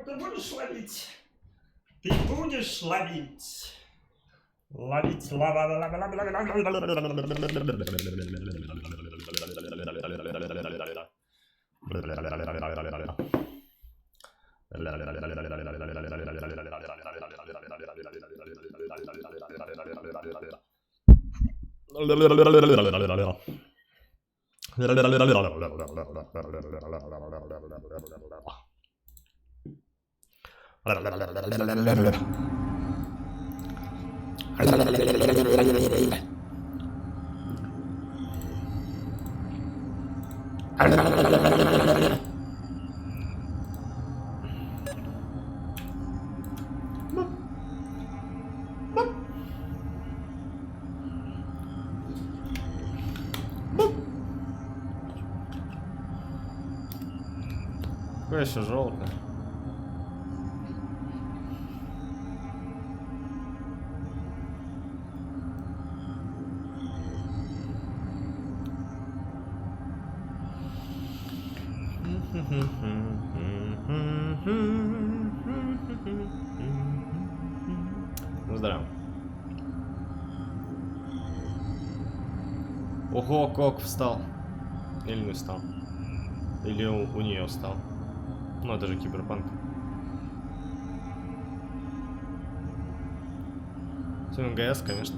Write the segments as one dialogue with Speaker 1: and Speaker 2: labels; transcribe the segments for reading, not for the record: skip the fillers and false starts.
Speaker 1: Ты будешь ловить? Ты будешь ловить? Ловить
Speaker 2: Какое еще желтое? Ну, здорово. Ого, Кок встал. Или не встал. Или у нее встал. Ну, это же киберпанк. Все МГС, конечно.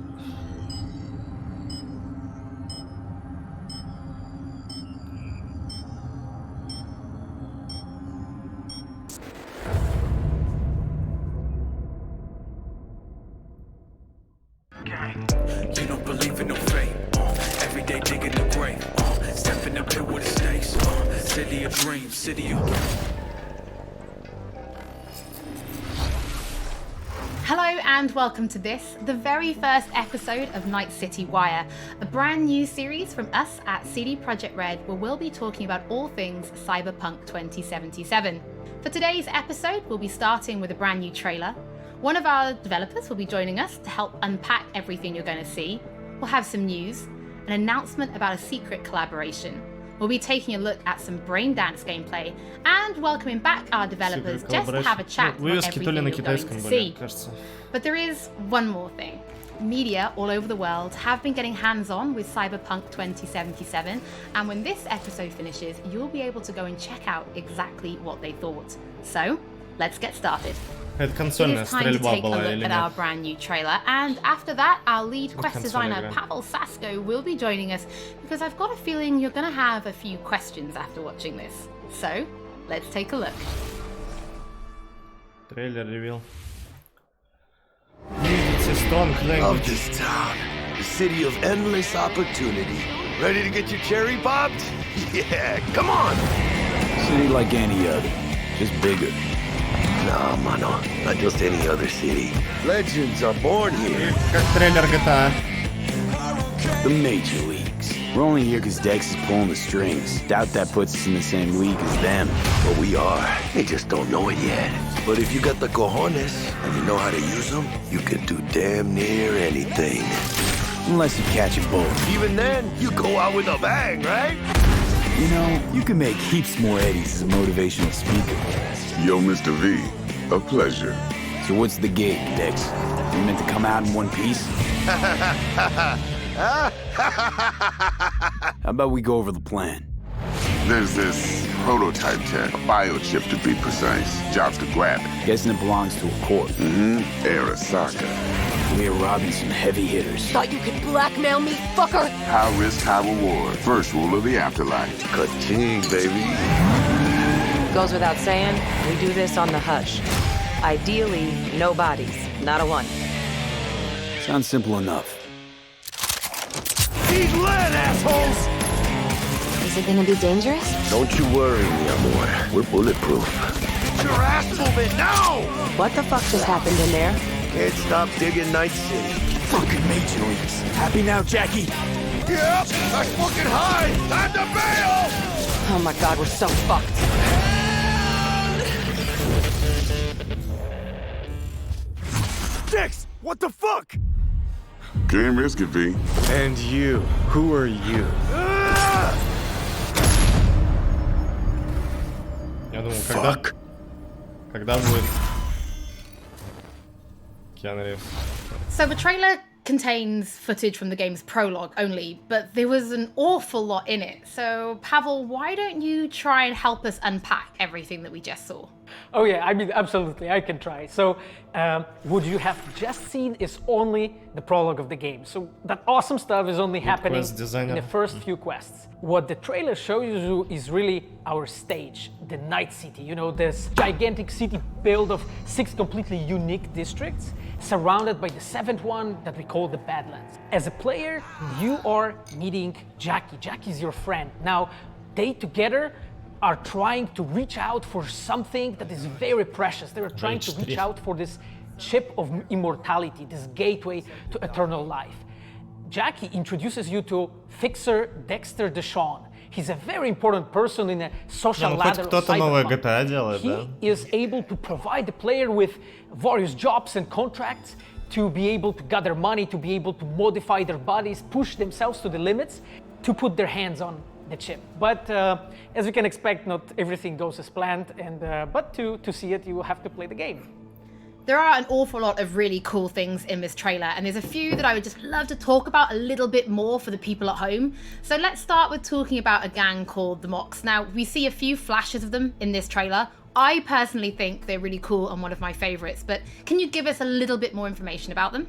Speaker 3: Hello and welcome to this, the very first episode of Night City Wire, a brand new series from us at CD Projekt Red where we'll be talking about all things Cyberpunk 2077. For today's episode, we'll be starting with a brand new trailer. One of our developers will be joining us to help unpack everything you're going to see. We'll have some news, an announcement about a secret collaboration. We'll be taking a look at some Braindance gameplay and welcoming back our developers just to have a chat about everything you're going to see. But there is one more thing. Media all over the world have been getting hands-on with Cyberpunk 2077, and when this episode finishes, you'll be able to go and check out exactly what they thought. So, let's get started.
Speaker 2: Это консольная стрельба была или
Speaker 3: at our brand new trailer, and after that, our lead quest designer Pavel Sasko will be joining us because I've got a feeling you're going to have a few questions after watching this. So, let's take a look.
Speaker 2: Трейлер ревил.
Speaker 4: Love this town, the city of endless opportunity. Ready to get your cherry popped? Yeah, come on.
Speaker 5: City like any other, just bigger.
Speaker 4: Nah, mano, not just any other city. Legends are born here.
Speaker 2: Как трейлер GTA.
Speaker 5: The major leagues. We're only here because Dex is pulling the strings. Doubt that puts us in the same league as them.
Speaker 4: But we are. They just don't know it yet. But if you got the cojones and you know how to use them, you can do damn near anything.
Speaker 5: Unless you catch a bullet.
Speaker 4: Even then, you go out with a bang, right?
Speaker 5: You know, you can make heaps more eddies as a motivational speaker.
Speaker 6: Yo, Mr. V, a pleasure.
Speaker 5: So what's the gig, Dex? You meant to come out in one piece? How about we go over the plan?
Speaker 6: There's this prototype tech, a biochip to be precise. Job's to grab it.
Speaker 5: Guessing it belongs to a corp.
Speaker 6: Arasaka.
Speaker 5: We're robbing some heavy hitters.
Speaker 7: Thought you could blackmail me, fucker?
Speaker 6: High risk, high reward. First rule of the afterlife.
Speaker 4: Ka-ching, baby.
Speaker 7: Goes without saying, we do this on the hush. Ideally, no bodies, not a one.
Speaker 5: Sounds simple enough.
Speaker 4: He's lead, assholes!
Speaker 8: Is it gonna be dangerous?
Speaker 4: Don't you worry, mi amor. We're bulletproof. Get your ass moving now!
Speaker 7: What the fuck just happened in there?
Speaker 4: Can't stop digging Night City.
Speaker 5: Fucking major leagues. Happy now, Jackie?
Speaker 4: Yep, that's fucking high! Time to bail!
Speaker 7: Oh my god, we're so fucked.
Speaker 4: Dex, what the fuck?
Speaker 6: Can't risk it, V.
Speaker 4: And you, who are you?
Speaker 2: Я думал, когда... Когда будет Keanu Reeves?
Speaker 3: So the trailer contains footage from the game's prologue only, but there was an awful lot in it. So Pavel, why don't you try and help us unpack everything that we just saw?
Speaker 9: Oh yeah, I mean, absolutely, I can try. So, what you have just seen is only the prologue of the game. So that awesome stuff is only happening in the first few quests. What the trailer shows you is really our stage, the Night City. You know, this gigantic city built of 6 completely unique districts, surrounded by the 7th one that we call the Badlands. As a player, you are meeting Jackie. Jackie's your friend. Now, they together are trying to reach out for something that is very precious. They're trying to reach out for this chip of immortality, this gateway to eternal life. Jackie introduces you to Fixer Dexter Deshawn. He's a very important person in a social ladder of Cyberpunk. He is able to provide the player with various jobs and contracts to be able to gather money, to be able to modify their bodies, push themselves to the limits, to put their hands on the chip. But as you can expect, not everything goes as planned, and but to see it, you will have to play the game.
Speaker 3: There are an awful lot of really cool things in this trailer, and there's a few that I would just love to talk about a little bit more for the people at home. So let's start with talking about a gang called the Mox. Now, we see a few flashes of them in this trailer. I personally think they're really cool and one of my favorites, but can you give us a little bit more information about them?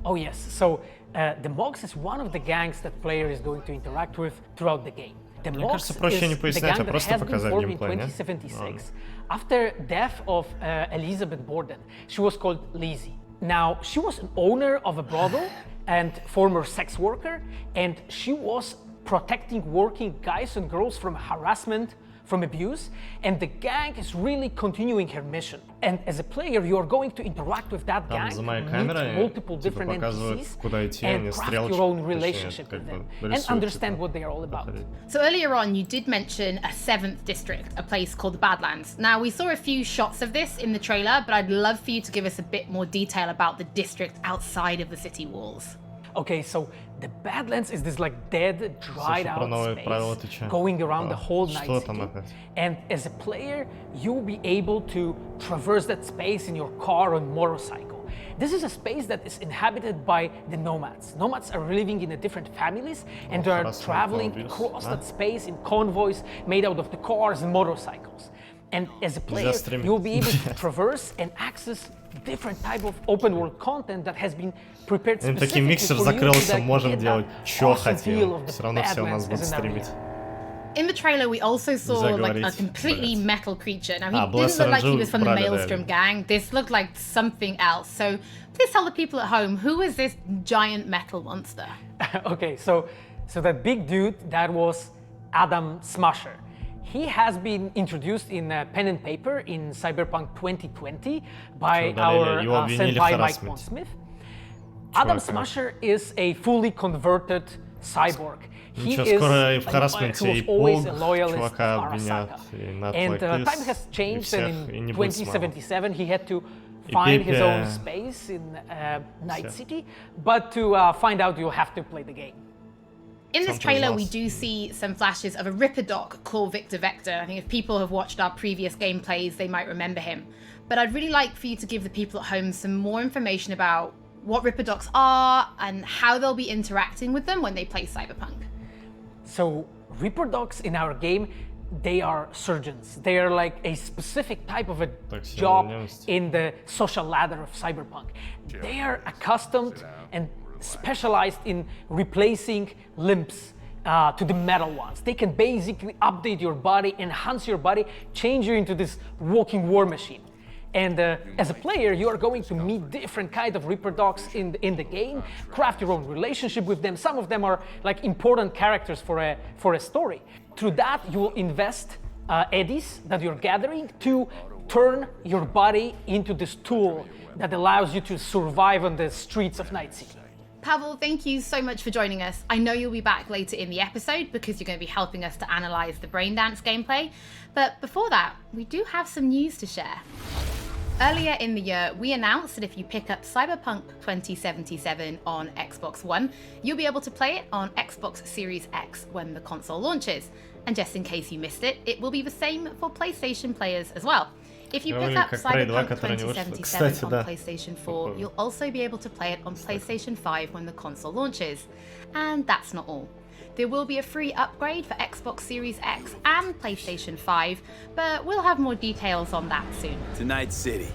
Speaker 9: Oh yes, so the Mox is one of the gangs that player is going to interact with throughout the game. The Mox is the gang that has been formed in 2076 after death of Elizabeth Borden. She was called Lizzie. Now, she was an owner of a brothel and former sex worker, and she was protecting working guys and girls from harassment, from abuse, and the gang is really continuing her mission. And as a player, you are going to interact with that gang, meet multiple different NPCs, and craft your own relationship with them, and understand what they are all about.
Speaker 3: So earlier on, you did mention a 7th district, a place called the Badlands. Now, we saw a few shots of this in the trailer, but I'd love for you to give us a bit more detail about the district outside of the city walls.
Speaker 9: Okay, so the Badlands is this like dead, dried out space going around the whole Night City. And as a player, you'll be able to traverse that space in your car or motorcycle. This is a space that is inhabited by the nomads. Nomads are living in different families, and they are traveling across that space in convoys made out of the cars and motorcycles. And as a player, you'll be able to traverse and access different type of open world content that has been prepared specifically
Speaker 2: миксер закрылся, можем делать что хотим. Все равно все у нас будут стримить.
Speaker 3: In the trailer, we also saw like a completely metal creature. Now, he didn't look like he was from the Maelstrom gang. This looked like something else. So please tell the people at home, who is this giant metal monster?
Speaker 9: Okay, so that big dude, that was Adam Smasher. He has been introduced in pen and paper in Cyberpunk 2020 by our senpai Mike Pondsmith. Adam Smasher is a fully converted cyborg. He is who was always a loyalist of Arasaka. And time has changed, and in 2077 he had to find his own space in Night City. But to find out, you'll have to play the game.
Speaker 3: In this trailer, we do see some flashes of a Ripper doc called Victor Vector. I think if people have watched our previous gameplays, they might remember him. But I'd really like for you to give the people at home some more information about what Ripper docs are and how they'll be interacting with them when they play Cyberpunk.
Speaker 9: So, Ripper docs in our game, they are surgeons. They are like a specific type of a job in the social ladder of Cyberpunk. They are accustomed and specialized in replacing limbs to the metal ones. They can basically update your body, enhance your body, change you into this walking war machine. And as a player, you are going to meet different kinds of Ripper docs in the game, craft your own relationship with them. Some of them are like important characters for a story. Through that, you will invest eddies that you're gathering to turn your body into this tool that allows you to survive on the streets of Night City.
Speaker 3: Pavel, thank you so much for joining us. I know you'll be back later in the episode because you're going to be helping us to analyze the Braindance gameplay. But before that, we do have some news to share. Earlier in the year, we announced that if you pick up Cyberpunk 2077 on Xbox One, you'll be able to play it on Xbox Series X when the console launches. And just in case you missed it, it will be the same for PlayStation players as well. If you pick up Cyberpunk 2077 on PlayStation 4, you'll also be able to play it on PlayStation 5 when the console launches. And that's not all. There will be a free upgrade for Xbox Series X and PlayStation 5, but we'll have more details on that soon.
Speaker 5: Tonight City.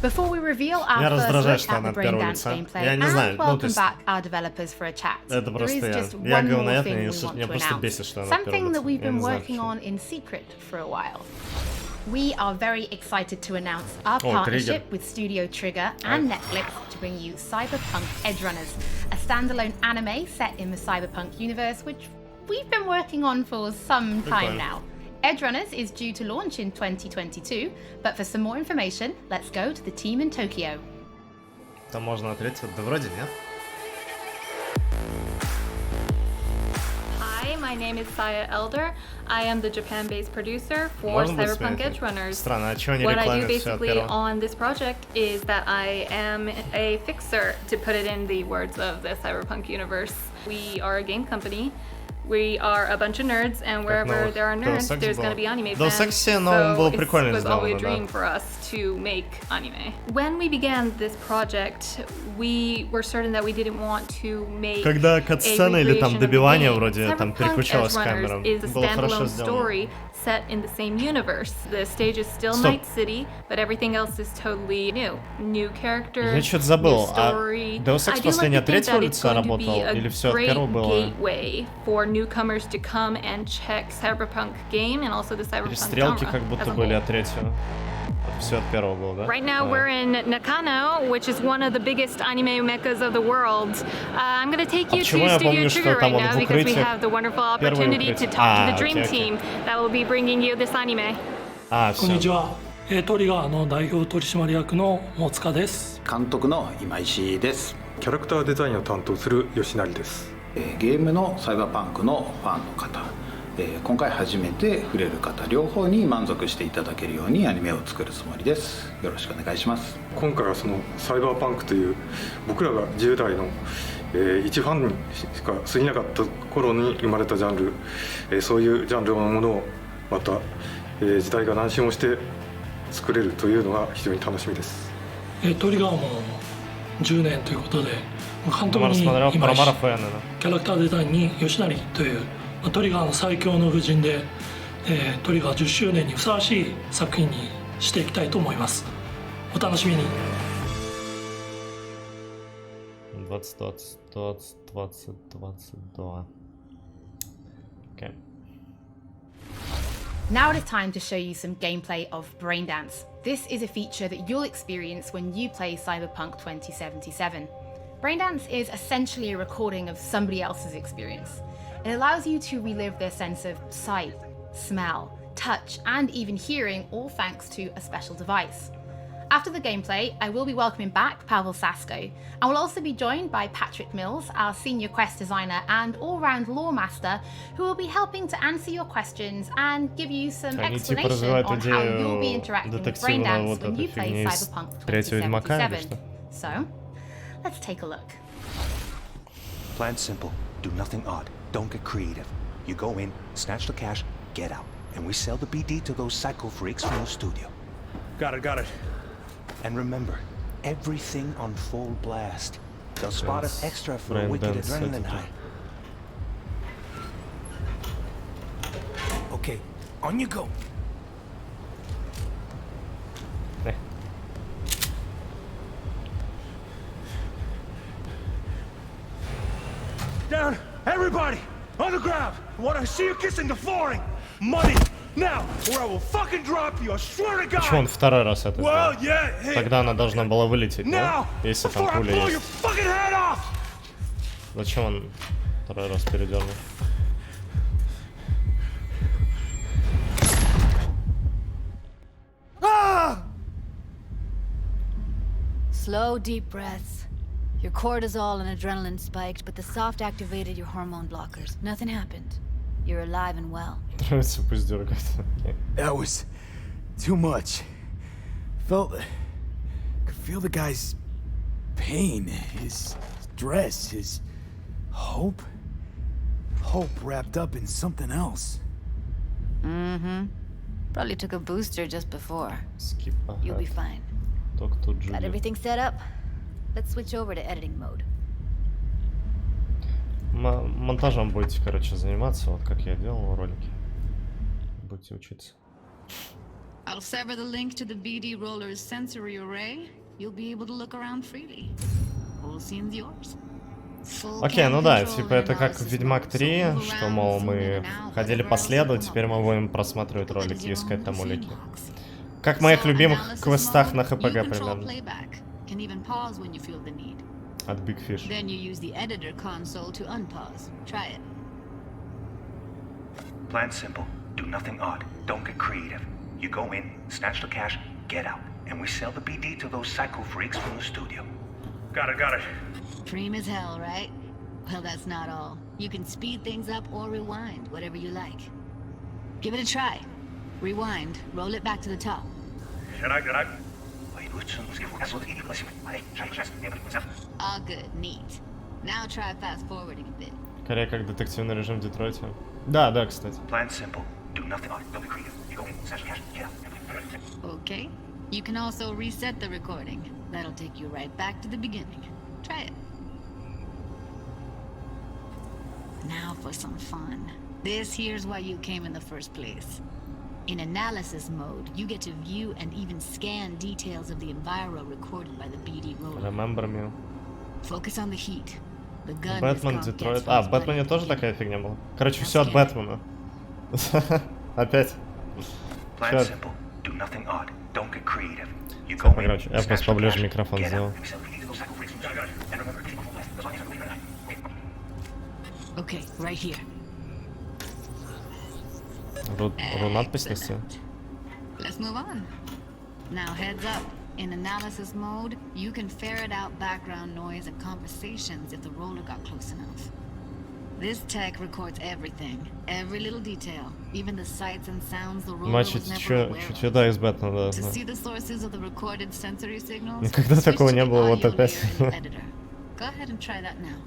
Speaker 3: Before we reveal our first look at the Braindance gameplay and welcome back our developers for a chat, there is just one more thing we want to announce, something that we've been working on in secret for a while. We are very excited to announce our partnership with Studio Trigger and Netflix to bring you Cyberpunk Edgerunners, a standalone anime set in the Cyberpunk universe, which we've been working on for some time now. Edgerunners is due to launch in 2022, but for some more information, let's go to the team in Tokyo.
Speaker 2: Там можно ответить, да вроде нет.
Speaker 10: Hi, my name is Saya Elder. I am the Japan-based producer for Cyberpunk Edgerunners. What I do basically on this project is that I am a fixer, to put it in the words of the Cyberpunk universe. We are a game company. We are a bunch of nerds, and wherever there are nerds, there's going to be anime fans. So it was always a dream for us to make anime. When we began this project, we were certain that we didn't want to make a recreation of the game. Cyberpunk Edgerunners is a standalone story set in the same universe. The stage is still Night City, but everything else is totally new. New characters, new story. I do like to think that it's going to be a great gateway for newcomers to come and check Cyberpunk game and also the Cyberpunk genre as a whole. Right now we're in Nakano, which is one of the biggest anime meccas of the world. I'm going to take you to Studio Trigger right now because we have the wonderful opportunity to talk to the dream team that will be bringing you this anime.
Speaker 11: こんにちは。トリガーの代表取締役の大塚です。
Speaker 12: 監督の今石です。
Speaker 13: キャラクターデザインを担当する吉成です。
Speaker 12: ゲームのサイバーパンクのファンの方、今回初めて触れる方両方に満足していただけるようにアニメを作るつもりです。よろしくお願いします。
Speaker 13: 今回はそのサイバーパンクという僕らが10代の一ファンにしか過ぎなかった頃に生まれたジャンル、そういうジャンルのものをまた、時代が何周もして作れるというのが非常に楽しみです。
Speaker 11: トリガーも10年ということで、監督に今石、キャラクターデザインに吉成というトリガーの最強の布陣で、トリガー10周年にふさわしい作品にしていきたいと思います。お楽しみに。
Speaker 2: Okay.
Speaker 3: Now it is time to show you some gameplay of Braindance. This is a feature that you'll experience when you play Cyberpunk 2077. Braindance is essentially a recording of somebody else's experience. It allows you to relive their sense of sight, smell, touch, and even hearing, all thanks to a special device. After the gameplay, I will be welcoming back Pavel Sasko, and will also be joined by Patrick Mills, our senior quest designer and all-round lore master, who will be helping to answer your questions and give you some explanation on how you'll be interacting with Braindance when you play Cyberpunk 2077. So, let's take a look.
Speaker 14: Plan simple. Do nothing odd. Don't get creative. You go in, snatch the cash, get out. And we sell the BD to those psycho freaks from the studio.
Speaker 13: Got it.
Speaker 14: And remember, everything on full blast. They'll spot us extra for a wicked adrenaline high. Okay, on you go.
Speaker 15: Down, everybody, on the ground. I want to see you kissing the flooring. Money, now, or I will fucking drop you. I swear to God.
Speaker 2: Почему он второй раз это сделал? Тогда она должна была вылететь, да? Если там пуля есть. Зачем он второй раз передернул?
Speaker 8: Slow, deep breaths. Your cortisol and adrenaline spiked, but the soft activated your hormone blockers. Nothing happened. You're alive and well.
Speaker 5: That was too much. Could feel the guy's pain, his stress, his hope. Hope wrapped up in something else.
Speaker 8: Mm-hmm. Probably took a booster just before.
Speaker 2: Skip ahead.
Speaker 8: You'll be fine.
Speaker 2: Talk to Julie.
Speaker 8: Got everything set up? Let's switch over to editing mode.
Speaker 2: Монтажом будете, короче, заниматься, вот как я делал ролики. Будете учиться.
Speaker 8: I'll sever the link to the BD roller's sensory array. You'll be able to look around freely. Whole scene's yours.
Speaker 2: Окей, ну да, типа это как в Ведьмак 3, что, мол, мы ходили по следу, теперь мы будем просматривать ролики и искать там улики. Как в моих любимых квестах на ХПГ примерно. От Big Fish.
Speaker 8: Then you use the editor console to unpause. Try it.
Speaker 14: Plan simple. Do nothing odd. Don't get creative. You go in, snatch the cash, get out, and we sell the BD to those psycho freaks from the studio.
Speaker 15: Got it.
Speaker 8: Dream as hell, right? Well, that's not all. You can speed things up or rewind, whatever you like. Give it a try. Rewind. Roll it back to the top. All good, neat. Now try fast forwarding a bit.
Speaker 2: Скорее как детективный режим в Детройте. Да, кстати.
Speaker 14: Plan simple. Do nothing odd. Don't be creative. You go in, snatch the cash, get out.
Speaker 8: Okay. You can also reset the recording. That'll take you right back to the beginning. Try it. Now for some fun. This here's why you came in the first place. In analysis mode, you get to view and even scan details of the enviro recorded by the BD roller.
Speaker 2: Remember me.
Speaker 8: Focus on the heat. The gun
Speaker 2: Бэтмен, Детройт. А, в Бэтмене тоже такая фигня была. Короче, все от Бэтмена. Опять.
Speaker 14: Plan simple. Do nothing odd. Don't get creative.
Speaker 2: Короче, я просто поближе микрофон сделал.
Speaker 8: Okay, right here.
Speaker 2: Надпись на стене.
Speaker 8: Let's move on. Now heads up. In analysis mode, you can ferret out background noise and conversations if the roller got close enough. This tech records everything, every little detail, even the sights and sounds the roller was never aware of. To see the sources of the recorded sensory signals,
Speaker 2: Никогда такого не было, вот опять.
Speaker 8: Go ahead and try that now.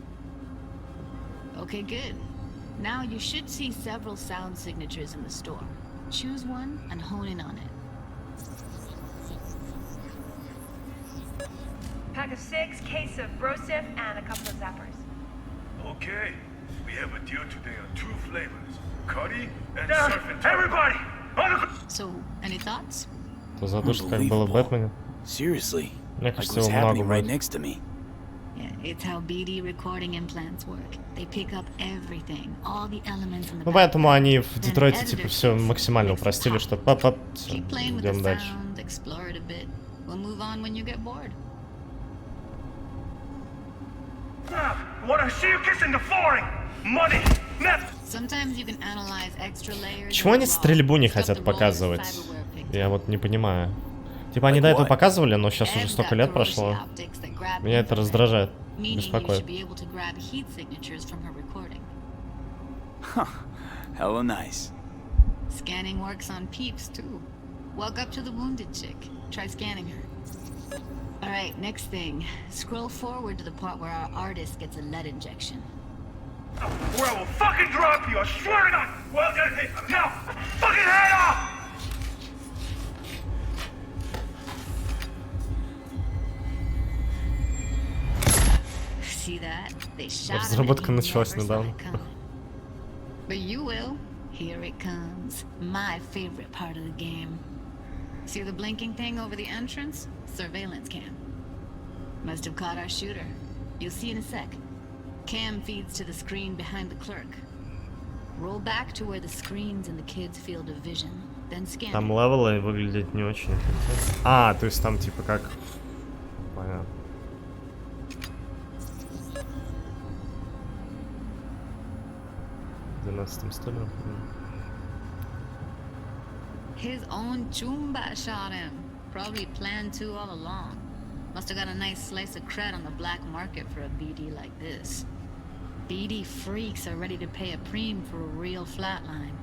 Speaker 8: Okay, good. Now you should see several sound signatures in the store. Choose one and hone in on it.
Speaker 16: Pack of 6, case of brosif, and a couple of zappers.
Speaker 15: Okay. We have a deal today on 2 flavors. Curry and surf and everybody!
Speaker 8: So, any thoughts?
Speaker 2: То задушит, как было в Бэтмене.
Speaker 5: Seriously.
Speaker 2: Мне кажется, его много
Speaker 5: right
Speaker 2: будет.
Speaker 5: next to me.
Speaker 8: It's how BD recording implants work. They pick up everything, all the elements in the.
Speaker 2: Ну поэтому они в Детройте типа все максимально упростили, что пап-пап, идем дальше.
Speaker 8: Explore it a bit. We'll move on when you get bored.
Speaker 15: What I see you kissing the flooring. Money.
Speaker 8: Sometimes you can analyze extra layers.
Speaker 2: Почему они стрельбу не хотят показывать? Я вот не понимаю. Типа они до этого показывали, но сейчас уже столько лет прошло. Меня это раздражает, беспокоит.
Speaker 5: Hella nice.
Speaker 8: Scanning works on peeps too. Walk up to the wounded chick. Try scanning her. All right, next thing. Scroll forward to the part where our artist gets a lead injection.
Speaker 15: Or I will fucking drop you, I swear to God! Well, now, fucking head off!
Speaker 8: See that? They shot
Speaker 2: Разработка началась недавно.
Speaker 8: But you will. Here it comes. My favorite part of the game. See the blinking thing over the entrance? Surveillance cam. Must have caught our shooter. You'll see in a sec. Cam feeds to the screen behind the clerk. Roll back to where the screen's in the kid's field of vision. Then scan.
Speaker 2: Там левелы выглядят не очень. А, то есть там типа как... Понятно. В 12 столе.
Speaker 8: His own Chumba shot him. Probably planned to all along. Must have got a nice slice of cred on the black market for a BD like this. BD freaks are ready to pay a preem for a real flatline.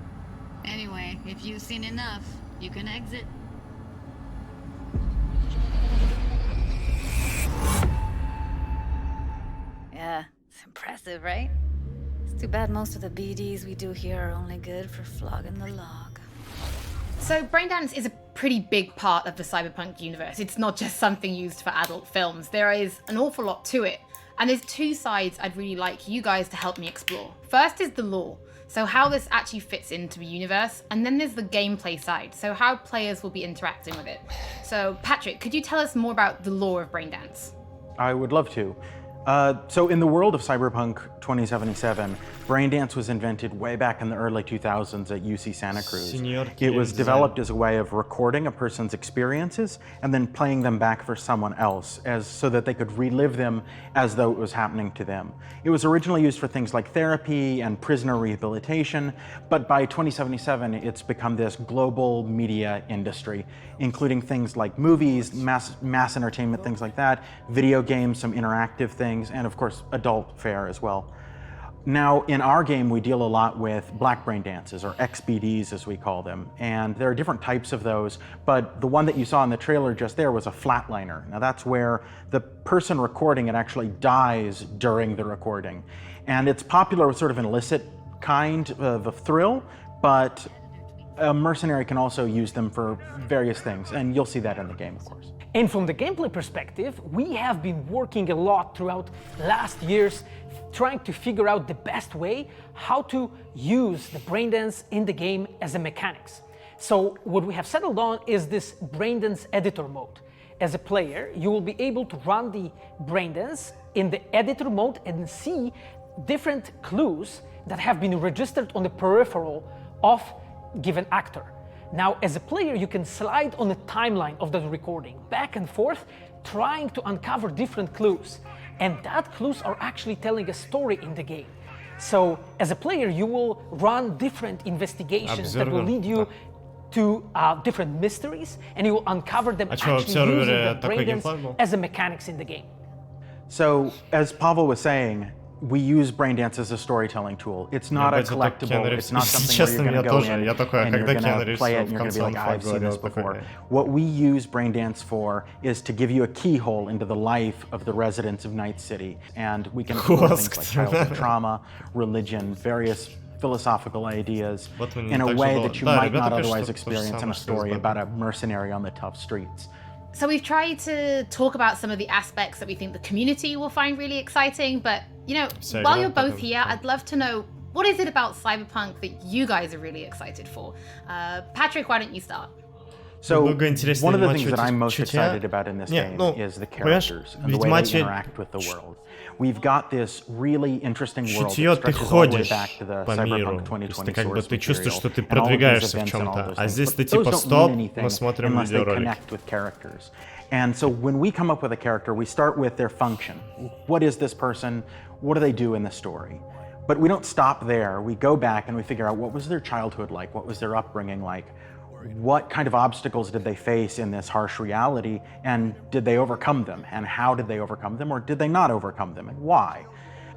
Speaker 8: Anyway, if you've seen enough, you can exit. Yeah, it's impressive, right? It's too bad most of the BDs we do here are only good for flogging the log.
Speaker 3: So Braindance is a pretty big part of the cyberpunk universe. It's not just something used for adult films. There is an awful lot to it. And there's two sides I'd really like you guys to help me explore. First is the lore, so how this actually fits into the universe, and then there's the gameplay side, so how players will be interacting with it. So Patrick, could you tell us more about the lore of Braindance?
Speaker 17: I would love to. So in the world of Cyberpunk 2077, Braindance was invented way back in the early 2000s at UC Santa Cruz. It was developed as a way of recording a person's experiences and then playing them back for someone else so that they could relive them as though it was happening to them. It was originally used for things like therapy and prisoner rehabilitation, but by 2077 it's become this global media industry, including things like movies, mass entertainment, things like that, video games, some interactive things, and of course adult fare as well. Now in our game we deal a lot with black brain dances, or XBDs as we call them, and there are different types of those, but the one that you saw in the trailer just there was a flatliner. Now that's where the person recording it actually dies during the recording, and it's popular with sort of an illicit kind of a thrill, but a mercenary can also use them for various things, and you'll see that in the game, of course.
Speaker 9: And from the gameplay perspective, we have been working a lot throughout last years trying to figure out the best way how to use the Braindance in the game as a mechanics. So what we have settled on is this Braindance editor mode. As a player, you will be able to run the Braindance in the editor mode and see different clues that have been registered on the peripheral of given actor. Now, as a player, you can slide on the timeline of the recording, back and forth, trying to uncover different clues. And that clues are actually telling a story in the game. So, as a player, you will run different investigations that will lead you to different mysteries, and you will uncover them actually using the Braindance as a mechanics in the game.
Speaker 17: So, as Pavel was saying, we use Braindance as a storytelling tool. It's not a collectible, it's not something where you're going to go in and you're going to play it and you're going to be like, I've seen this before. What we use Braindance for is to give you a keyhole into the life of the residents of Night City. And we can explore things like childhood trauma, religion, various philosophical ideas in a way that you might not otherwise experience in a story about a mercenary on the tough streets.
Speaker 3: So we've tried to talk about some of the aspects that we think the community will find really exciting, but you know, while you're both here, I'd love to know, what is it about Cyberpunk that you guys are really excited for? Patrick, why don't you start?
Speaker 17: So, one of the things that I'm most excited about in this game is the characters and the way they interact with the world. We've got this really interesting world that stretches all the way back to the Cyberpunk 2020 source material, and all of these events and all those things. But those don't mean anything unless they connect with characters. And so when we come up with a character, we start with their function. What is this person? What do they do in the story? But we don't stop there. We go back and we figure out, what was their childhood like? What was their upbringing like? What kind of obstacles did they face in this harsh reality, and did they overcome them? And how did they overcome them, or did they not overcome them, and why?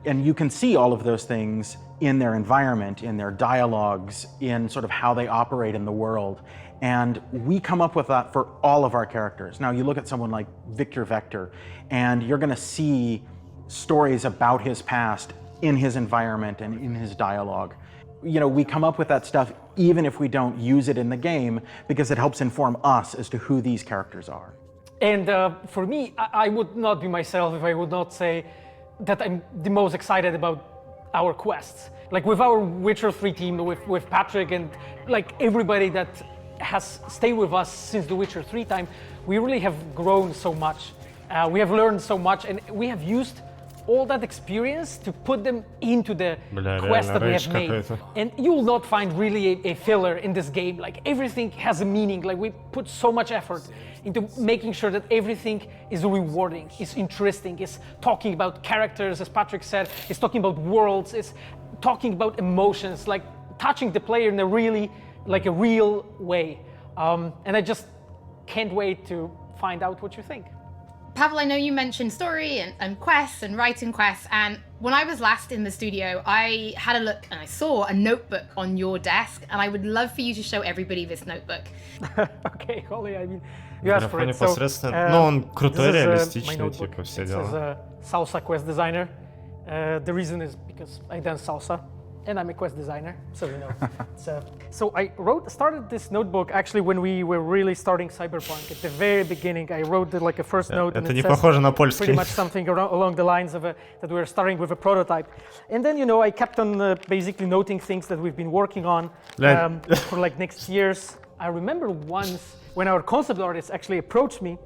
Speaker 17: And you can see all of those things in their environment, in their dialogues, in sort of how they operate in the world. And we come up with that for all of our characters. Now you look at someone like Victor Vector, and you're gonna see stories about his past in his environment and in his dialogue. You know, we come up with that stuff even if we don't use it in the game, because it helps inform us as to who these characters are.
Speaker 9: And for me, I would not be myself if I would not say that I'm the most excited about our quests. Like with our Witcher 3 team, with Patrick and like everybody that has stayed with us since the Witcher 3 time, we really have grown so much. We have learned so much, and we have used all that experience to put them into the quest that we have made. And you will not find really a filler in this game. Like everything has a meaning. Like we put so much effort into making sure that everything is rewarding, is interesting, is talking about characters, as Patrick said, is talking about worlds, is talking about emotions, like touching the player in a really, like a real way. And I just can't wait to find out what you think.
Speaker 3: Pavel, I know you mentioned story and quests and writing quests, and when I was last in the studio, I had a look and I saw a notebook on your desk, and I would love for you to show everybody this notebook.
Speaker 9: Okay, Holly, I mean, you asked for it.
Speaker 2: So, но он крутой, реалистичный, типа, все дела.
Speaker 9: This is a salsa quest designer. The reason is because I dance salsa. and I'm a quest designer, so you know. So I started this notebook actually when we were really starting Cyberpunk. At the very beginning, I wrote like a first note, and it says pretty much something along the lines of that we were starting with a prototype. And then, you know, I kept on basically noting things that we've been working on for like next years. I remember once when our concept artists actually approached me,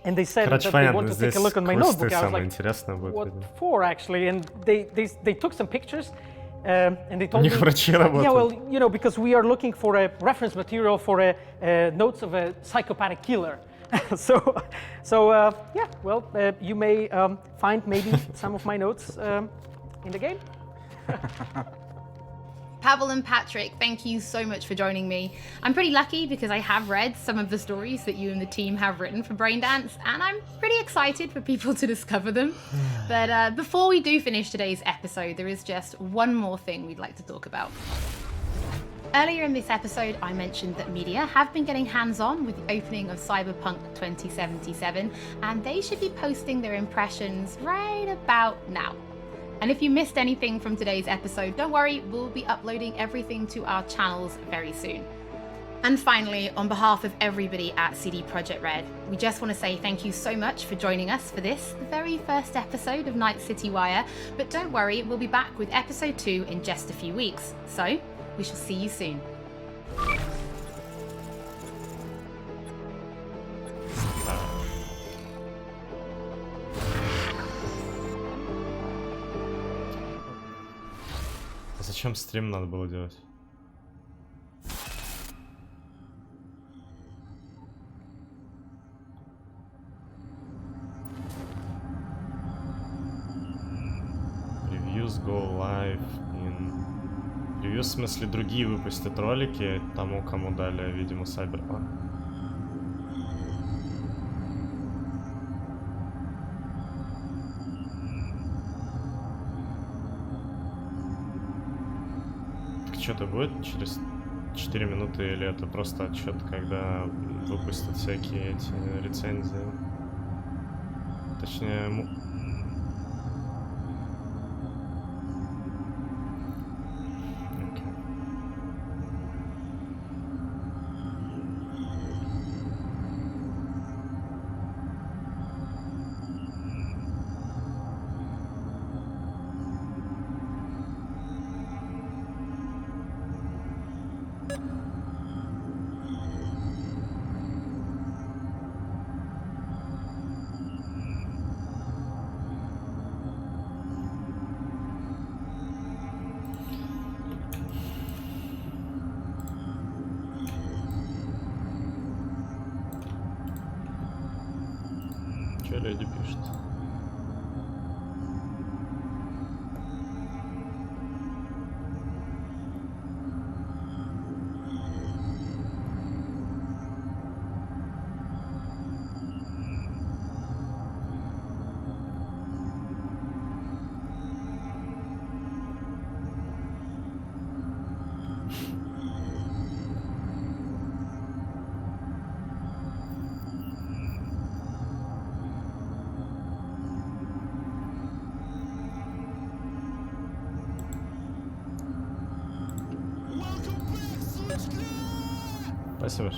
Speaker 9: and they said that they want to take a look at my notebook. I was like, what for actually? And they took some pictures, and they told me, yeah, well, you know, because we are looking for a reference material for notes of a psychopathic killer. so yeah, well, you may find maybe some of my notes in the game.
Speaker 3: Pavel and Patrick, thank you so much for joining me. I'm pretty lucky because I have read some of the stories that you and the team have written for Braindance, and I'm pretty excited for people to discover them. But before we do finish today's episode, there is just one more thing we'd like to talk about. Earlier in this episode, I mentioned that media have been getting hands-on with the opening of Cyberpunk 2077, and they should be posting their impressions right about now. And if you missed anything from today's episode, don't worry, we'll be uploading everything to our channels very soon. And finally, on behalf of everybody at CD Projekt Red, we just want to say thank you so much for joining us for this, the very first episode of Night City Wire. But don't worry, we'll be back with episode 2 in just a few weeks. So, we shall see you soon.
Speaker 2: Зачем стрим надо было делать? Reviews go live in... Reviews, в смысле, другие выпустят ролики тому, кому дали, видимо, Cyberpunk. Что-то будет через 4 минуты или это просто отчет, когда выпустят всякие эти рецензии? Точнее... Что леди пишет? Спасибо.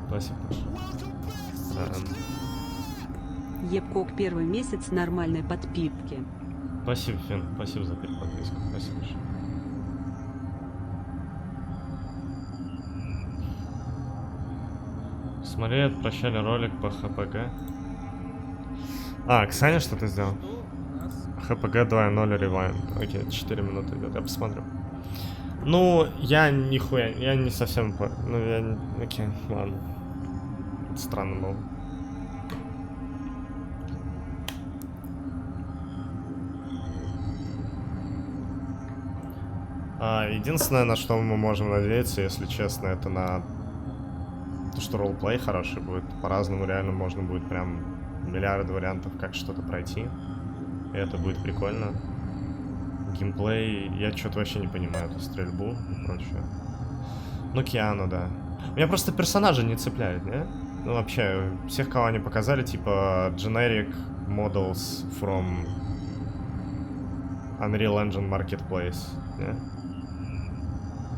Speaker 2: Спасибо.
Speaker 18: Ебкок первый месяц нормальной подпитки.
Speaker 2: Спасибо, Фен. Спасибо за подписку. Спасибо. Смотри, прощали ролик по ХПГ. А, Ксания что-то сделал? ХПГ 2.0 ревайнд. Окей, 4 минуты идет. Я посмотрю. Ну, я нихуя, я не совсем... Ну, я... Окей, ладно. Это странно было. Единственное, на что мы можем надеяться, если честно, это на то, что роллплей хороший будет. По-разному реально можно будет прям миллиарды вариантов, как что-то пройти. И это будет прикольно. Геймплей, я что-то вообще не понимаю, эту стрельбу и прочее. Ну, Киану, да. Меня просто персонажи не цепляют, не? Ну, вообще, всех, кого они показали, типа, generic models from Unreal Engine Marketplace. Yeah?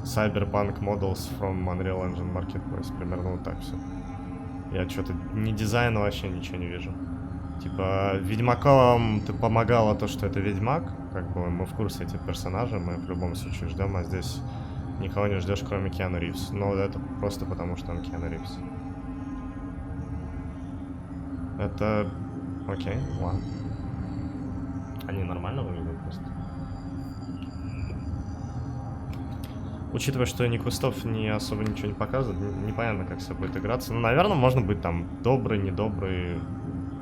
Speaker 2: Cyberpunk Models from Unreal Engine Marketplace. Примерно вот так все. Я что-то ни дизайна вообще ничего не вижу. Типа, Ведьмакам ты помогало то, что это Ведьмак. Как бы мы в курсе этих персонажей, мы в любом случае ждем, а здесь никого не ждешь, кроме Киану Ривз. Но это просто потому, что он Киану Ривз. Это... Окей, ладно. Они нормально выглядят просто. Учитывая, что ни квестов, ни особо ничего не показывают, непонятно, как все будет играться. Ну, наверное, можно быть там добрый, недобрый,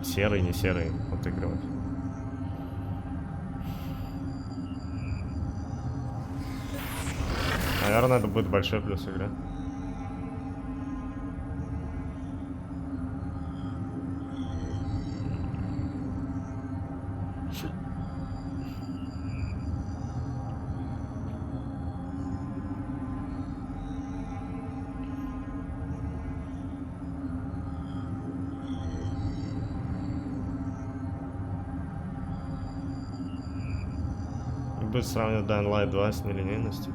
Speaker 2: серый, не серый отыгрывать. Наверное, это будет большой плюс игры. Будет сравнивать Dying Light 2 с нелинейностью.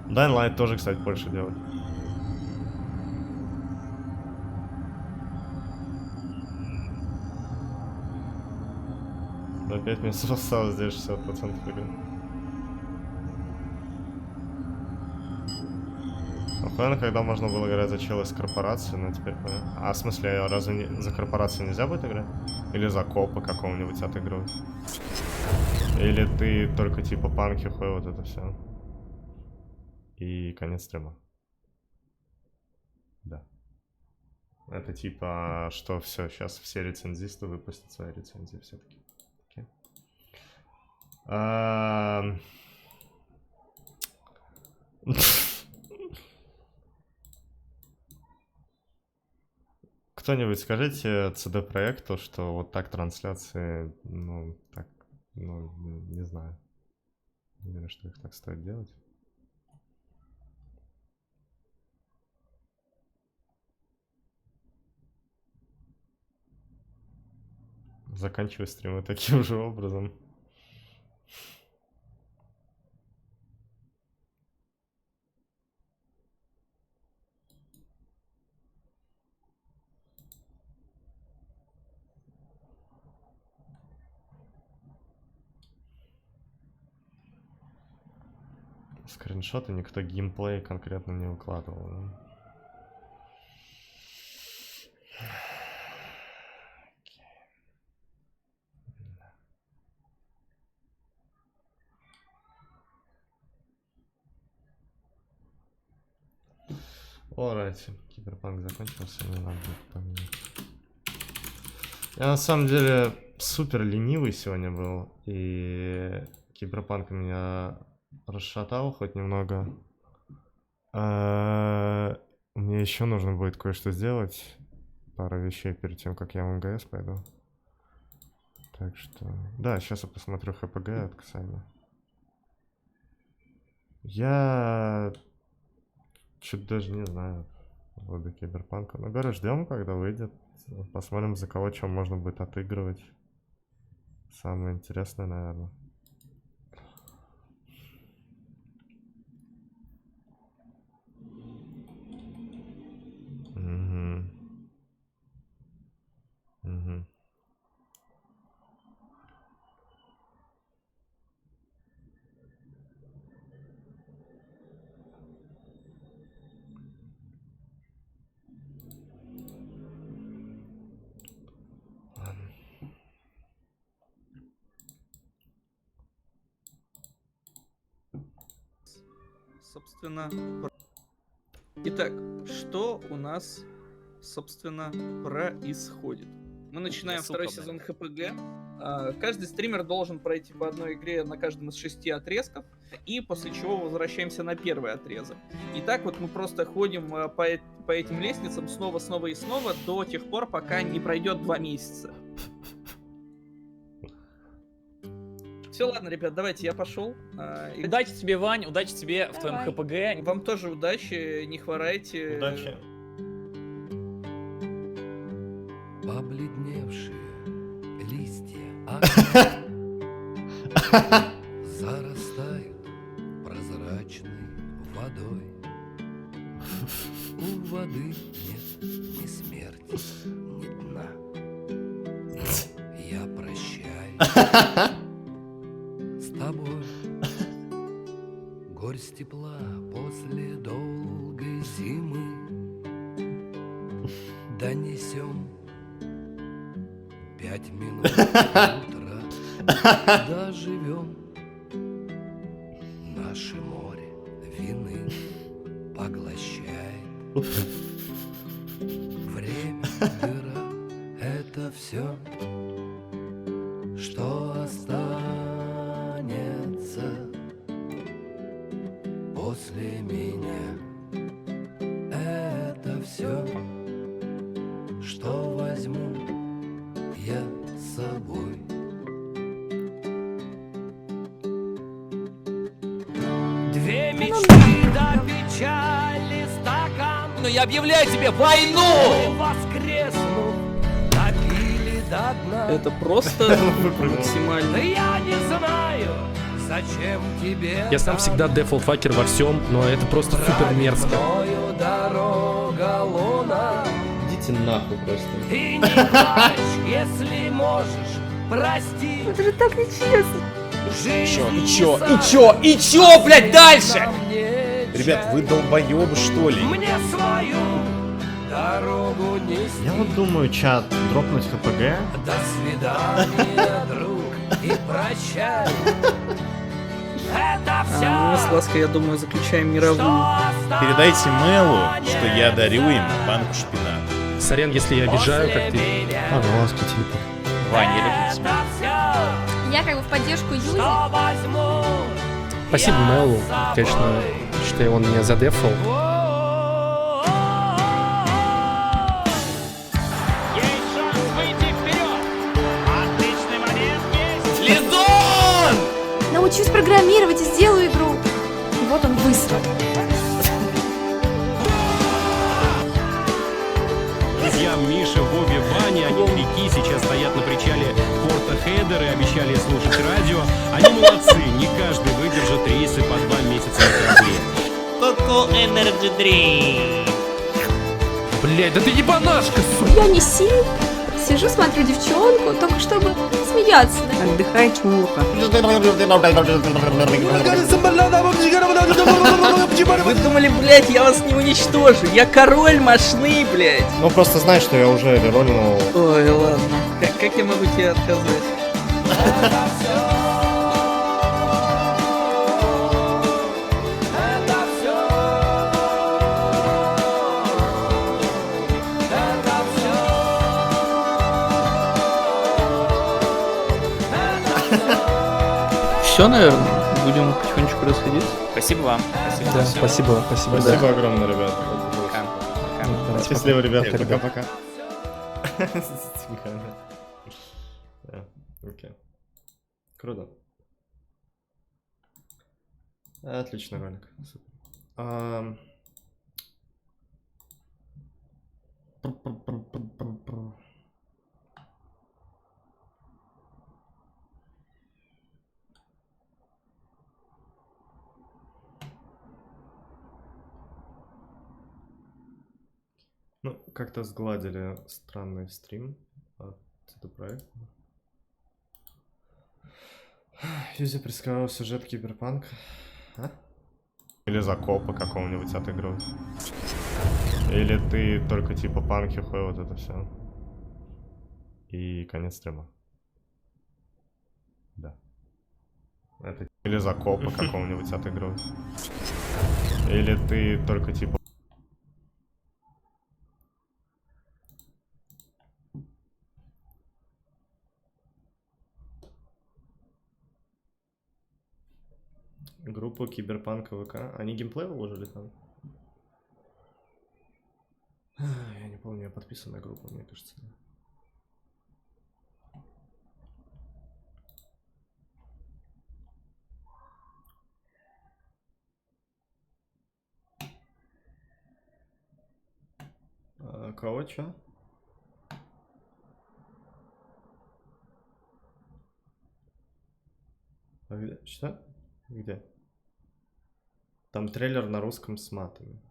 Speaker 2: Dying Light тоже, кстати, больше делать. До 5 месяцев осталось, здесь 60% игры. Понятно, когда можно было играть за чела из корпорации, но теперь понятно. А в смысле, разве за корпорацию нельзя будет играть? Или за копа какого-нибудь отыгрывать? Или ты только типа панки, хуй, вот это все. И конец стрима. Да. Это типа, что все, сейчас все рецензисты выпустят свои рецензии все-таки. Кто-нибудь скажите CD-проекту, что вот так трансляции, ну, так, ну, не знаю. Не уверен, что их так стоит делать. Заканчиваю стримы таким же образом. Скриншоты никто геймплей конкретно не выкладывал, да? Alright, Киберпанк закончился, мне надо будет поменять. Я на самом деле супер ленивый сегодня был, и Киберпанк меня расшатал хоть немного. Мне еще нужно будет кое-что сделать. Пару вещей перед тем, как я в МГС пойду. Так что... Да, сейчас я посмотрю ХПГ от Ксами. Я... Чуть даже не знаю. До Киберпанка. Ну, говорю, ждем, когда выйдет. Посмотрим, за кого что можно будет отыгрывать. Самое интересное, наверное. Угу.
Speaker 19: Собственно, итак, что у нас, собственно, происходит? Мы начинаем второй сезон ХПГ. Каждый стример должен пройти по одной игре на каждом из 6 отрезков, и после чего возвращаемся на первый отрезок. И так вот мы просто ходим по этим лестницам снова и снова до тех пор, пока не пройдет 2 месяца. Все, ладно, ребят, давайте, я пошел.
Speaker 20: Удачи тебе, Вань, удачи тебе в твоем ХПГ.
Speaker 19: Вам тоже удачи, не хворайте.
Speaker 2: Удачи.
Speaker 21: Побледневшие Зарастают прозрачной водой. У воды нет ни смерти, ни дна. Я прощаюсь с тобой. Горсть тепла после долгой зимы. Донесем 5 минут утра. Доживем. Наше море вины поглощает. Время, дыра — это все, что останется после меня. Это все, что возьму я с собой. Две мечты до печали стакан. Но я объявляю тебе войну! Воскреснув, допили до дна.
Speaker 19: Это просто максимально.
Speaker 21: Я не знаю, зачем тебе.
Speaker 22: Я сам всегда дефолт-факер во всем, но это просто супер мерзко.
Speaker 21: Дорога луна.
Speaker 2: Идите нахуй просто.
Speaker 21: И не плачь, если можешь, прости.
Speaker 23: Это же так нечестно.
Speaker 20: И чё, блядь, дальше?
Speaker 24: Ребят, вы долбоёбы, что ли?
Speaker 21: Мне свою дорогу нести.
Speaker 2: Я вот думаю, чат, дропнуть ХПГ.
Speaker 21: До свидания, друг, и прощай. Это все.
Speaker 19: Мы с Лаской, я думаю, заключаем мировую.
Speaker 24: Передайте Мэлу, что я дарю им банку шпината.
Speaker 22: Сорян, если я обижаю, как ты.
Speaker 2: Пожалуйста, типа.
Speaker 24: Ваня, я люблю тебя.
Speaker 23: Я как бы в поддержку Юзи.
Speaker 22: Спасибо Мэлу, конечно, что он меня задефал.
Speaker 20: Лизон!
Speaker 23: Научусь программировать и сделаю игру. Вот он выстрел.
Speaker 25: Друзьям Миша, Вове, Ване, они моряки, сейчас стоят на причале порта Хедер и обещали слушать радио. Они молодцы, не каждый выдержит рейсы по 2 месяца на корабле.
Speaker 20: Коко Энерджи Дринк.
Speaker 22: Блять, да ты ебанашка, сука!
Speaker 23: Я не сильно. Сижу, смотрю девчонку, только чтобы смеяться. Отдыхай, чмуха.
Speaker 19: Вы думали, блядь, я вас не уничтожу. Я король мошны, блядь.
Speaker 2: Ну просто знай, что я уже рероллинул.
Speaker 19: Ой, ладно. Как я могу тебе отказать? Все, наверное, будем потихонечку расходиться.
Speaker 20: Спасибо вам. Спасибо.
Speaker 22: Да, спасибо.
Speaker 2: Спасибо огромное, ребят.
Speaker 20: Пока.
Speaker 2: Счастливо, ребят. Пока-пока. Окей. Круто. Отличный ролик. Ну, как-то сгладили странный стрим от этого проекта. Юзи предсказал сюжет киберпанк. А? Или закопа какого-нибудь отыгрывать. Или ты только типа панки хуй, вот это все. И конец стрима. Да. Это... Или закопа какого-нибудь отыгрывать. Или ты только типа... Группу Киберпанка ВК. Они геймплей выложили там? Я не помню, я подписанная группа, мне кажется. Кого, чё? А где? Что? Где? Там трейлер на русском с матами.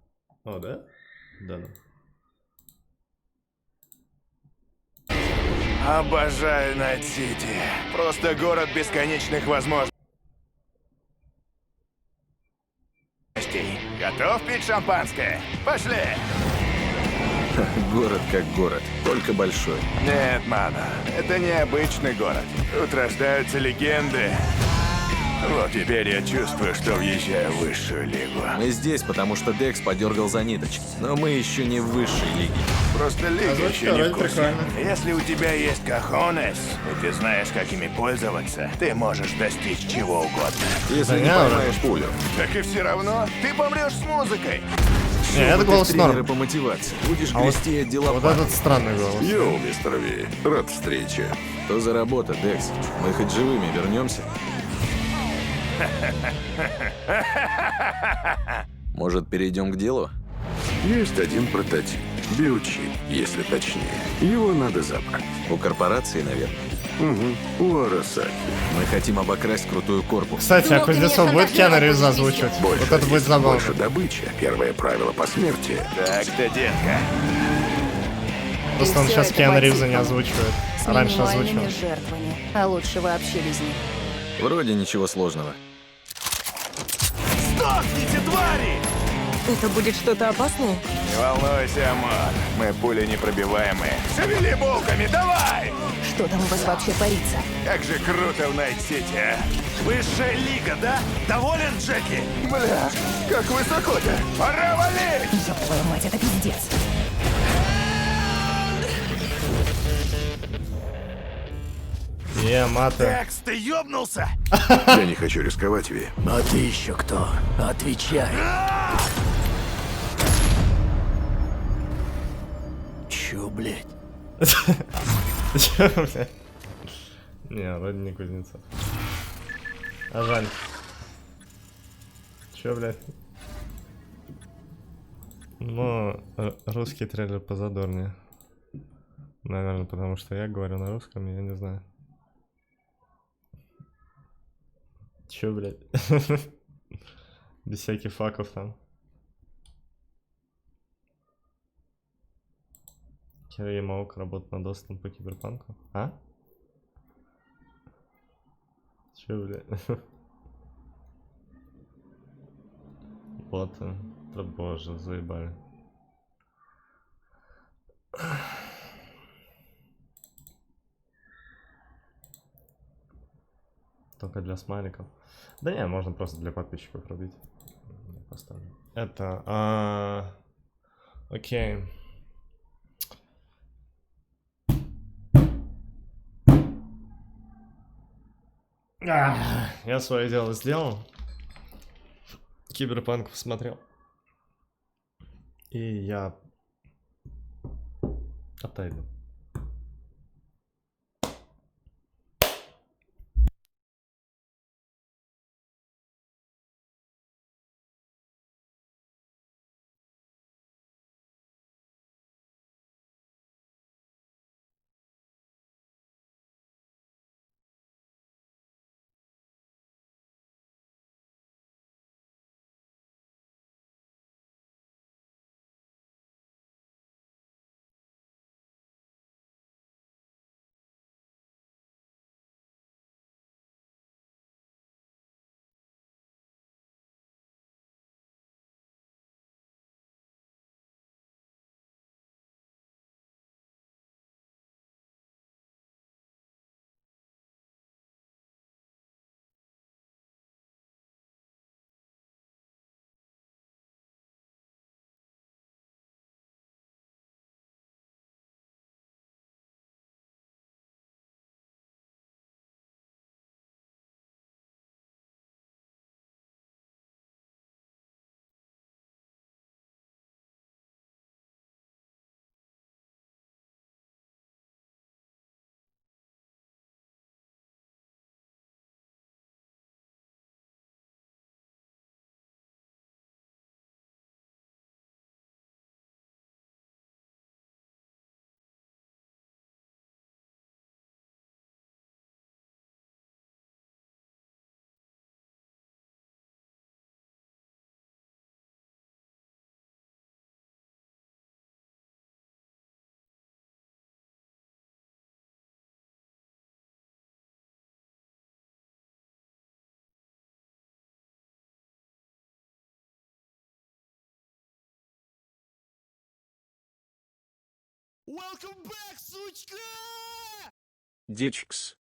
Speaker 2: О, да? Да, да.
Speaker 1: Обожаю Найт-Сити. Просто город бесконечных возможностей. Готов пить шампанское? Пошли!
Speaker 4: Город как город, только большой.
Speaker 1: Нет, мана, это не обычный город. Тут рождаются легенды. Вот теперь я чувствую, что въезжаю в высшую лигу.
Speaker 4: Мы здесь, потому что Декс подергал за ниточки. Но мы еще не в высшей лиге.
Speaker 1: Просто лига еще не в курсе. Если у тебя есть кохонес, и ты знаешь, как ими пользоваться, ты можешь достичь чего угодно.
Speaker 4: Если не поймаешь пулю.
Speaker 1: Так и все равно ты помрешь с музыкой.
Speaker 2: Это голос норм.
Speaker 4: По мотивации. Будешь грести отдела.
Speaker 2: Вот этот странный голос.
Speaker 4: Йоу, мистер Ви, рад встрече. Что за работа, Декс? Мы хоть живыми вернемся? Может, перейдем к делу?
Speaker 6: Есть один прототип. Биочип, если точнее. Его надо забрать.
Speaker 4: У корпорации, наверное.
Speaker 6: Угу, у Арасаки.
Speaker 4: Мы хотим обокрасть крутую корпус.
Speaker 2: Кстати, а Кузнецов будет Киану Ривза озвучивать? Вот это будет забавно.
Speaker 6: Больше добыча. Первое правило посмертия.
Speaker 1: Так-то, детка.
Speaker 2: Просто он сейчас Киану Ривза не озвучивает. А раньше озвучивал.
Speaker 7: Жертвами. А лучше вообще без них.
Speaker 4: Вроде ничего сложного.
Speaker 1: Сдохните, твари!
Speaker 7: Это будет что-то опасное?
Speaker 1: Не волнуйся, Амар. Мы пули непробиваемые. Шевели булками, давай!
Speaker 7: Что там у вас вообще творится?
Speaker 1: Как же круто в Найт-Сити, а? Высшая лига, да? Доволен, Джеки? Бля, как высоко-то! Пора валить!
Speaker 7: Ёб твою мать, это пиздец.
Speaker 2: Маты.
Speaker 1: Текс, ты ёбнулся?
Speaker 6: Я не хочу рисковать, Ви.
Speaker 7: А ты еще кто? Отвечай. Чё, блядь?
Speaker 2: Чё, блядь? Не, вроде не Кузнецов. А жаль. Чё, блядь? Ну, русский трейлер позадорнее. Наверное, потому что я говорю на русском, я не знаю. Чё, блядь? Без всяких факов там. Кирей Маук работает над доступом по киберпанку. А? Чё, блядь? Вот он. Да боже, заебали. Только для смайликов. Да не, можно просто для подписчиков рубить. Я поставлю. Это... Окей. Я свое дело сделал. Киберпанк посмотрел. И я отойду.
Speaker 10: Welcome back, сучка!
Speaker 6: Дичкс.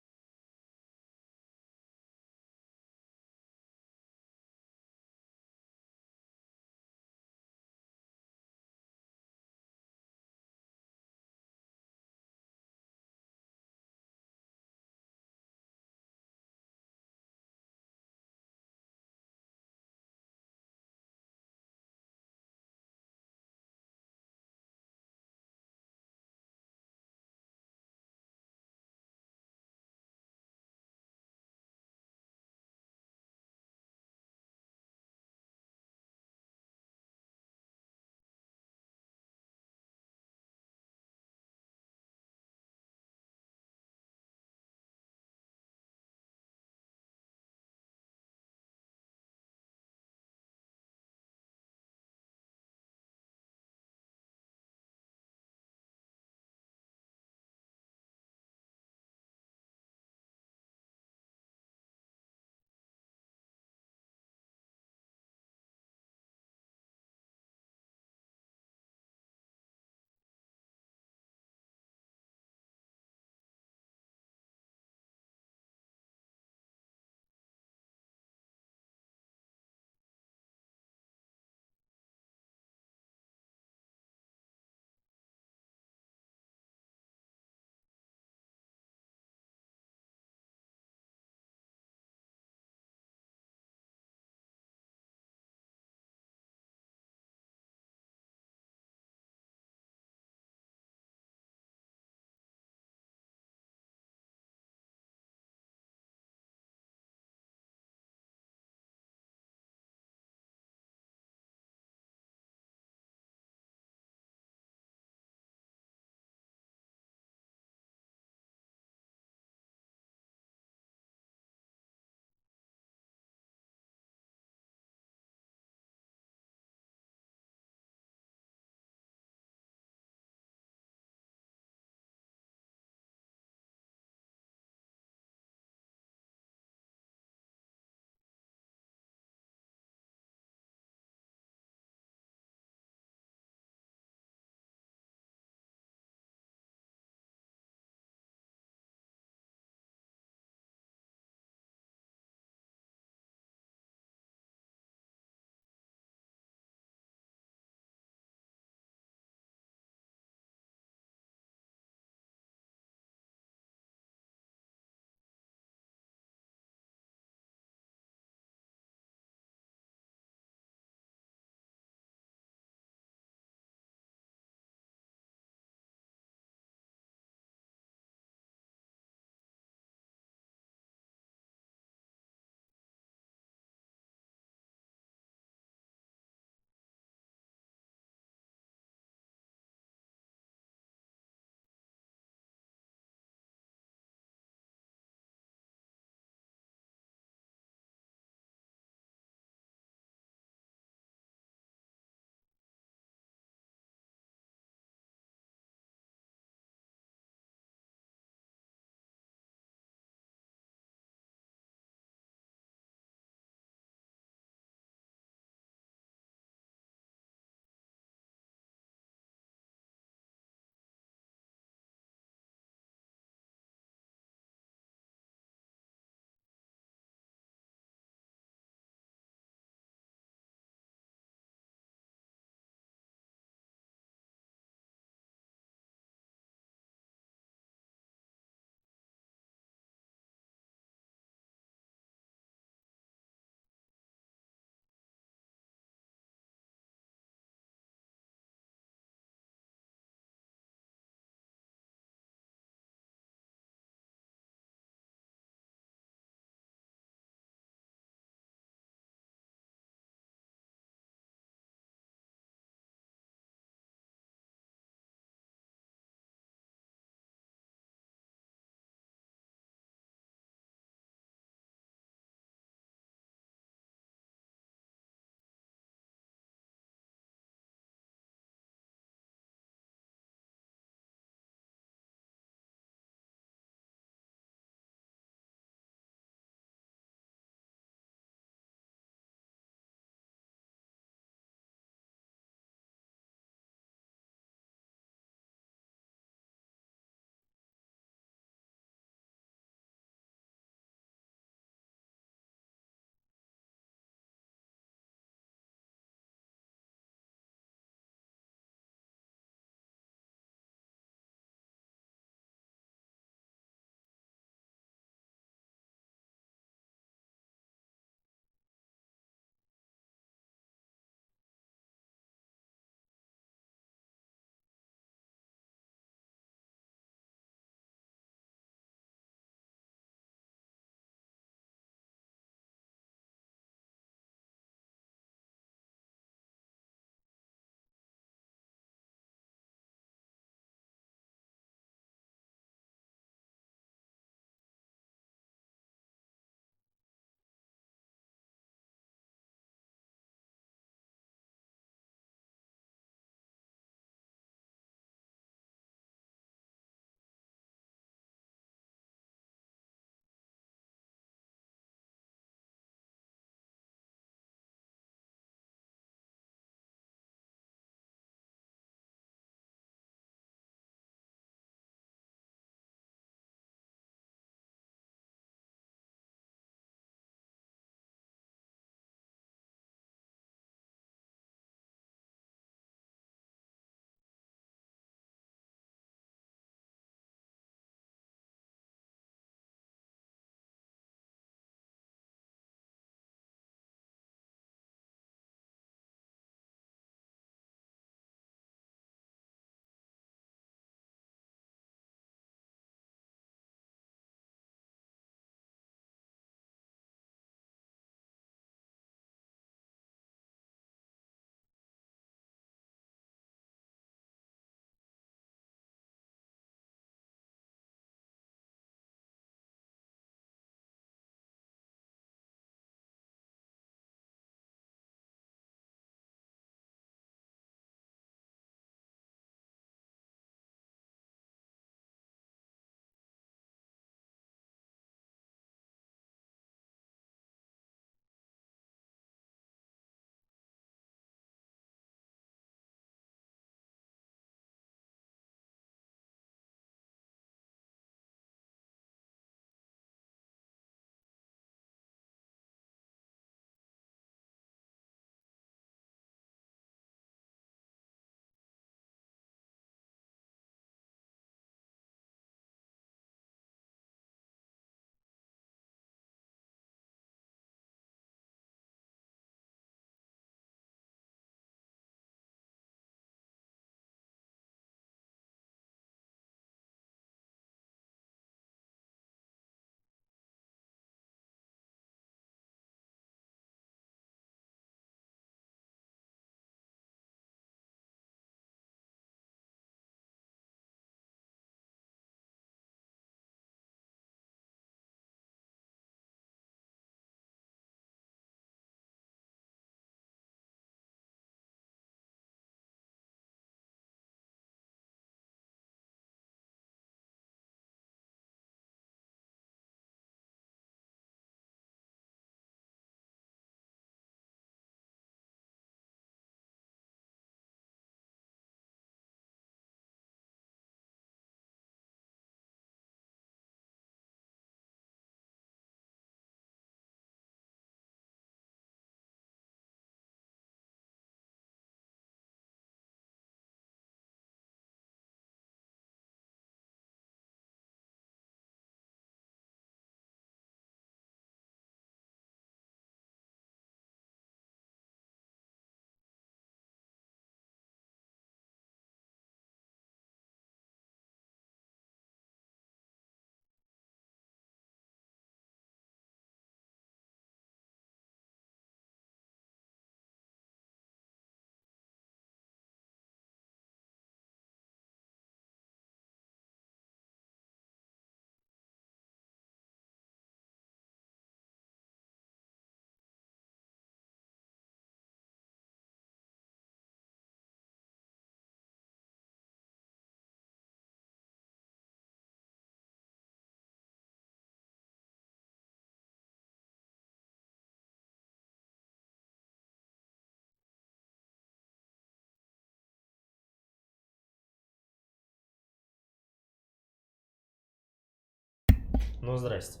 Speaker 2: Ну, здрасте.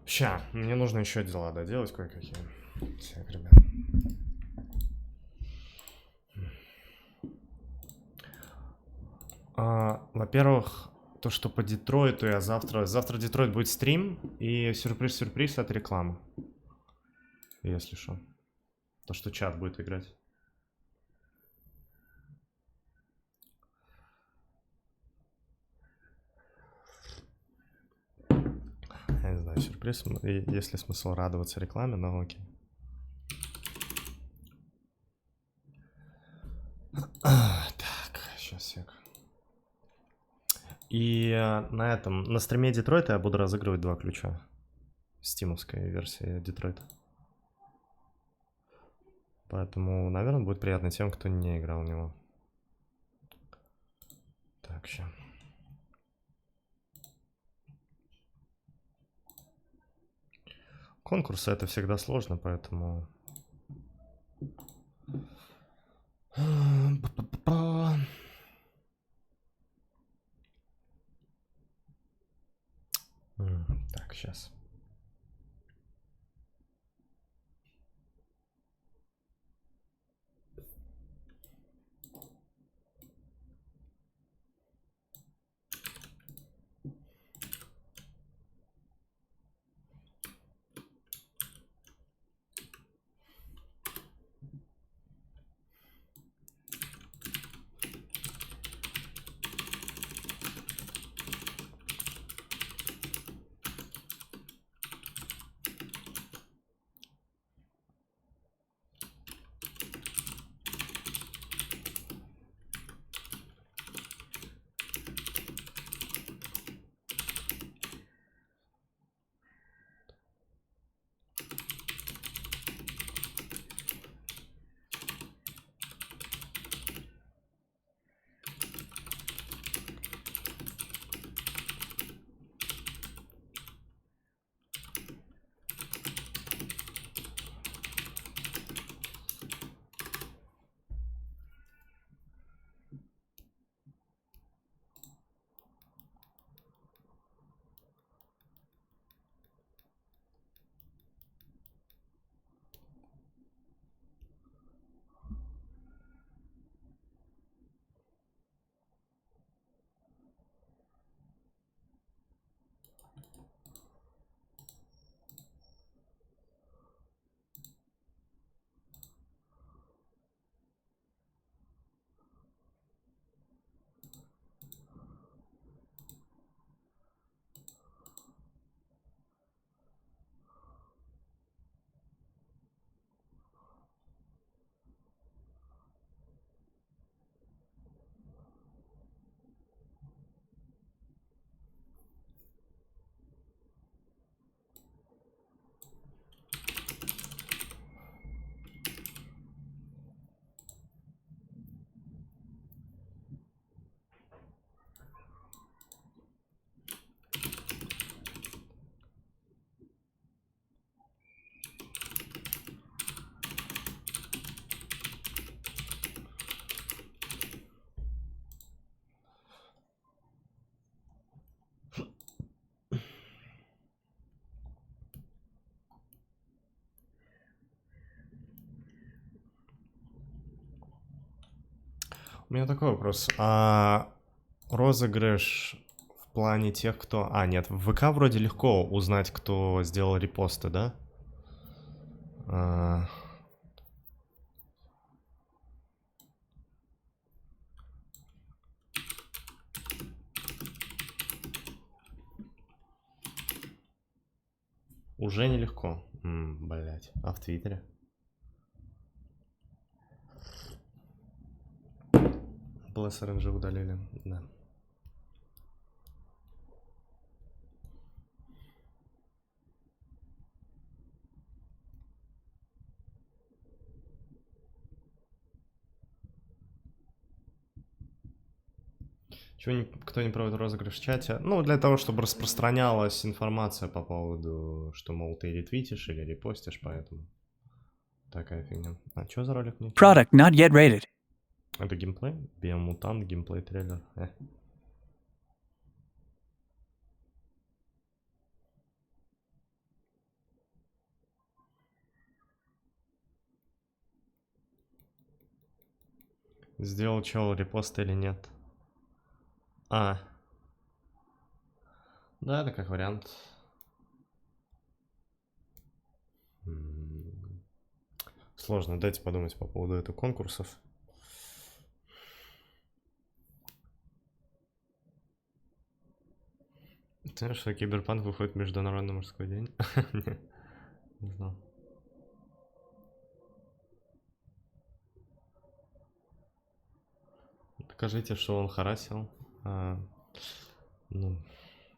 Speaker 2: Ща, мне нужно еще дела доделать кое-какие. Так, ребят. Во-первых, то, что по Детройту я завтра... Завтра Детройт будет стрим и сюрприз-сюрприз от рекламы. Если что. То, что чат будет играть. Я не знаю, сюрприз, есть ли смысл радоваться рекламе, но окей. Так, сейчас сек. И на этом, на стриме Детройта я буду разыгрывать 2 ключа. Стимовская версия Детройта. Поэтому, наверное, будет приятно тем, кто не играл в него. Так, сейчас. Конкурсы это всегда сложно, поэтому... Так, сейчас. У меня такой вопрос. А розыгрыш в плане тех, кто... А, нет, в ВК вроде легко узнать, кто сделал репосты, да? Уже нелегко. Блять. А в Твиттере? Блэссер же удалили, да. Чего кто не проводит розыгрыш в чате? Ну, для того, чтобы распространялась информация по поводу, что, мол, ты ретвитишь или репостишь, поэтому такая фигня. А что за ролик?
Speaker 11: Product not yet rated.
Speaker 2: Это геймплей? Биомутант, геймплей трейлер. Сделал чел репост или нет? А. Да, это как вариант. Сложно, дайте подумать по поводу этого конкурсов. Ты знаешь, что Киберпанк выходит в Международный мужской день? Не знал. Докажите, что он харасил. Ну,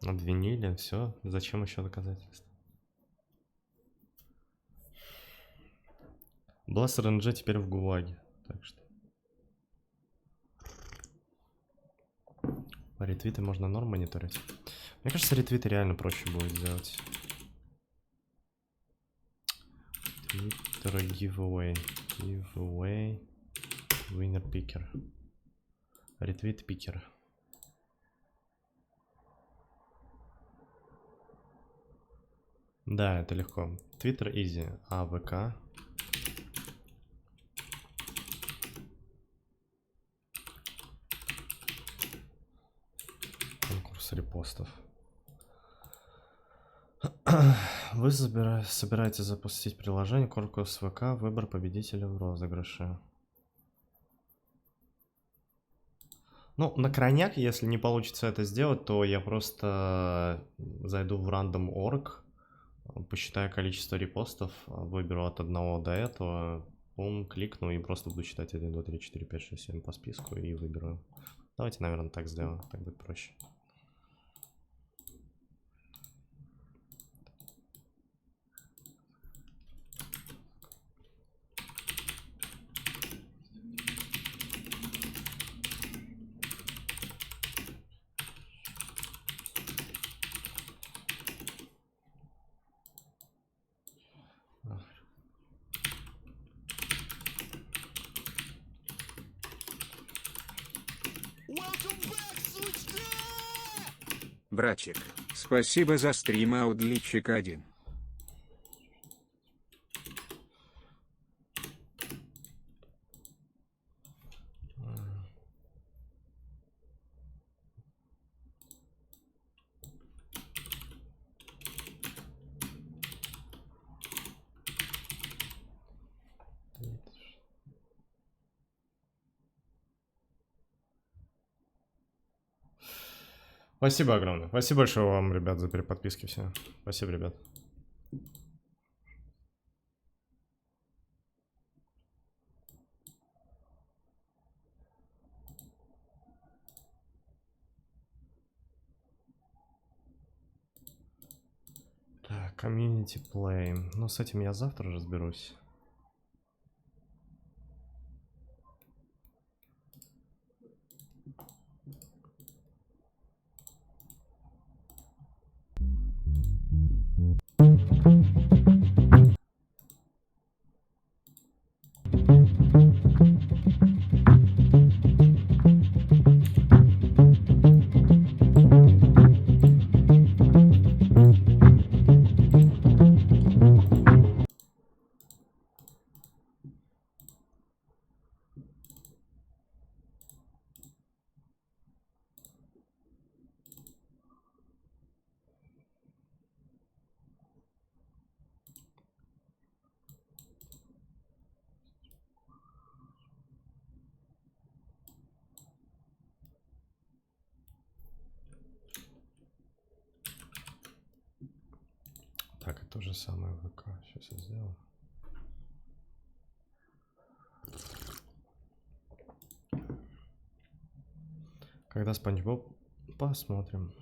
Speaker 2: обвинили, все. Зачем еще доказательства? Бластер НЖ теперь в ГУЛАГе. Так что. Ретвиты можно норм мониторить. Мне кажется, ретвиты реально проще будет сделать. Твиттер giveaway. Giveaway. Winner picker. Ретвит пикер. Да, это легко. Твиттер изи. АВК. Конкурс репостов. Вы собираетесь запустить приложение, конкурс ВК, выбор победителя в розыгрыше. Ну, на крайняк, если не получится это сделать, то я просто зайду в random.org, посчитаю количество репостов, выберу от 1 до этого, кликну и просто буду считать 1, 2, 3, 4, 5, 6, 7 по списку и выберу. Давайте, наверное, так сделаем, так будет проще.
Speaker 11: Братчик, спасибо за стрим Аудличик 1.
Speaker 2: Спасибо огромное. Спасибо большое вам, ребят, за переподписки все. Спасибо, ребят. Так, комьюнити плей. Ну, с этим я завтра разберусь. Так, это то же самое ВК. Сейчас я сделаю. Когда Спанч Боб? Посмотрим.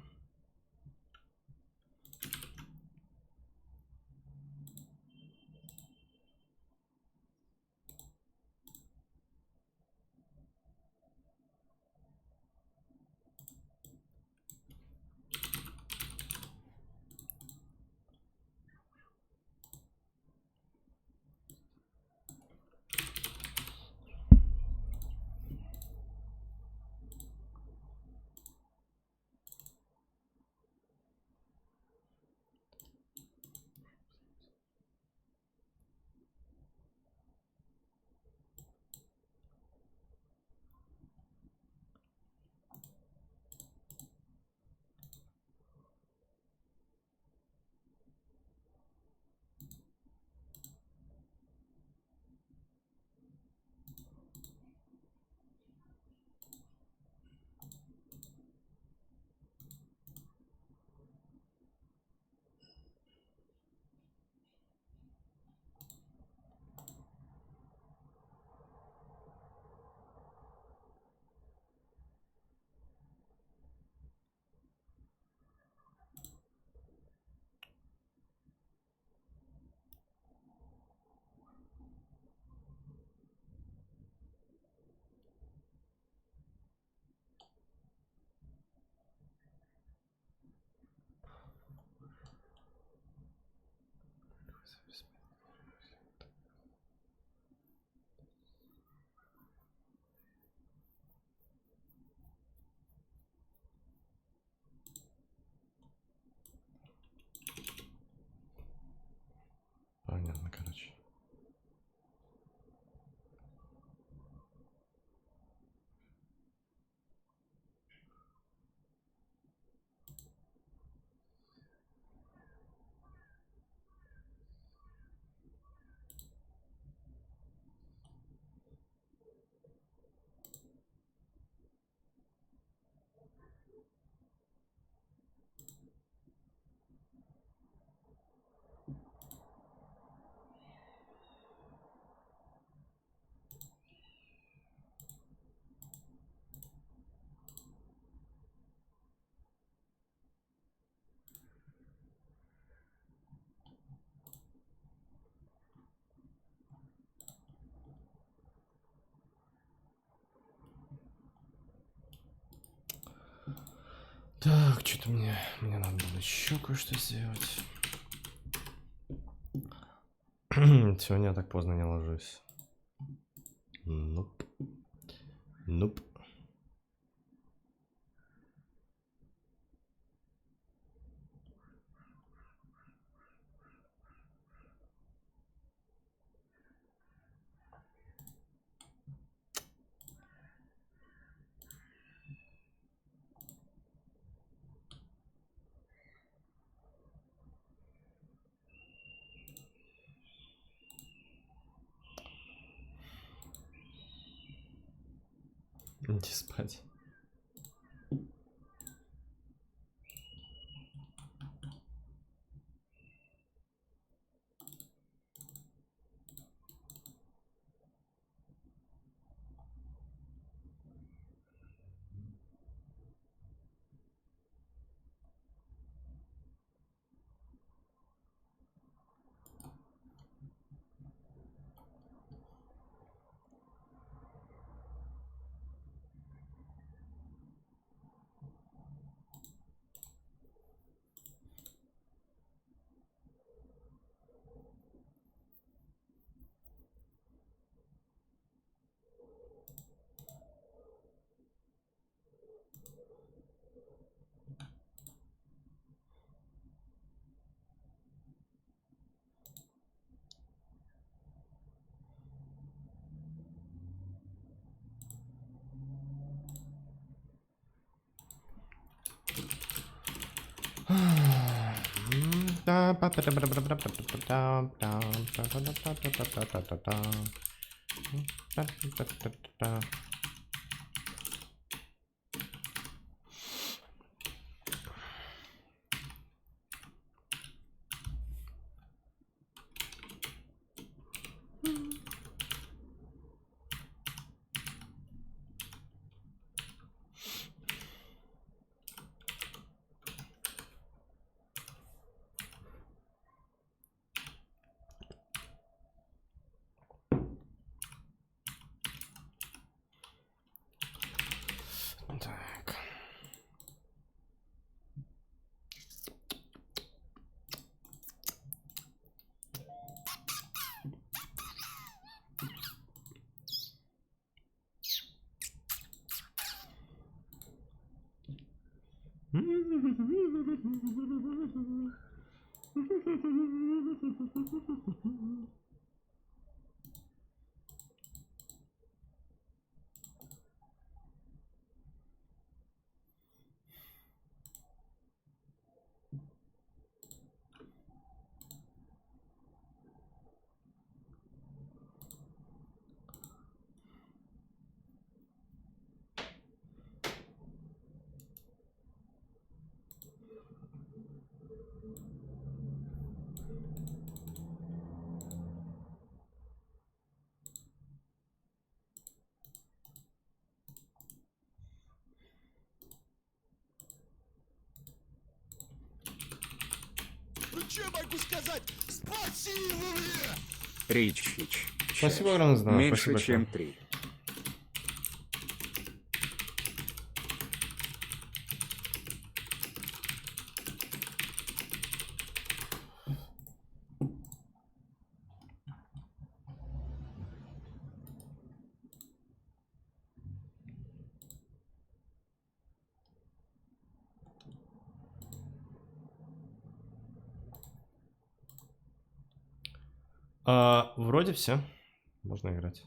Speaker 2: Так, что-то мне надо было еще кое-что сделать. Сегодня я так поздно не ложусь. Ноп. Ноп. Иди спать. Так.
Speaker 10: Ну что могу сказать? Спасибо мне!
Speaker 4: Ричич.
Speaker 2: Спасибо, Гранзна.
Speaker 4: Меньше, чем 3.
Speaker 2: Вроде все. Можно играть.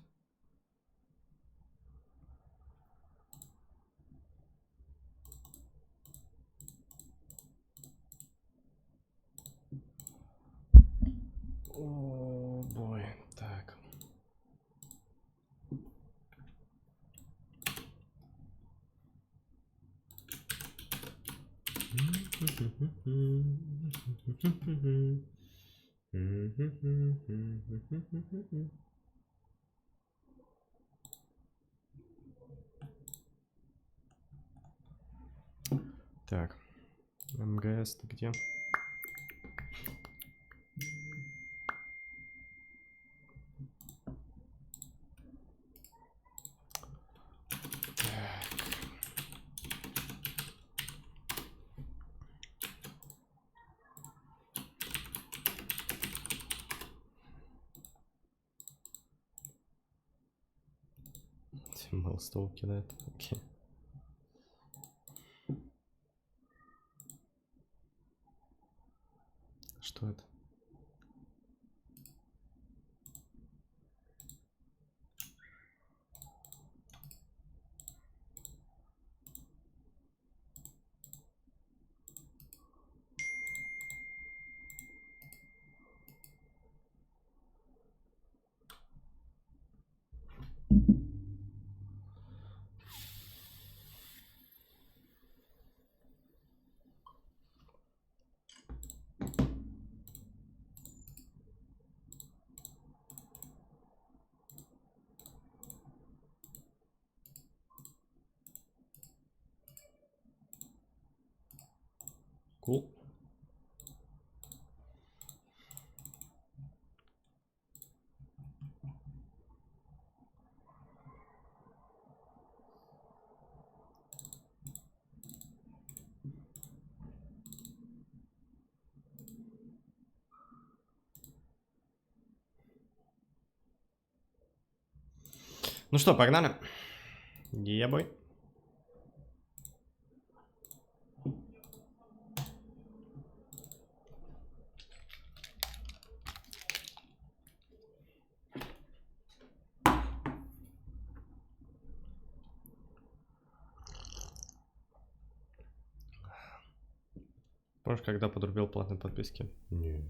Speaker 2: О, бой. Так. Так, МГС, ты где? Мелстол кидает. Окей. Что это? Cool. Ну что, погнали. Ебой. Помнишь, когда подрубил платные подписки? Не.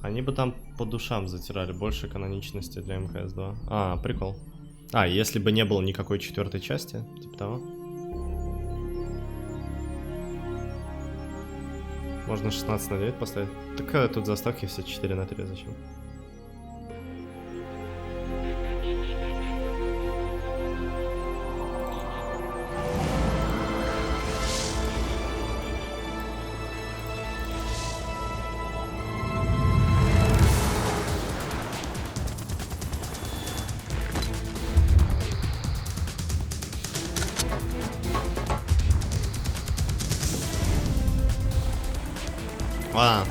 Speaker 2: Они бы там по душам затирали больше каноничности для МГС 2. А, прикол. А, если бы не было никакой 4-й части, типа того. Можно 16/9 поставить. Так тут заставки все 4/3, зачем? А.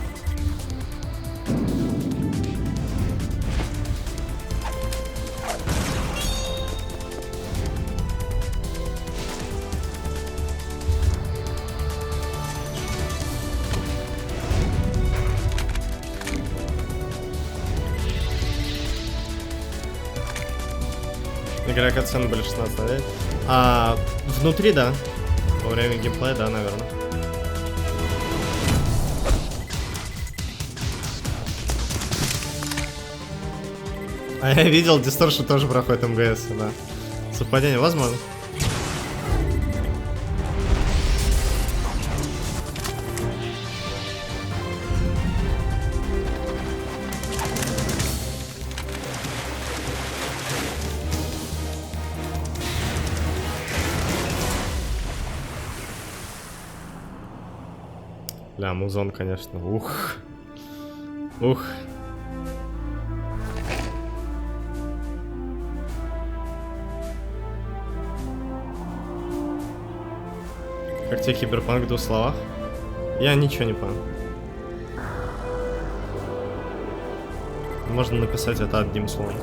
Speaker 2: Игрок оцены были 16/9. А внутри, да. Во время геймплея, да, наверное. А я видел, Дисторшн тоже проходит МГС, да. Совпадение, возможно. Бля, музон, конечно. Ух. Ух. Как тебе Киберпанк в 2 словах? Я ничего не понял. Можно написать это одним словом.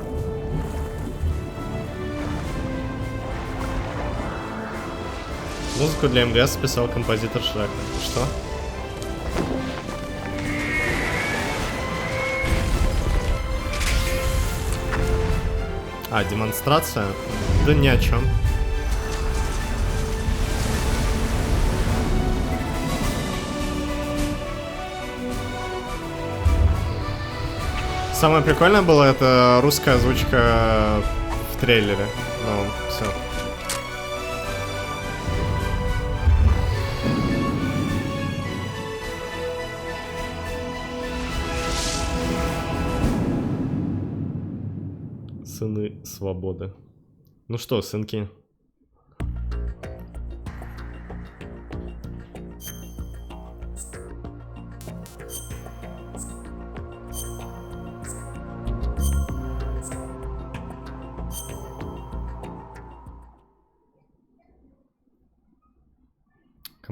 Speaker 2: Музыку для МГС писал композитор Шрека. Что? А, демонстрация? Да ни о чем. Самое прикольное было это русская озвучка в трейлере. Ну, все. Сыны свободы. Ну что, сынки?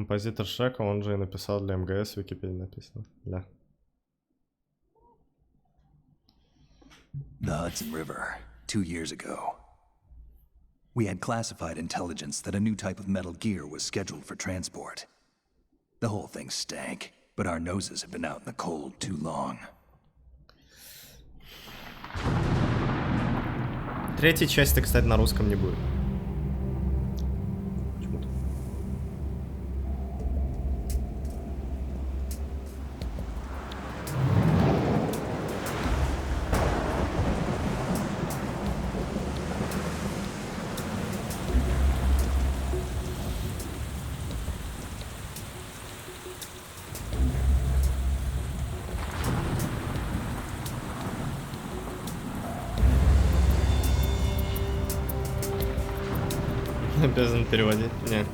Speaker 2: Композитор Шека, он же и написал для МГС, в Википедии написано. Да.
Speaker 5: The Hudson River, 2 years ago. We had classified intelligence that a new type of metal gear was scheduled for transport. The whole thing stank, but our noses have been out in the cold too long.
Speaker 2: Третьей части, кстати, на русском не будет. Обязан переводить? Нет.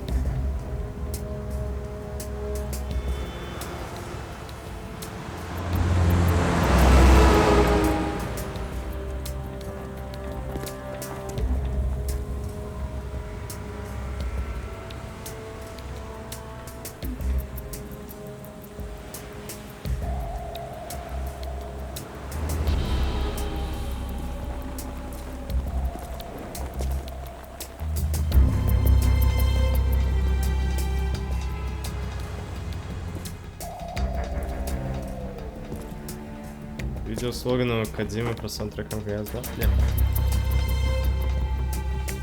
Speaker 2: Видео слогана Академии про саундтрек МГС, да? Нет.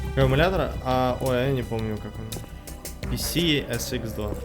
Speaker 2: Какой эмулятор? Ой, я не помню, как он. PC SX2.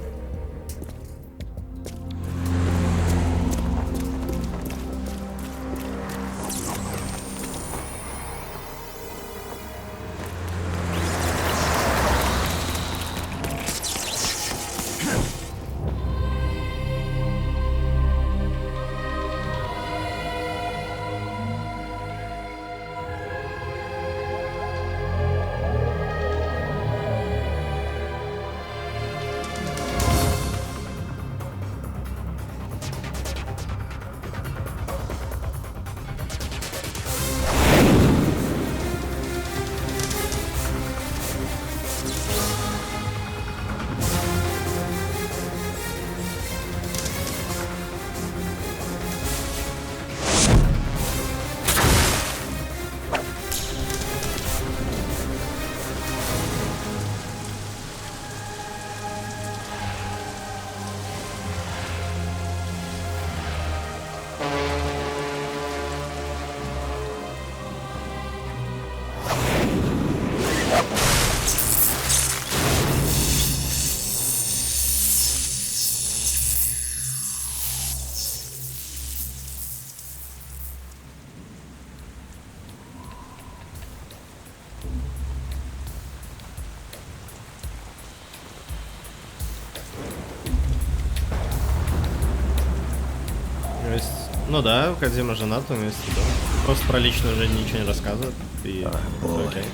Speaker 2: Ну да, Кодзима женат вместе, да. Просто про личную жизнь ничего не рассказывает. И... окей.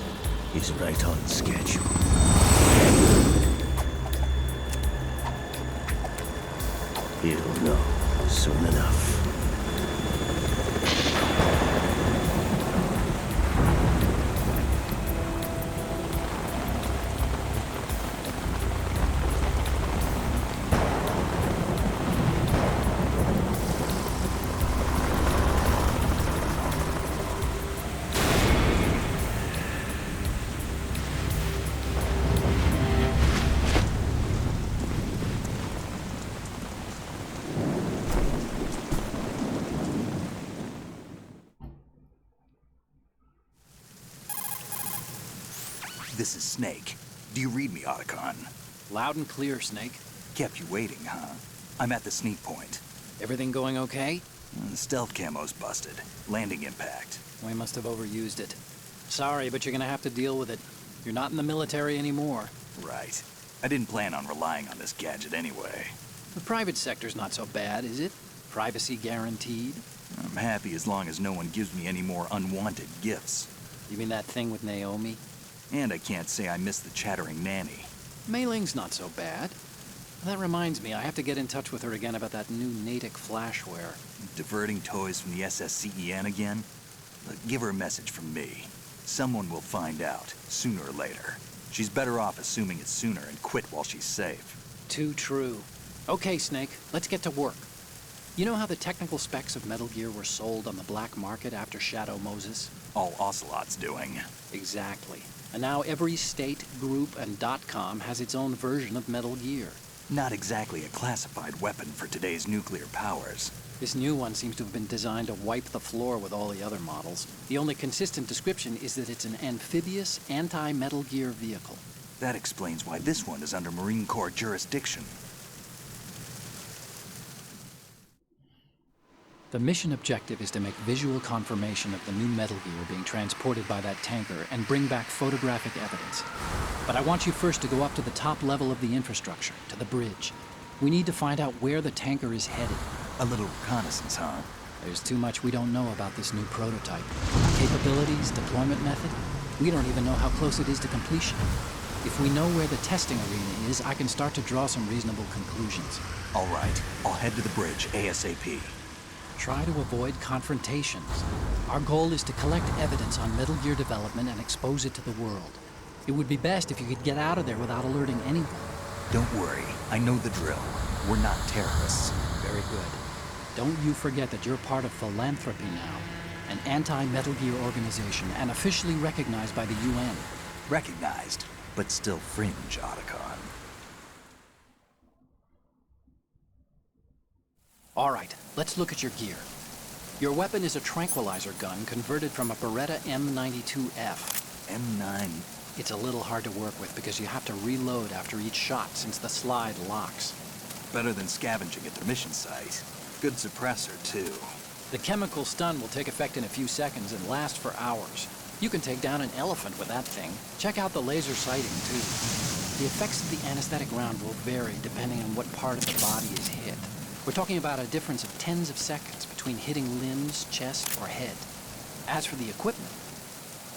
Speaker 5: He's right on schedule. You'll know soon enough. This is Snake. Do you read me, Otacon?
Speaker 12: Loud and clear, Snake.
Speaker 5: Kept you waiting, huh? I'm at the sneak point.
Speaker 12: Everything going okay?
Speaker 5: The stealth camo's busted. Landing impact.
Speaker 12: We must have overused it. Sorry, but you're gonna have to deal with it. You're not in the military anymore.
Speaker 5: Right. I didn't plan on relying on this gadget anyway.
Speaker 12: The private sector's not so bad, is it? Privacy guaranteed?
Speaker 5: I'm happy as long as no one gives me any more unwanted gifts.
Speaker 12: You mean that thing with Naomi?
Speaker 5: And I can't say I miss the chattering nanny.
Speaker 12: Mei Ling's not so bad. That reminds me, I have to get in touch with her again about that new Natick flashware.
Speaker 5: Diverting toys from the SSCEN again? Look, give her a message from me. Someone will find out, sooner or later. She's better off assuming it's sooner and quit while she's safe.
Speaker 12: Too true. Okay, Snake, let's get to work. You know how the technical specs of Metal Gear were sold on the black market after Shadow Moses?
Speaker 5: All Ocelot's doing.
Speaker 12: Exactly. And now every state, group, and .com has its own version of Metal Gear.
Speaker 5: Not exactly a classified weapon for today's nuclear powers.
Speaker 12: This new one seems to have been designed to wipe the floor with all the other models. The only consistent description is that it's an amphibious, anti-Metal Gear vehicle.
Speaker 5: That explains why this one is under Marine Corps jurisdiction.
Speaker 12: The mission objective is to make visual confirmation of the new Metal Gear being transported by that tanker and bring back photographic evidence. But I want you first to go up to the top level of the infrastructure, to the bridge. We need to find out where the tanker is headed.
Speaker 5: A little reconnaissance, huh?
Speaker 12: There's too much we don't know about this new prototype. Capabilities, deployment method. We don't even know how close it is to completion. If we know where the testing arena is, I can start to draw some reasonable conclusions.
Speaker 5: All right, I'll head to the bridge ASAP.
Speaker 12: Try to avoid confrontations. Our goal is to collect evidence on Metal Gear development and expose it to the world. It would be best if you could get out of there without alerting anyone.
Speaker 5: Don't worry, I know the drill. We're not terrorists.
Speaker 12: Very good. Don't you forget that you're part of Philanthropy now, an anti-Metal Gear organization and officially recognized by the UN.
Speaker 5: Recognized, but still fringe, Otacon.
Speaker 12: All right, let's look at your gear. Your weapon is a tranquilizer gun converted from a Beretta M92F.
Speaker 5: M9?
Speaker 12: It's a little hard to work with because you have to reload after each shot since the slide locks.
Speaker 5: Better than scavenging at the mission site. Good suppressor, too.
Speaker 12: The chemical stun will take effect in a few seconds and last for hours. You can take down an elephant with that thing. Check out the laser sighting, too. The effects of the anesthetic round will vary depending on what part of the body is hit. We're talking about a difference of tens of seconds between hitting limbs, chest, or head. As for the equipment...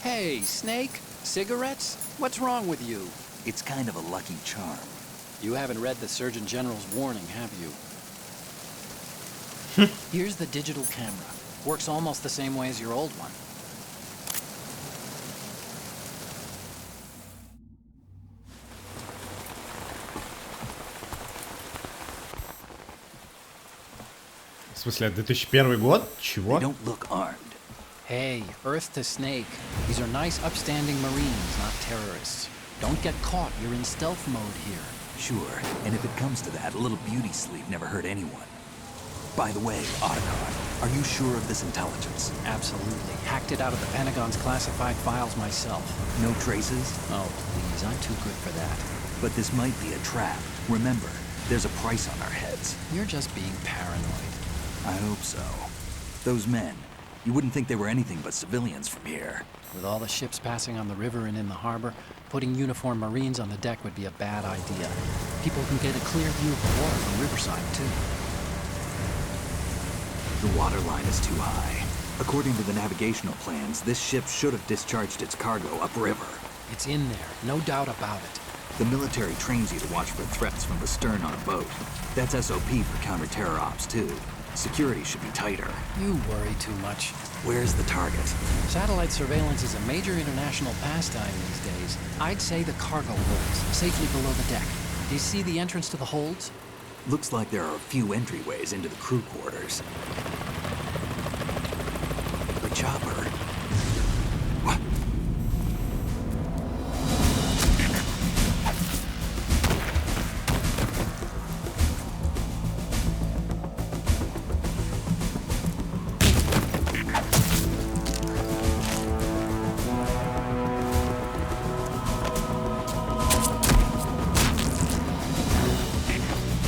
Speaker 12: Hey, Snake, cigarettes? What's wrong with you?
Speaker 5: It's kind of a lucky charm.
Speaker 12: You haven't read the Surgeon General's warning, have you? Here's the digital camera. Works almost the same way as your old one.
Speaker 2: В смысле, 2001 год? Чего?
Speaker 5: They don't look armed.
Speaker 12: Hey, Earth to Snake. These are nice, upstanding Marines, not terrorists. Don't get caught. You're in stealth mode here.
Speaker 5: Sure, and if it comes to that, a little beauty sleep never hurt anyone. By the way, Otacon, are you sure of this intelligence?
Speaker 12: Absolutely. Hacked it out of the Pentagon's classified files myself.
Speaker 5: No traces?
Speaker 12: Oh, please, I'm too good for that.
Speaker 5: But this might be a trap. Remember, there's a price on our heads.
Speaker 12: You're just being paranoid.
Speaker 5: I hope so. Those men, you wouldn't think they were anything but civilians from here.
Speaker 12: With all the ships passing on the river and in the harbor, putting uniformed Marines on the deck would be a bad idea. People can get a clear view of the water from Riverside, too.
Speaker 5: The water line is too high. According to the navigational plans, this ship should have discharged its cargo upriver.
Speaker 12: It's in there, no doubt about it.
Speaker 5: The military trains you to watch for threats from the stern on a boat. That's SOP for counter-terror ops, too. Security should be tighter.
Speaker 12: You worry too much.
Speaker 5: Where's the target?
Speaker 12: Satellite surveillance is a major international pastime these days. I'd say the cargo holds, safely below the deck. Do you see the entrance to the holds?
Speaker 5: Looks like there are a few entryways into the crew quarters. The chopper. What?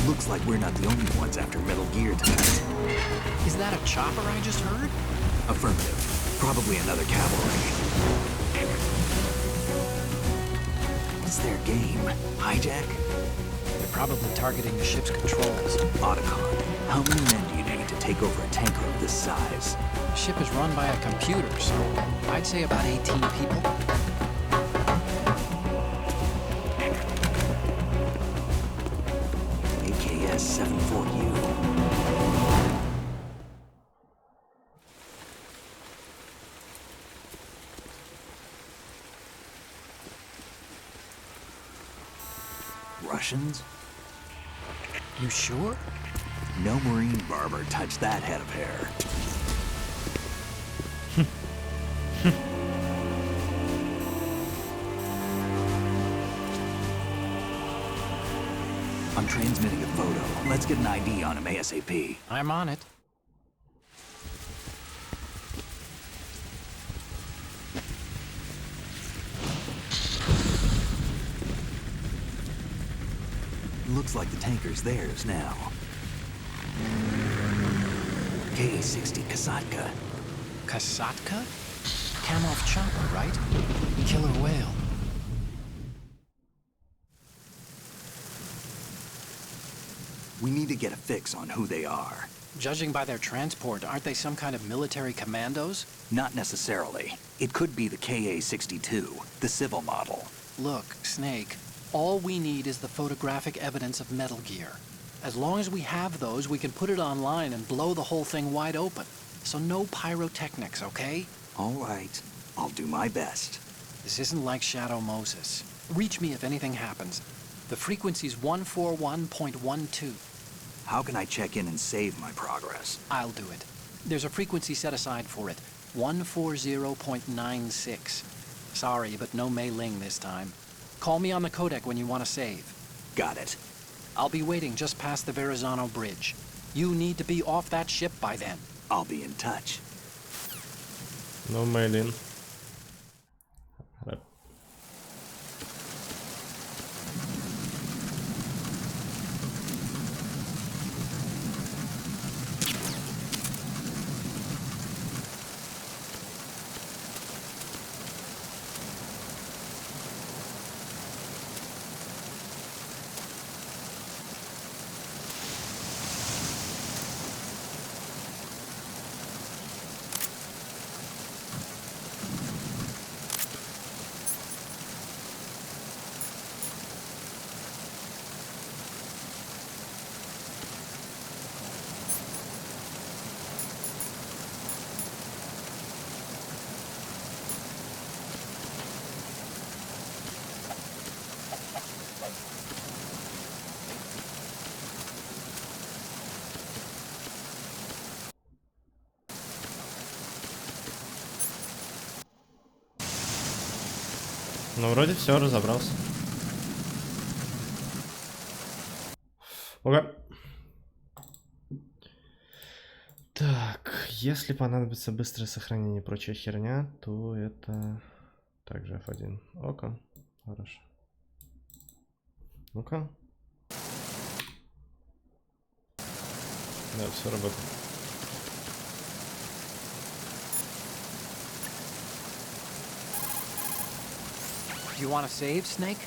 Speaker 5: Looks like we're not the only ones after Metal Gear tonight.
Speaker 12: Is that a chopper I just heard?
Speaker 5: Affirmative. Probably another cavalry. What's their game? Hijack?
Speaker 12: They're probably targeting the ship's controls.
Speaker 5: Otacon, how many men do you need to take over a tanker of this size?
Speaker 12: The ship is run by a computer, so I'd say about 18 people.
Speaker 5: AKS 74U. Russians?
Speaker 12: You sure?
Speaker 5: No marine barber touched that head of hair. I'm transmitting a photo. Let's get an ID on him ASAP.
Speaker 12: I'm on it.
Speaker 5: Looks like the tanker's theirs now. KA-60 Kasatka.
Speaker 12: Kasatka? Cam-off chopper, right? Killer whale.
Speaker 5: We need to get a fix on who they are.
Speaker 12: Judging by their transport, aren't they some kind of military commandos?
Speaker 5: Not necessarily. It could be the KA-62, the civil model.
Speaker 12: Look, Snake, all we need is the photographic evidence of Metal Gear. As long as we have those, we can put it online and blow the whole thing wide open. So no pyrotechnics, okay?
Speaker 5: All right. I'll do my best.
Speaker 12: This isn't like Shadow Moses. Reach me if anything happens. The frequency's 141.12.
Speaker 5: How can I check in and save my progress?
Speaker 12: I'll do it. There's a frequency set aside for it. 140.96. Sorry, but no Mei Ling this time. Call me on the codec when you want to save.
Speaker 5: Got it.
Speaker 12: I'll be waiting just past the Verrazano Bridge. You need to be off that ship by then.
Speaker 5: I'll be in touch.
Speaker 2: No Mei Ling. Ну, вроде все, разобрался. Окей. Так, если понадобится быстрое сохранение и прочая херня, то это также F1. Окей, хорошо. Ну-ка. Да, все работает.
Speaker 12: Do you want to save, Snake?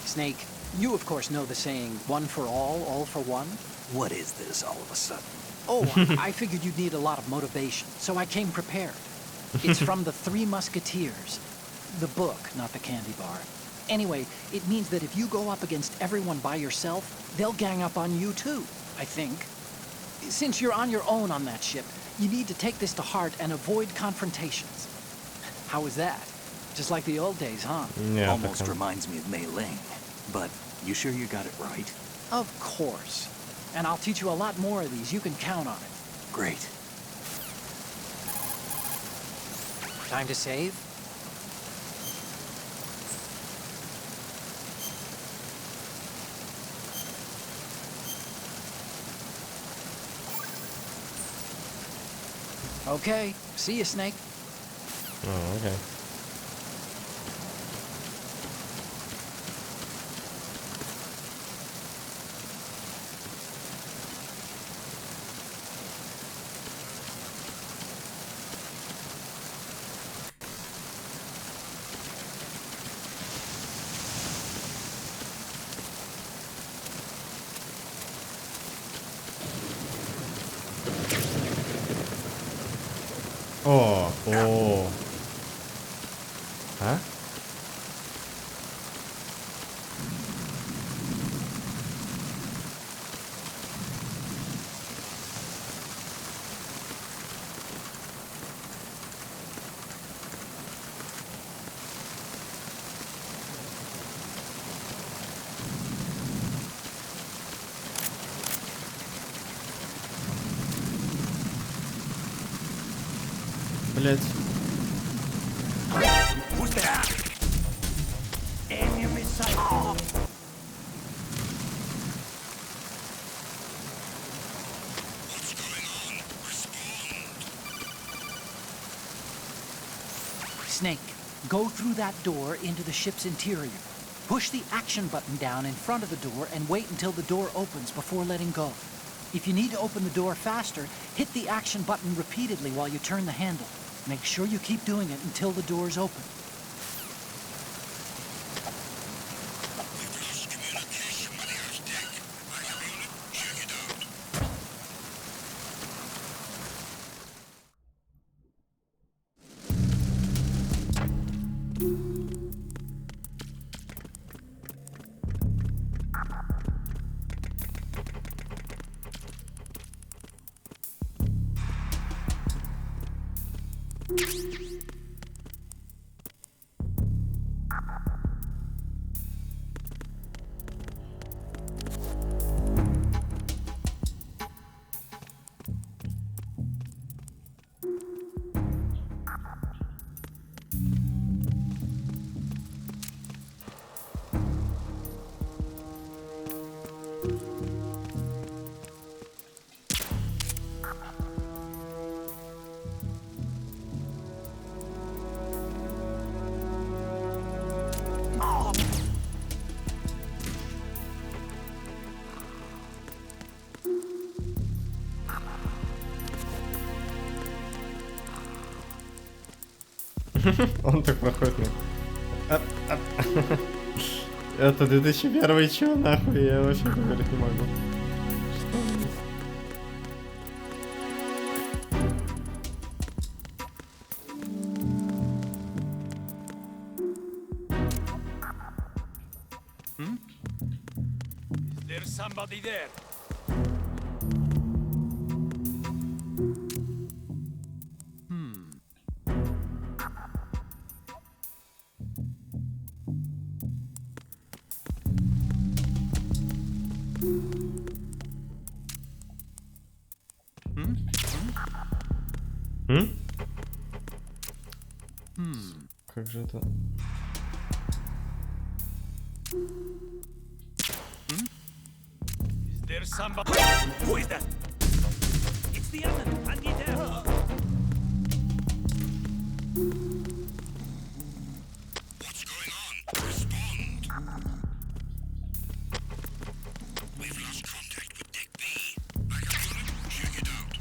Speaker 12: Snake, you of course know the saying, one for all for one?
Speaker 5: What is this all of a sudden?
Speaker 12: Oh, I figured you'd need a lot of motivation, so I came prepared. It's from the Three Musketeers. The book, not the candy bar. Anyway, it means that if you go up against everyone by yourself, they'll gang up on you too, I think. Since you're on your own on that ship, you need to take this to heart and avoid confrontations. How was that? Just like the old days, huh?
Speaker 2: Yeah,
Speaker 5: almost reminds me of Mei Ling. But you sure you got it right?
Speaker 12: Of course. And I'll teach you a lot more of these. You can count on it.
Speaker 5: Great.
Speaker 12: Time to save? Okay, see you, Snake.
Speaker 2: Oh, okay. О. А? Блять.
Speaker 12: Snake, go through that door into the ship's interior. Push the action button down in front of the door and wait until the door opens before letting go. If you need to open the door faster, hit the action button repeatedly while you turn the handle. Make sure you keep doing it until the door's open.
Speaker 2: Он так проходит. Это 2001 чё, нахуй, я вообще говорить не могу.
Speaker 10: There's somebody there.
Speaker 2: Как же это?
Speaker 10: Is there somebody? Who is that? It's the other. And get there. What's going on? Respond. We've lost contact with Deck B. Back up on it. Check it out.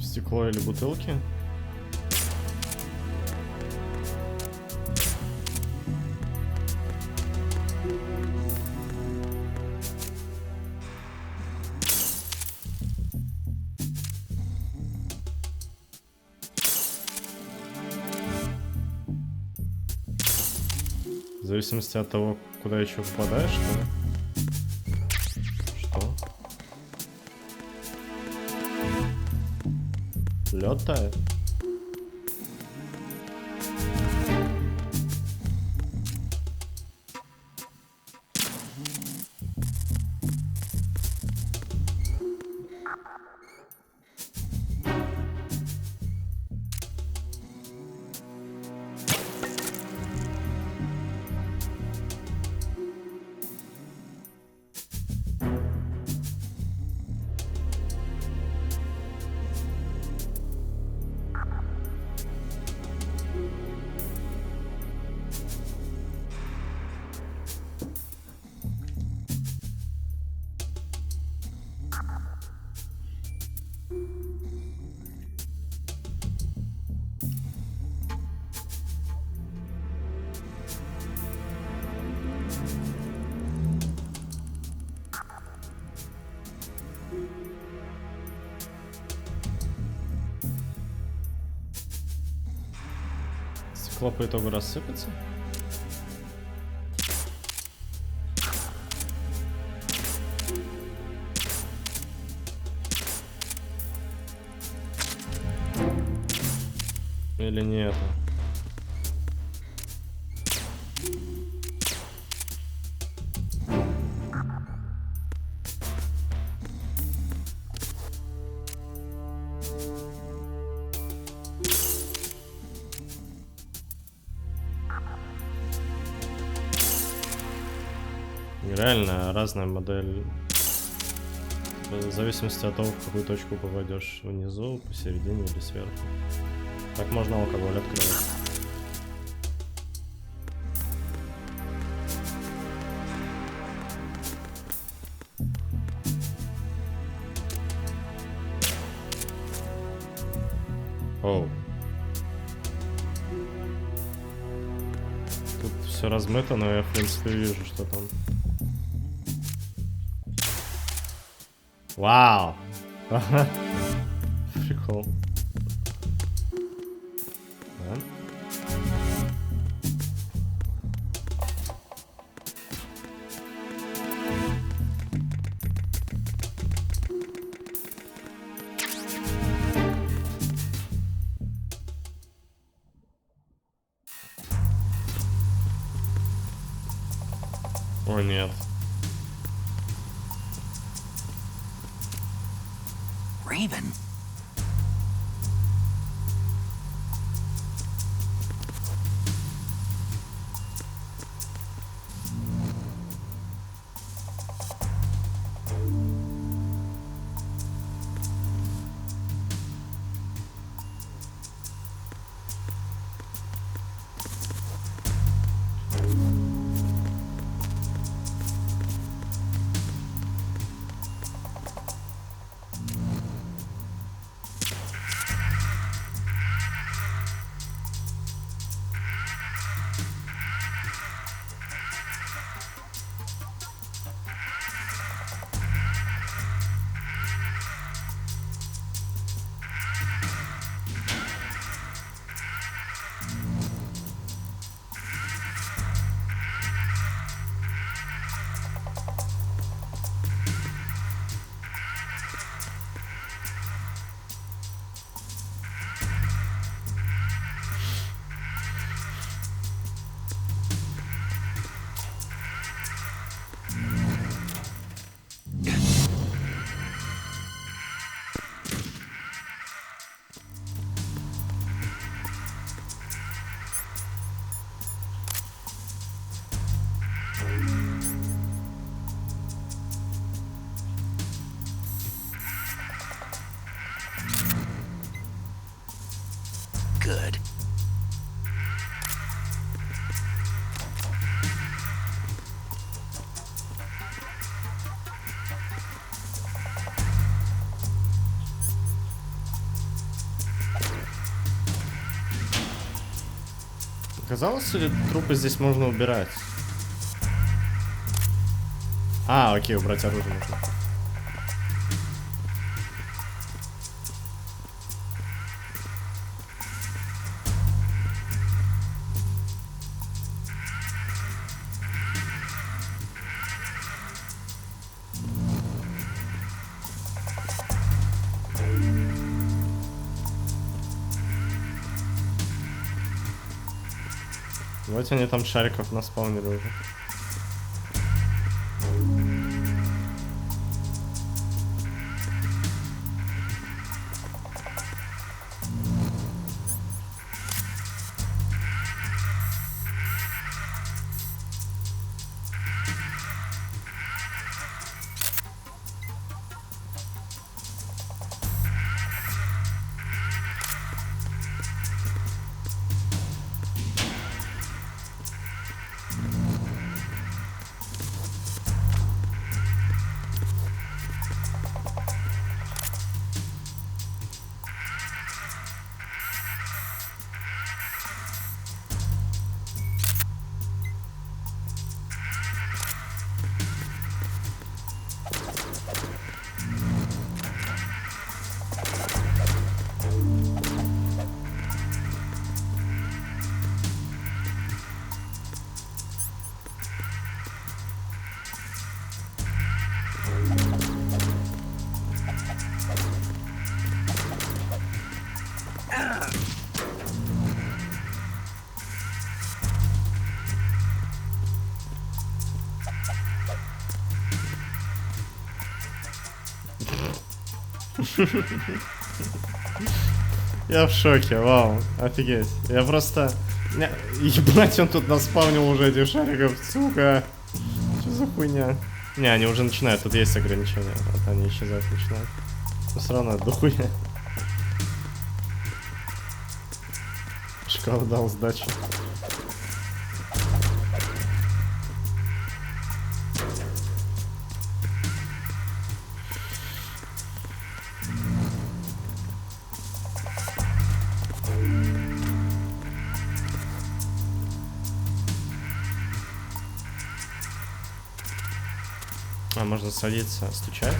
Speaker 2: Стекло или бутылки? В зависимости от того, куда еще попадаешь, что ли? Лед тает. Стекло по итогу рассыпется. Или не это? Реально разная модель. В зависимости от того, в какую точку попадешь, внизу, посередине или сверху. Так можно алкоголь открывать. Оу. Тут все размыто, но я в принципе вижу, что там. Вау! Прикол. Да? О, нет.
Speaker 5: Raven. Good.
Speaker 2: Казалось, ли трупы здесь можно убирать? А, окей, убрать оружие можно. Вот они там шариков наспаунили уже. Я в шоке, вау, офигеть. Я просто... Ебать, он тут наспавнил уже этих шариков, сука. Что за хуйня? Не, они уже начинают, тут есть ограничения. Вот они исчезать начинают. Но все равно это дохуя. Шкаф дал сдачу. А, можно садиться, стучать.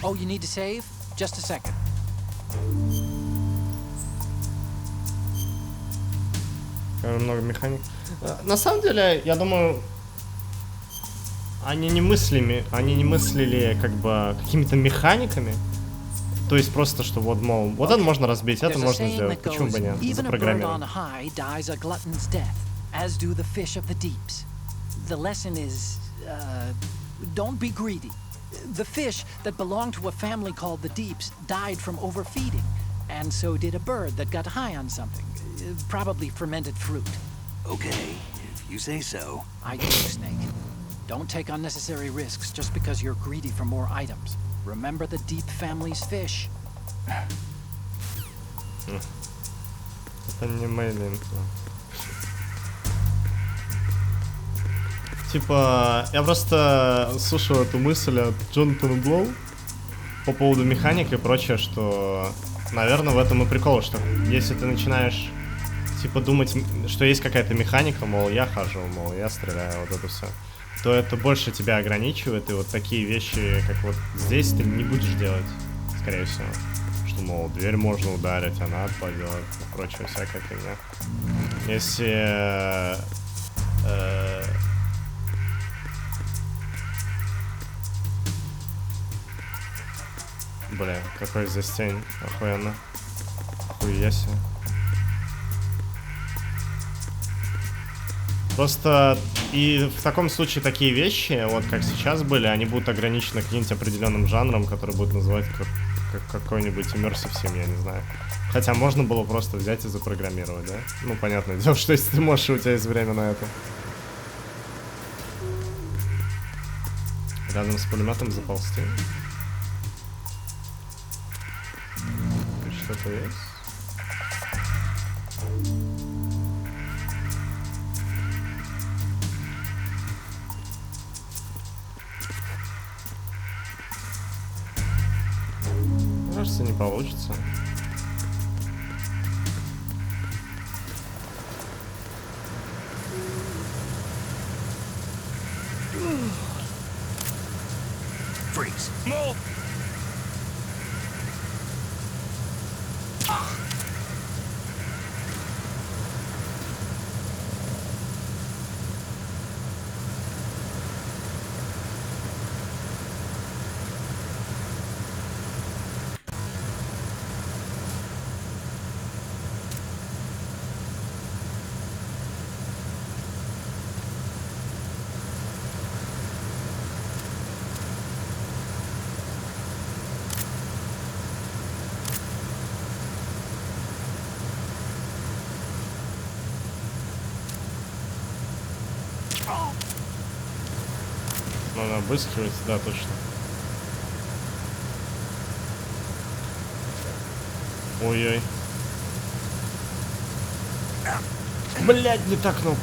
Speaker 12: Oh, you need to save? Just a second.
Speaker 2: Много механик. На самом деле, я думаю, они не мыслили как бы какими-то механиками. То есть просто, что вот, мол, вот это можно разбить, это можно сделать. Почему бы нет? Запрограммировать.
Speaker 12: The fish that belonged to a family called the Deeps died from overfeeding, and so did a bird that got high on something, probably fermented fruit.
Speaker 5: Okay, if you say so.
Speaker 12: I do, Snake. Don't take unnecessary risks just because you're greedy for more items. Remember the Deep family's fish.
Speaker 2: Это не мейлинг. Типа, я просто слушал эту мысль от Джонатана Блоу по поводу механик и прочее, что, наверное, в этом и прикол, что если ты начинаешь, типа, думать, что есть какая-то механика, мол, я хожу, мол, я стреляю, вот это все, то это больше тебя ограничивает, и вот такие вещи, как вот здесь, ты не будешь делать, скорее всего. Что, мол, дверь можно ударить, она отпадет, и прочее, всякая фигня. Если... Бля, какой здесь тень, охуенно. Хуя себе. Просто и в таком случае такие вещи, вот как сейчас были, они будут ограничены каким-нибудь определенным жанром, который будет называть как какой-нибудь immersive sim, я не знаю. Хотя можно было просто взять и запрограммировать, да? Ну, понятное дело, что если ты можешь, у тебя есть время на это. Рядом с пулеметом заползти. Что-то есть? Кажется, не получится.
Speaker 5: Freeze.
Speaker 21: Move!
Speaker 2: Надо обыскивать, да, точно. Ой-ой. Блять, не так кнопка.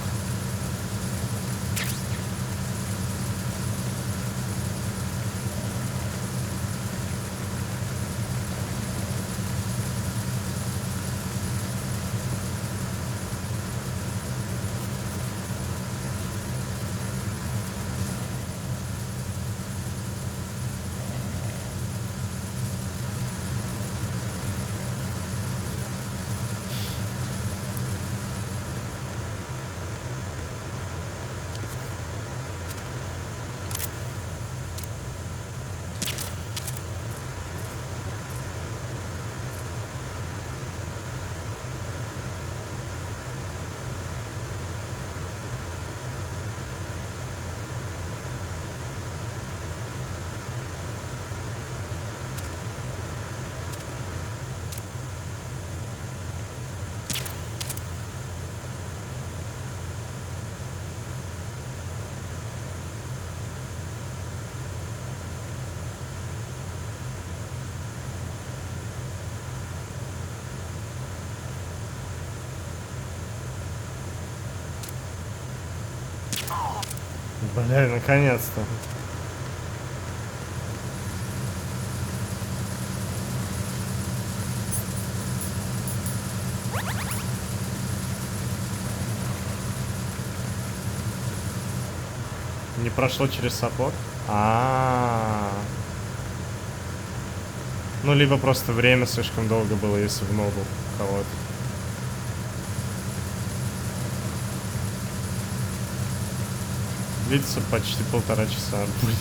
Speaker 2: Бля, наконец-то. Не прошло через саппорт? Ну, либо просто время слишком долго было, если в ногу кого-то. Длится почти 1,5 часа. Блин.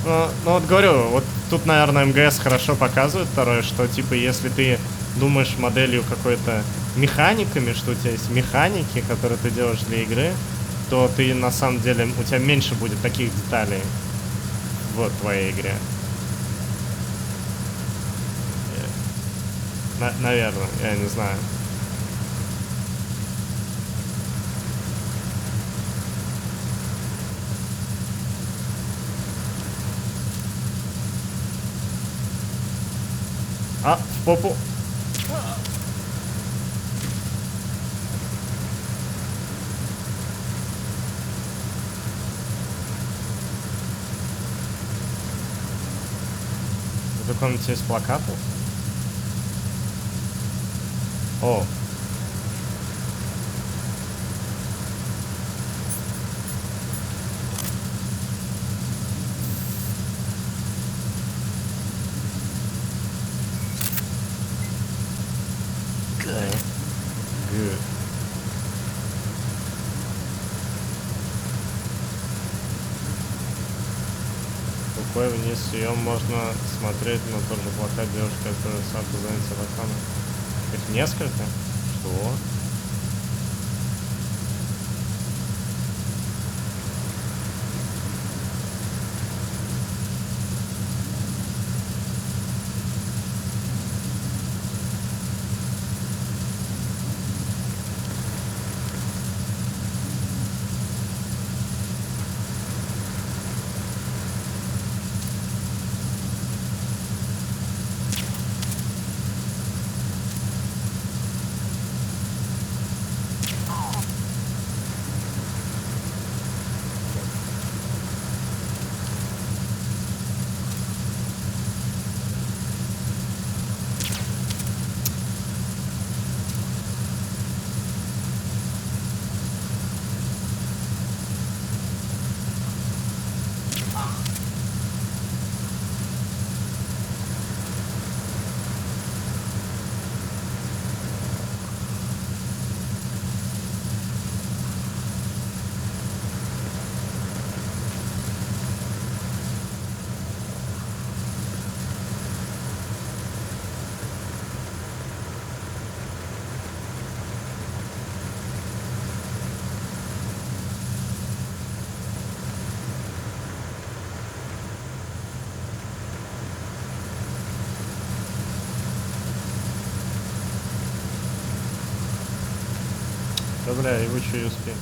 Speaker 2: Ну вот говорю, вот тут, наверное, МГС хорошо показывает второе, что типа если ты думаешь моделью какой-то механиками, что у тебя есть механики, которые ты делаешь для игры, то ты на самом деле, у тебя меньше будет таких деталей в твоей игре. Наверное, я не знаю. В попу. В этой комнате есть плакаты. О. Good. Рукой вниз ее можно смотреть на тот же плакат девушки, которая сам занята телефоном. Их несколько? Что? Да бля, его что и успеем.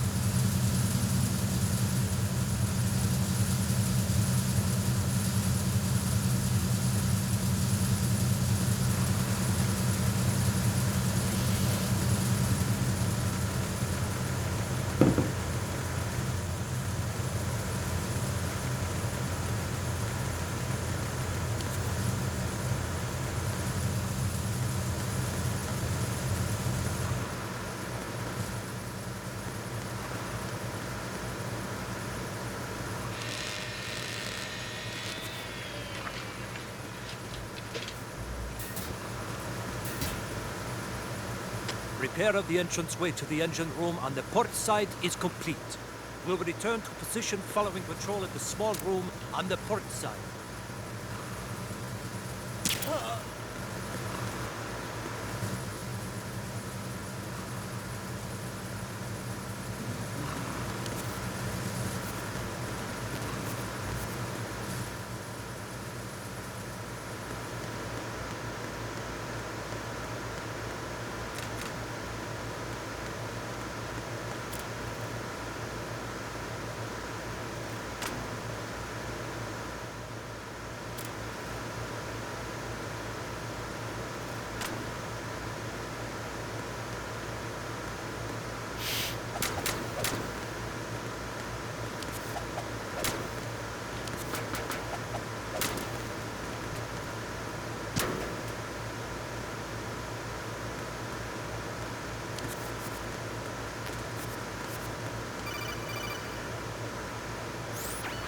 Speaker 10: Repair of the entranceway to the engine room on the port side is complete. We'll return to position following patrol at the small room on the port side.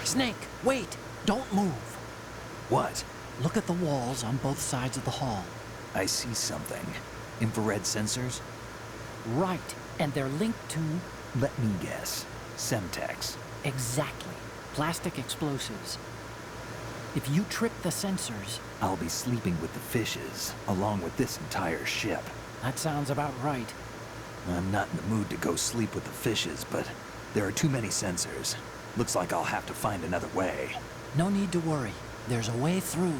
Speaker 12: Snake, wait! Don't move!
Speaker 5: What?
Speaker 12: Look at the walls on both sides of the hall.
Speaker 5: I see something. Infrared sensors?
Speaker 12: Right, and they're linked to...
Speaker 5: Let me guess. Semtex.
Speaker 12: Exactly. Plastic explosives. If you trip the sensors...
Speaker 5: I'll be sleeping with the fishes, along with this entire ship.
Speaker 12: That sounds about right.
Speaker 5: I'm not in the mood to go sleep with the fishes, but there are too many sensors. Looks like I'll have to find another way.
Speaker 12: No need to worry. There's a way through.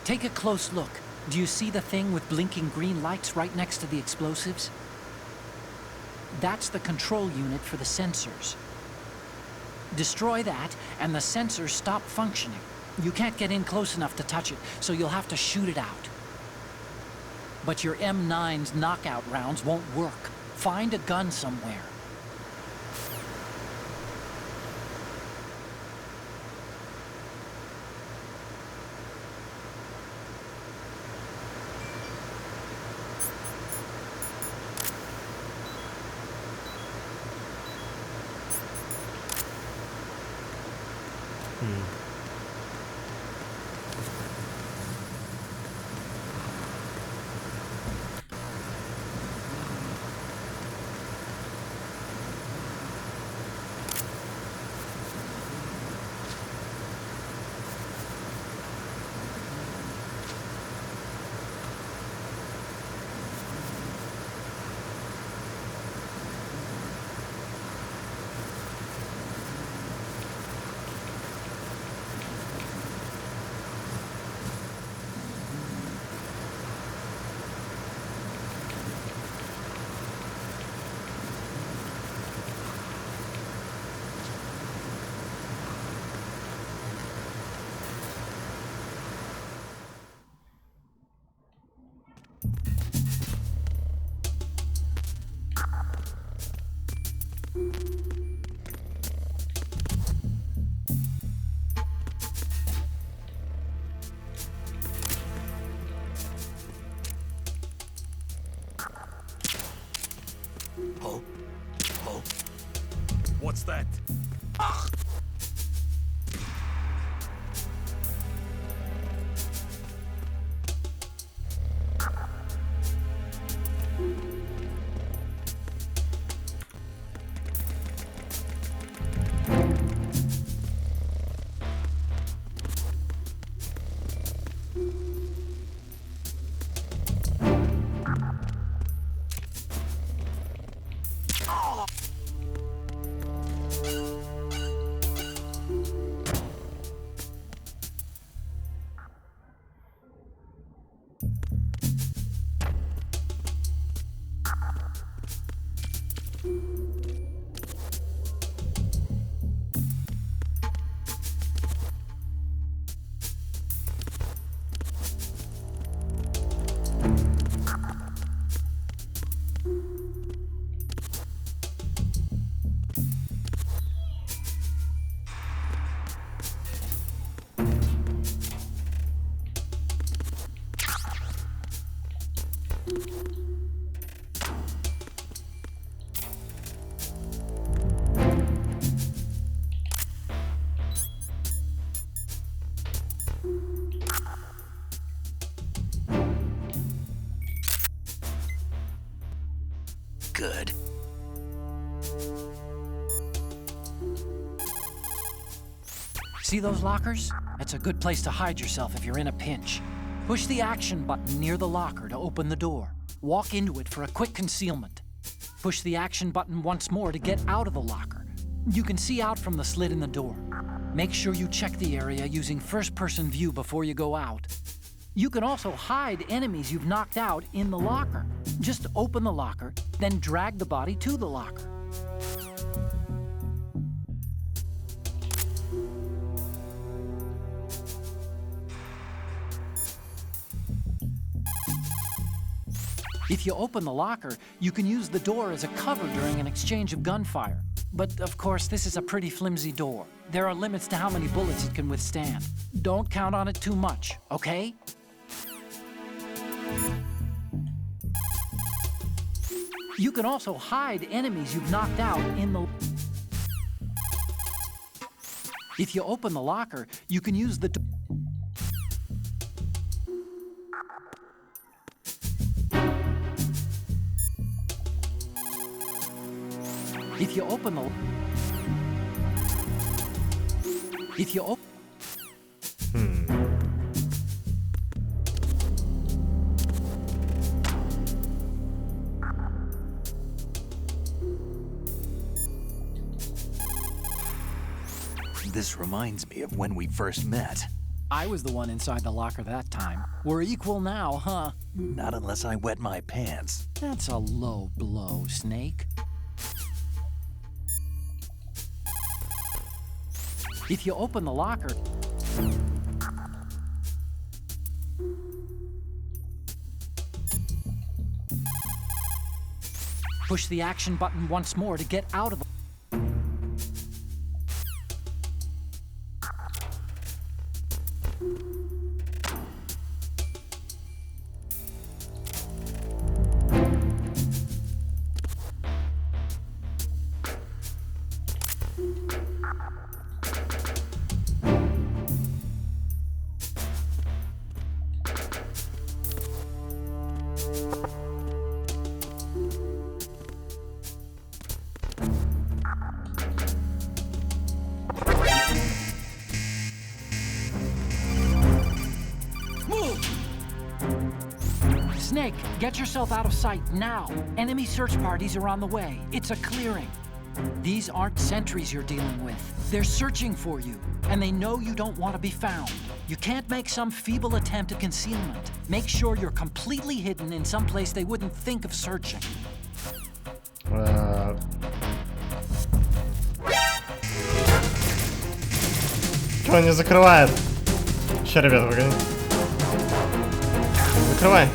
Speaker 12: Take a close look. Do you see the thing with blinking green lights right next to the explosives? That's the control unit for the sensors. Destroy that, and the sensors stop functioning. You can't get in close enough to touch it, so you'll have to shoot it out. But your M9's knockout rounds won't work. Find a gun somewhere.
Speaker 10: What's that?
Speaker 5: Good.
Speaker 12: See those lockers? That's a good place to hide yourself if you're in a pinch. Push the action button near the locker to open the door. Walk into it for a quick concealment. Push the action button once more to get out of the locker. You can see out from the slit in the door. Make sure you check the area using first-person view before you go out. You can also hide enemies you've knocked out in the locker. Just open the locker, then drag the body to the locker. If you open the locker, you can use the door as a cover during an exchange of gunfire. But of course, this is a pretty flimsy door. There are limits to how many bullets it can withstand. Don't count on it too much, okay? You can also hide enemies you've knocked out in the... If you open the locker, you can use the... If you open the... If you open...
Speaker 5: This reminds me of when we first met.
Speaker 12: I was the one inside the locker that time. We're equal now, huh?
Speaker 5: Not unless I wet my pants.
Speaker 12: That's a low blow, Snake. If you open the locker... Push the action button once more to get out of the... Snake, get yourself out of sight now. Enemy search parties are on the way. It's a clearing. These aren't sentries you're dealing with. They're searching for you, and they know you don't want to be found. You can't make some feeble attempt at concealment. Make sure you're completely hidden in some place they wouldn't think of searching.
Speaker 2: Чего не закрывает? Ща, ребята, погоди. Закрывай.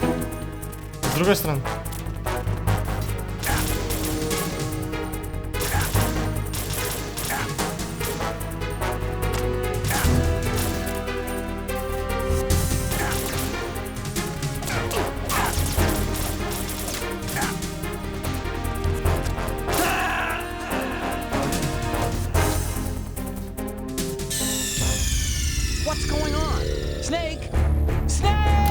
Speaker 2: С другой стороны.
Speaker 12: What's going on? Snake! Snake!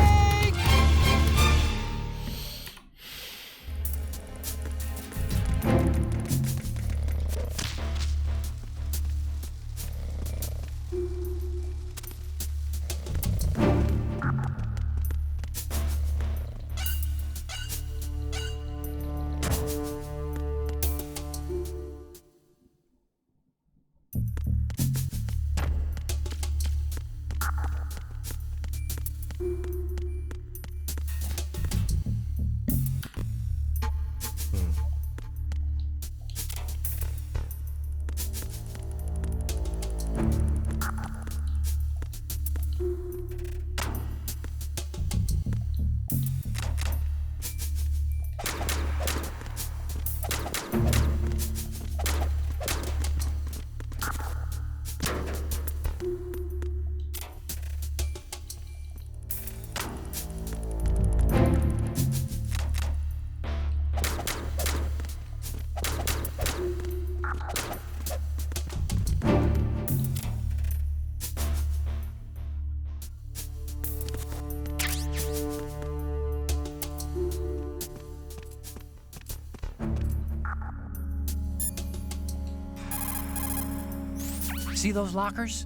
Speaker 12: See those lockers?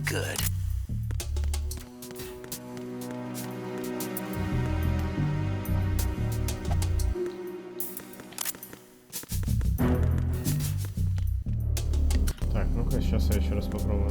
Speaker 7: good.
Speaker 2: Так, ну-ка, сейчас я еще раз попробую.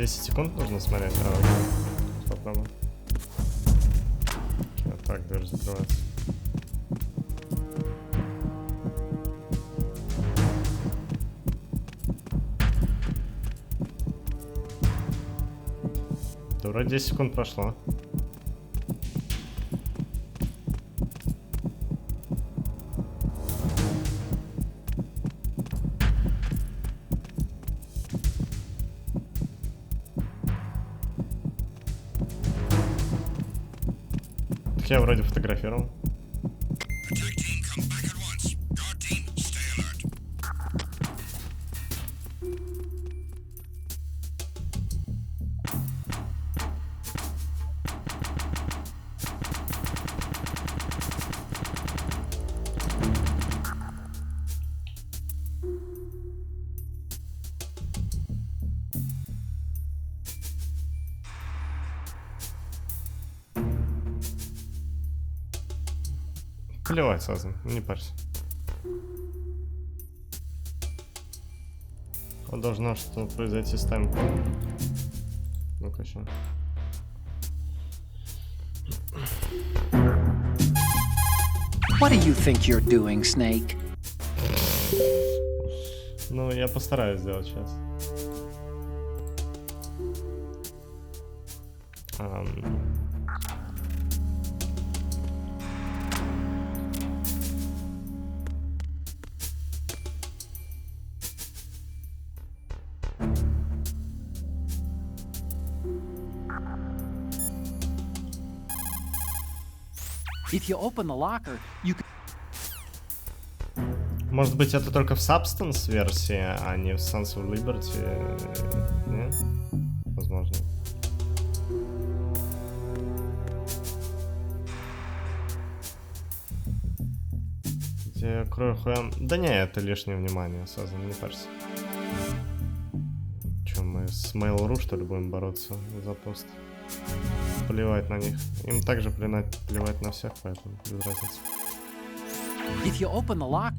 Speaker 2: Секунд нужно смотреть, попробуем. Вот так дверь закрывается. Да вроде 10 секунд прошло. Я вроде фотографировал. Плевать, связан, не парься. Вот должно что произойти с таймкодом. Ну-ка, сейчас.
Speaker 12: What do you think you're doing, Snake?
Speaker 2: Ну, я постараюсь сделать сейчас.
Speaker 12: If you open the locker, you can...
Speaker 2: Может быть, это только в Substance версии, а не в Sons of Liberty? Нет? Возможно. Где крою хуям? Да не, это лишнее внимание, Сазан, не парься. Че, мы с Mail.ru, что ли, будем бороться за пост? Плевать на них. Им также плевать на всех, поэтому без разницы.
Speaker 12: If you open the lock...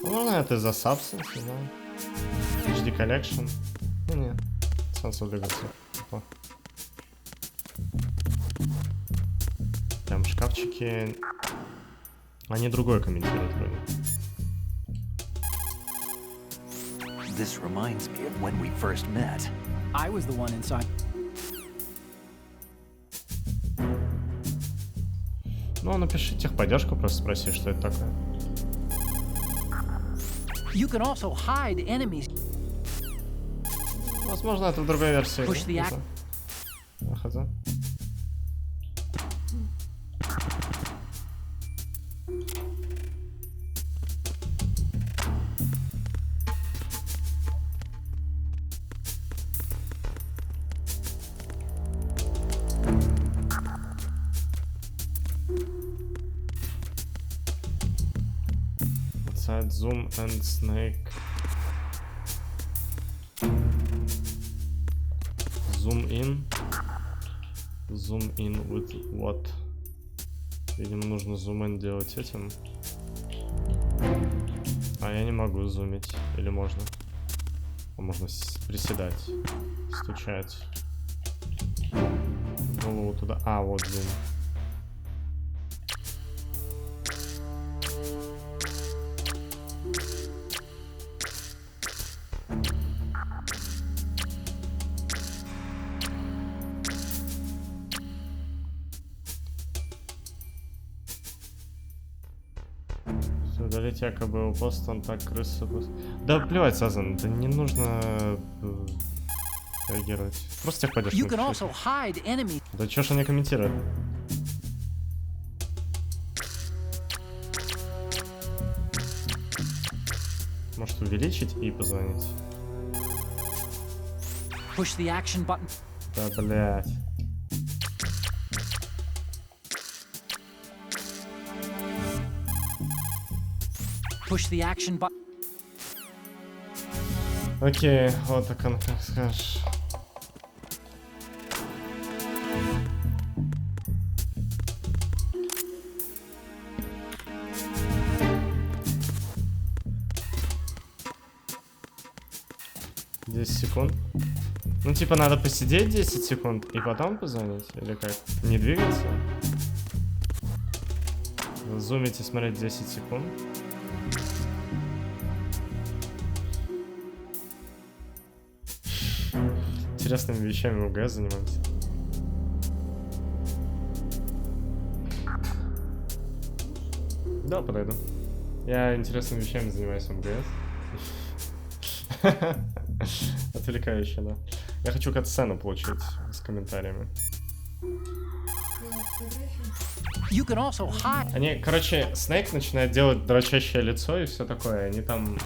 Speaker 2: Ну, это из-за Substance, да. HD Collection. Ну, нет. Sons of Liberty. Опа. Прям шкафчики. Они другое комментируют вроде.
Speaker 5: This reminds me of when we first met.
Speaker 12: I was the one inside.
Speaker 2: Ну, напиши техподдержку, просто спроси, что это такое.
Speaker 12: You can also hide enemies.
Speaker 2: Возможно, это в другой версии. Ага. Zoom and Snake. Zoom in. Zoom in with what? Видимо, нужно зум-ин делать этим. А я не могу зумить. Или можно? А можно приседать. Стучать. Голову туда. А, вот зум. якобы пост, он так крыса. Да плевать, Сазан, да не нужно реагировать. Просто ходишь. Да чё ж он не комментирует? Может увеличить и позвонить? Да блять.
Speaker 12: Push the action button.
Speaker 2: Окей, вот так он, как скажешь. Секунд. Ну, типа, надо посидеть 10 секунд и потом позвонить? Или как? Не двигаться? Зумить и смотреть 10 секунд? Интересными вещами МГС занимаемся. Да, подойду. Я интересными вещами занимаюсь в МГС. Отвлекающе, да. Я хочу катсцену получить с комментариями. Они, короче, Снейк начинает делать дрочащее лицо и все такое. Они там...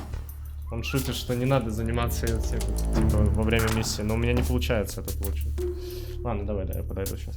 Speaker 2: Он шутит, что не надо заниматься этим, типа, во время миссии. Но у меня не получается это получить. Ладно, давай, я подойду сейчас.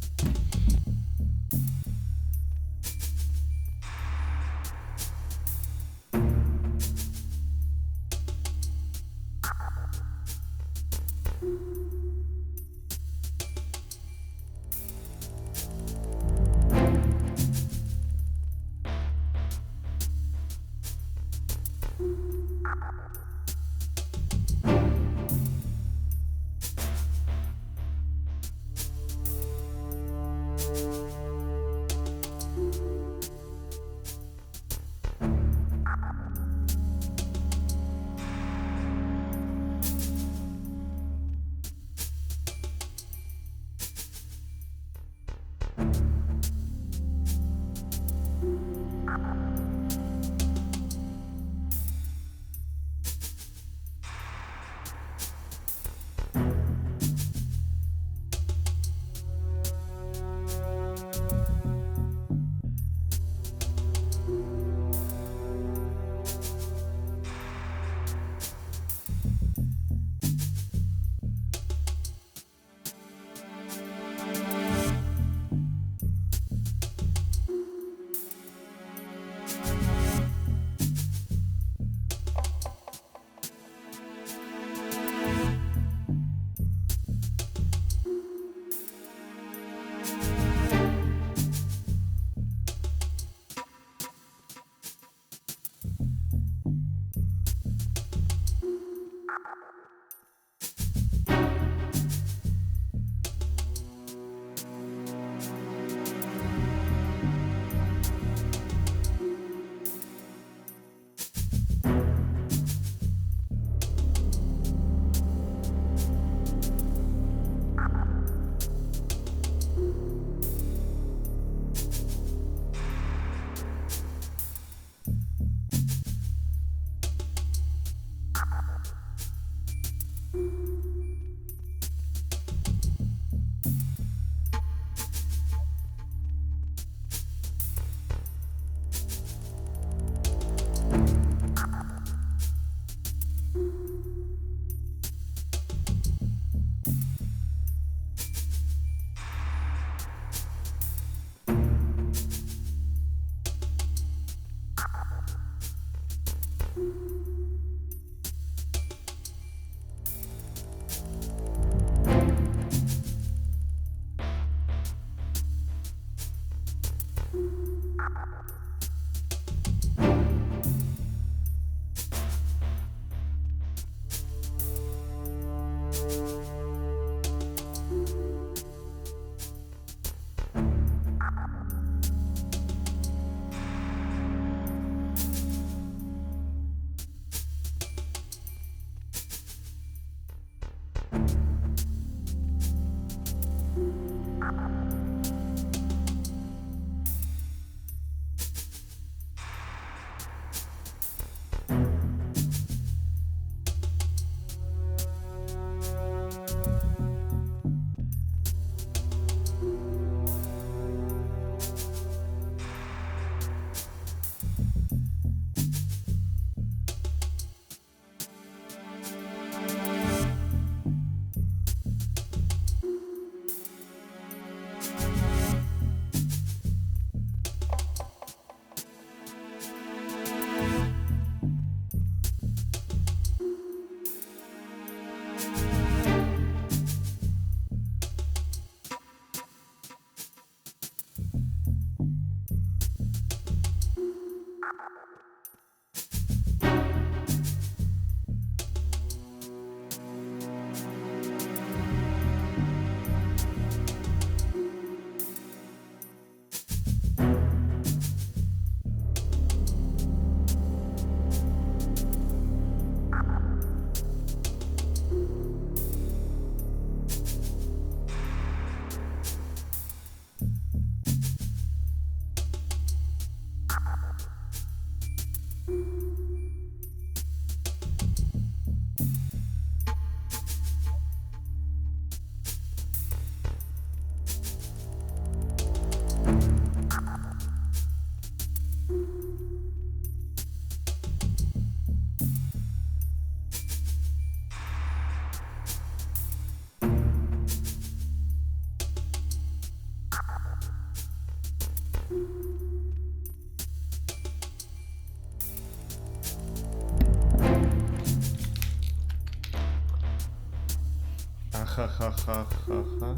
Speaker 2: Ха-ха-ха-ха-ха.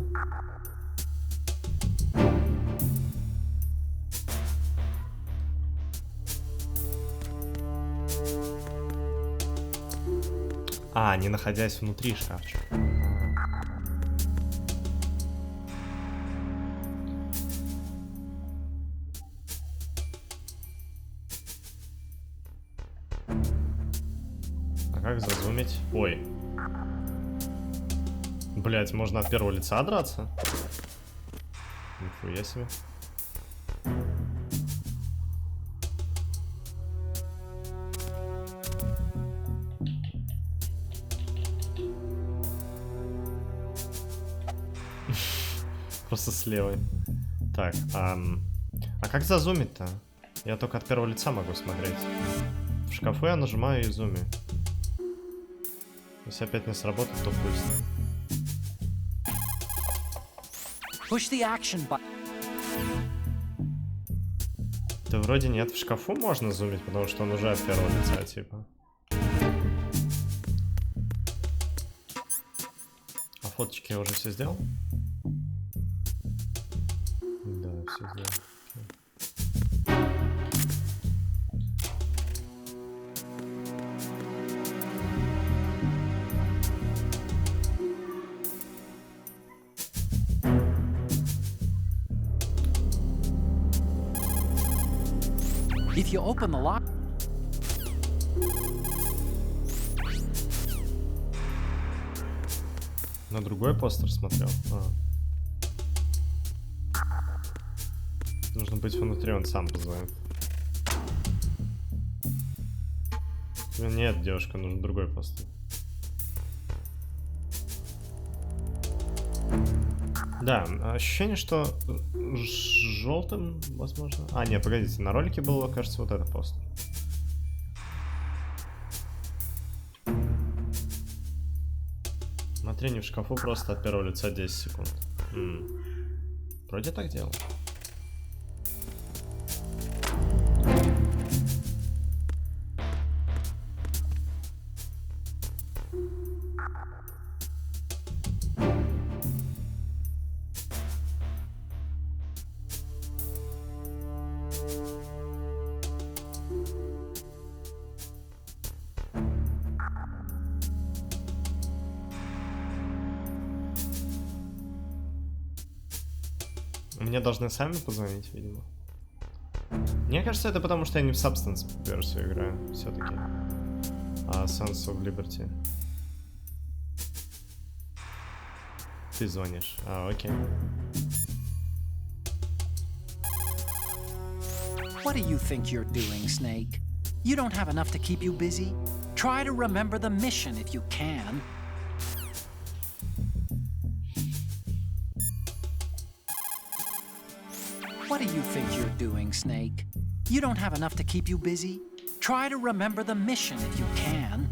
Speaker 2: А, не находясь внутри шкафчика. А как зазумить? Ой. Блять, можно от первого лица драться? Нихуя себе. Просто с левой. Так, а как зазумить-то? Я только от первого лица могу смотреть. В шкафу я нажимаю и зуми. Если опять не сработает, то пусть.
Speaker 12: Push the action button.
Speaker 2: Да вроде нет, в шкафу можно зумить, потому что он уже от первого лица, типа. А фоточки я уже все сделал? Да, все сделал.
Speaker 12: If you open the lock.
Speaker 2: На другой постер смотрел. Нужно быть внутри, он сам позвонит. Нет, девушка, нужен другой постер. Да, ощущение, что желтым, возможно. А, нет, погодите, на ролике было, кажется, вот это постер. Смотрение в шкафу просто от первого лица 10 секунд. Вроде так делал. Мне должны сами позвонить, видимо. Мне кажется, это потому, что я не в Substance версию играю, все-таки. А Sons of Liberty. Ты звонишь. А, окей.
Speaker 12: What do you think you're doing, Snake? You don't have enough to keep you busy? Try to remember the mission if you can. What do you think you're doing, Snake? You don't have enough to keep you busy? Try to remember the mission if you can.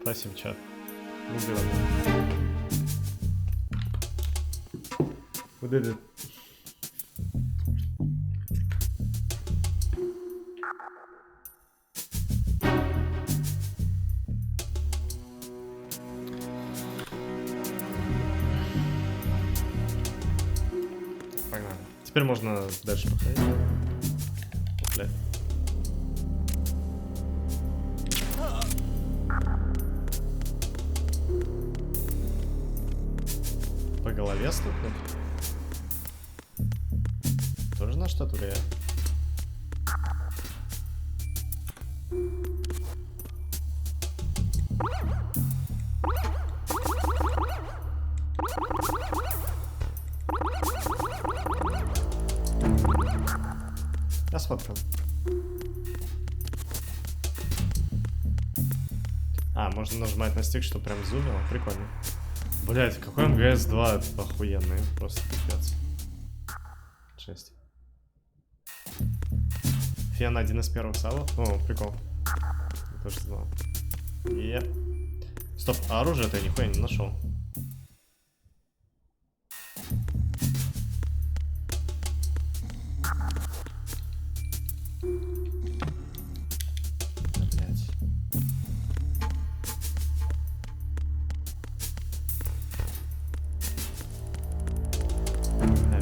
Speaker 2: Спасибо, чат. We did it. Погнали. Теперь можно дальше походить. Бля. По голове стукнуть? Тоже на что-то влияет? Я сфоткал. А, можно нажимать на стик, что прям зумило. Прикольно. Блять, какой МГС 2 охуенный. Просто пипец. 6. Фен один из первых салов. О, прикол. Я тоже знал. Стоп, а оружие-то я нихуя не нашел.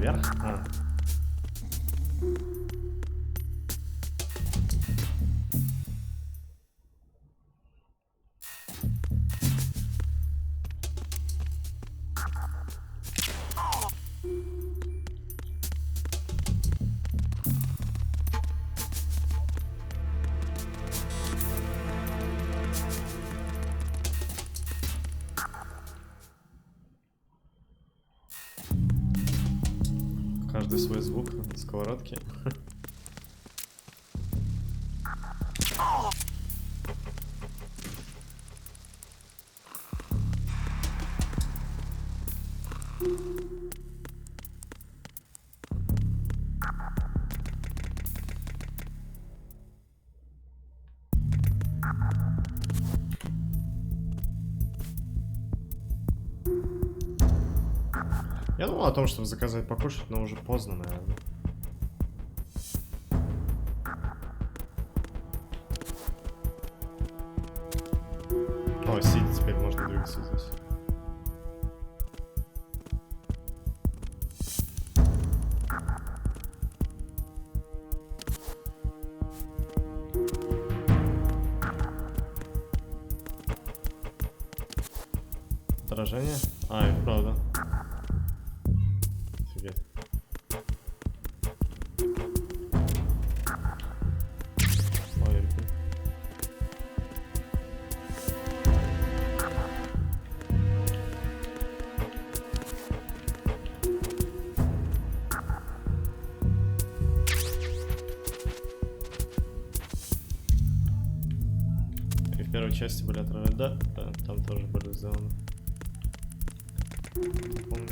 Speaker 2: наверх. Каждый свой звук сковородки. Я думал о том, чтобы заказать покушать, но уже поздно, наверное. О, сидеть теперь можно двигаться здесь. Отражение? А, и правда. В первой части были отражения, да, там тоже были сделаны. Помню.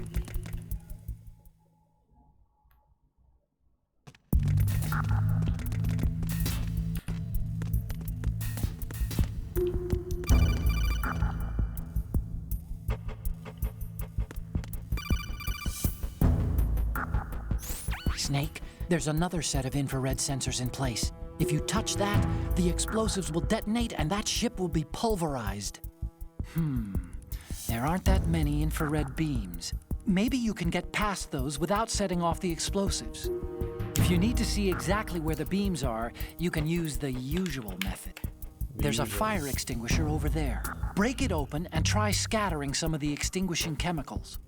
Speaker 8: Snake, there's another set of infrared sensors in place. If you touch that, the explosives will detonate and that ship will be pulverized. There aren't that many infrared beams. Maybe you can get past those without setting off the explosives. If you need to see exactly where the beams are, you can use the usual method. There's a fire extinguisher over there. Break it open and try scattering some of the extinguishing chemicals.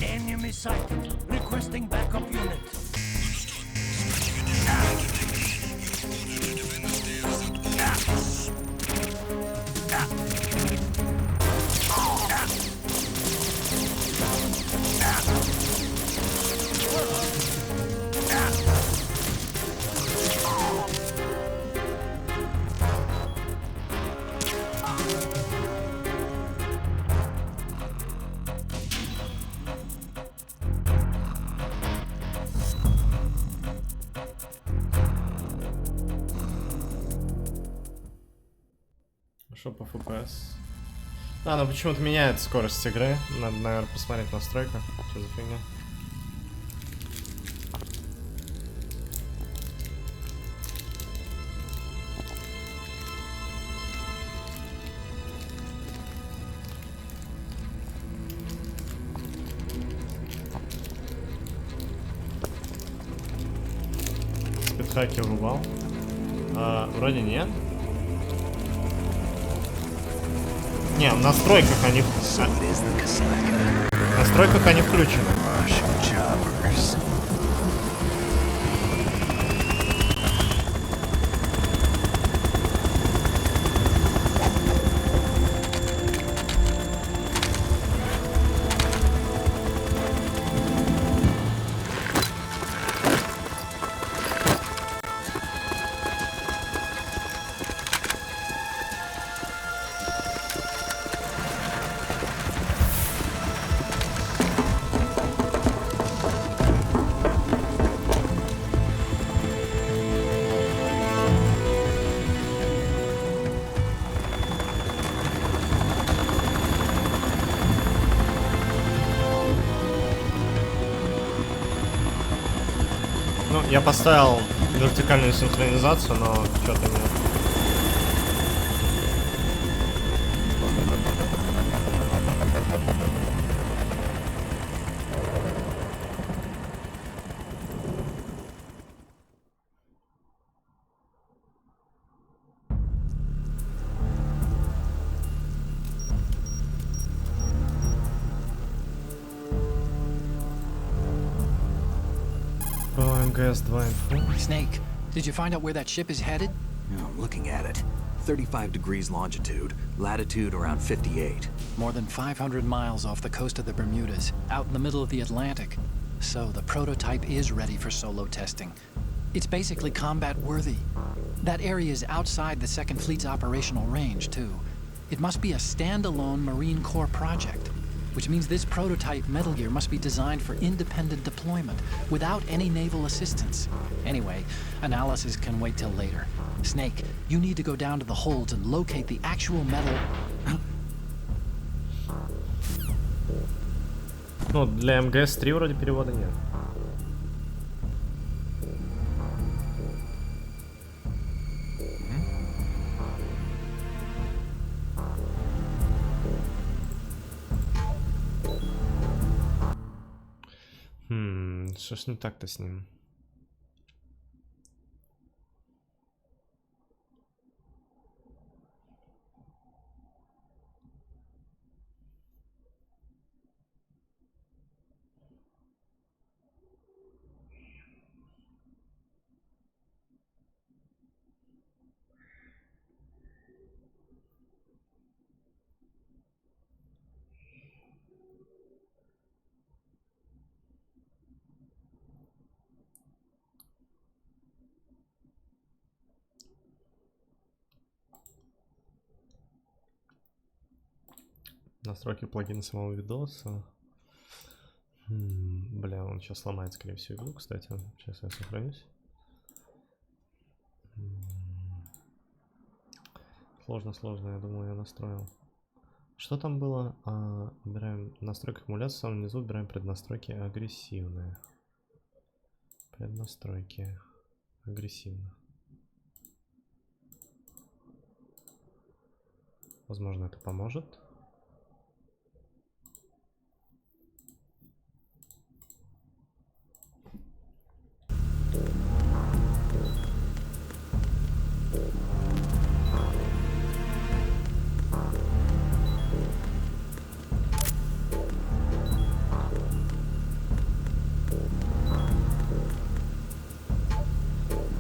Speaker 21: Enemy sighted. Requesting backup unit.
Speaker 2: Что по FPS? А, ну почему-то меняет скорость игры. Надо, наверное, посмотреть в настройках. Что за фигня? Спидхаки врубал. Вроде нет. Не, в настройках они... В настройках они включены. Я поставил вертикальную синхронизацию, но что-то нет. МГС 2 инфу.
Speaker 12: Snake, did you find out where that ship is headed?
Speaker 5: No, I'm looking at it. 35 degrees longitude, latitude around 58.
Speaker 12: More than 500 miles off the coast of the Bermudas, out in the middle of the Atlantic. So the prototype is ready for solo testing. It's basically combat worthy. That area is outside the Second Fleet's operational range, too. It must be a standalone Marine Corps project, which means this prototype Metal Gear must be designed for independent deployment, without any naval assistance. Anyway, analysis can wait till later. Snake, you need to go down to the holds and locate the actual metal...
Speaker 2: Ну, для МГС 3 вроде перевода нет. Что ж не так-то с ним? Настройки плагина самого видоса. Бля, он сейчас сломает, скорее всего, игру, кстати. Сейчас я сохранюсь. Сложно, я думаю, я настроил. Что там было? Выбираем настройки аккумуляции, в самом низу выбираем преднастройки агрессивные. Преднастройки агрессивно. Возможно, это поможет.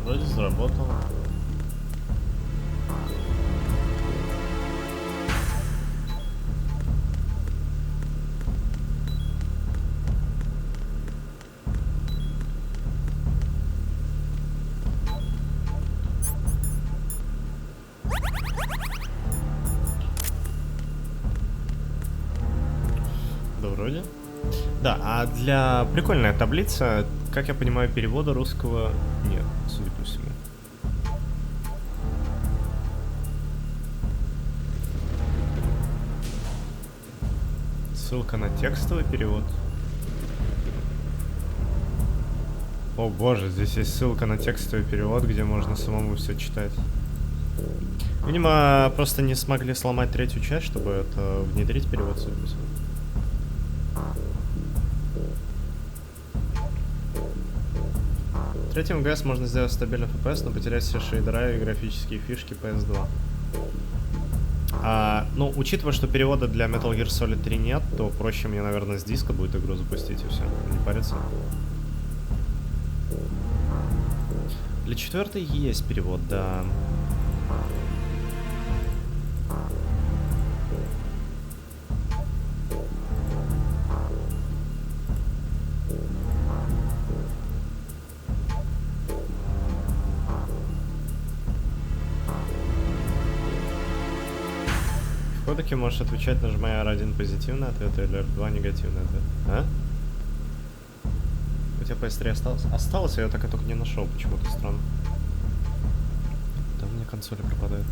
Speaker 2: Вроде заработало. Да, вроде. Да, а для прикольная таблица, как я понимаю, перевода русского нет, судя по всему. Ссылка на текстовый перевод. О боже, здесь есть ссылка на текстовый перевод, где можно самому все читать. Видимо, просто не смогли сломать третью часть, чтобы это внедрить перевод, судя по всему. Третьим МГС можно сделать стабильный FPS, но потерять все шейдера и графические фишки PS2. Ну, учитывая, что перевода для Metal Gear Solid 3 нет, то проще мне, наверное, с диска будет игру запустить и все, не париться. Для 4 есть перевод, да. В кодеке можешь отвечать, нажимая R1 позитивный ответ или R2 негативный ответ. А? У тебя PS3 осталось? Осталось, я ее так и только не нашел, почему-то странно. Там мне консоли пропадают.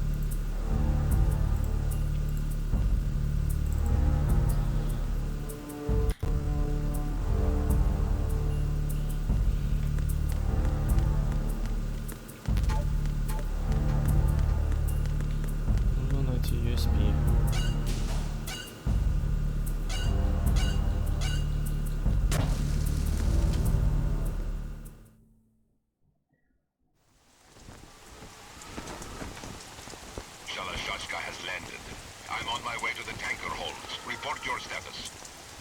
Speaker 2: Ну, найти USB.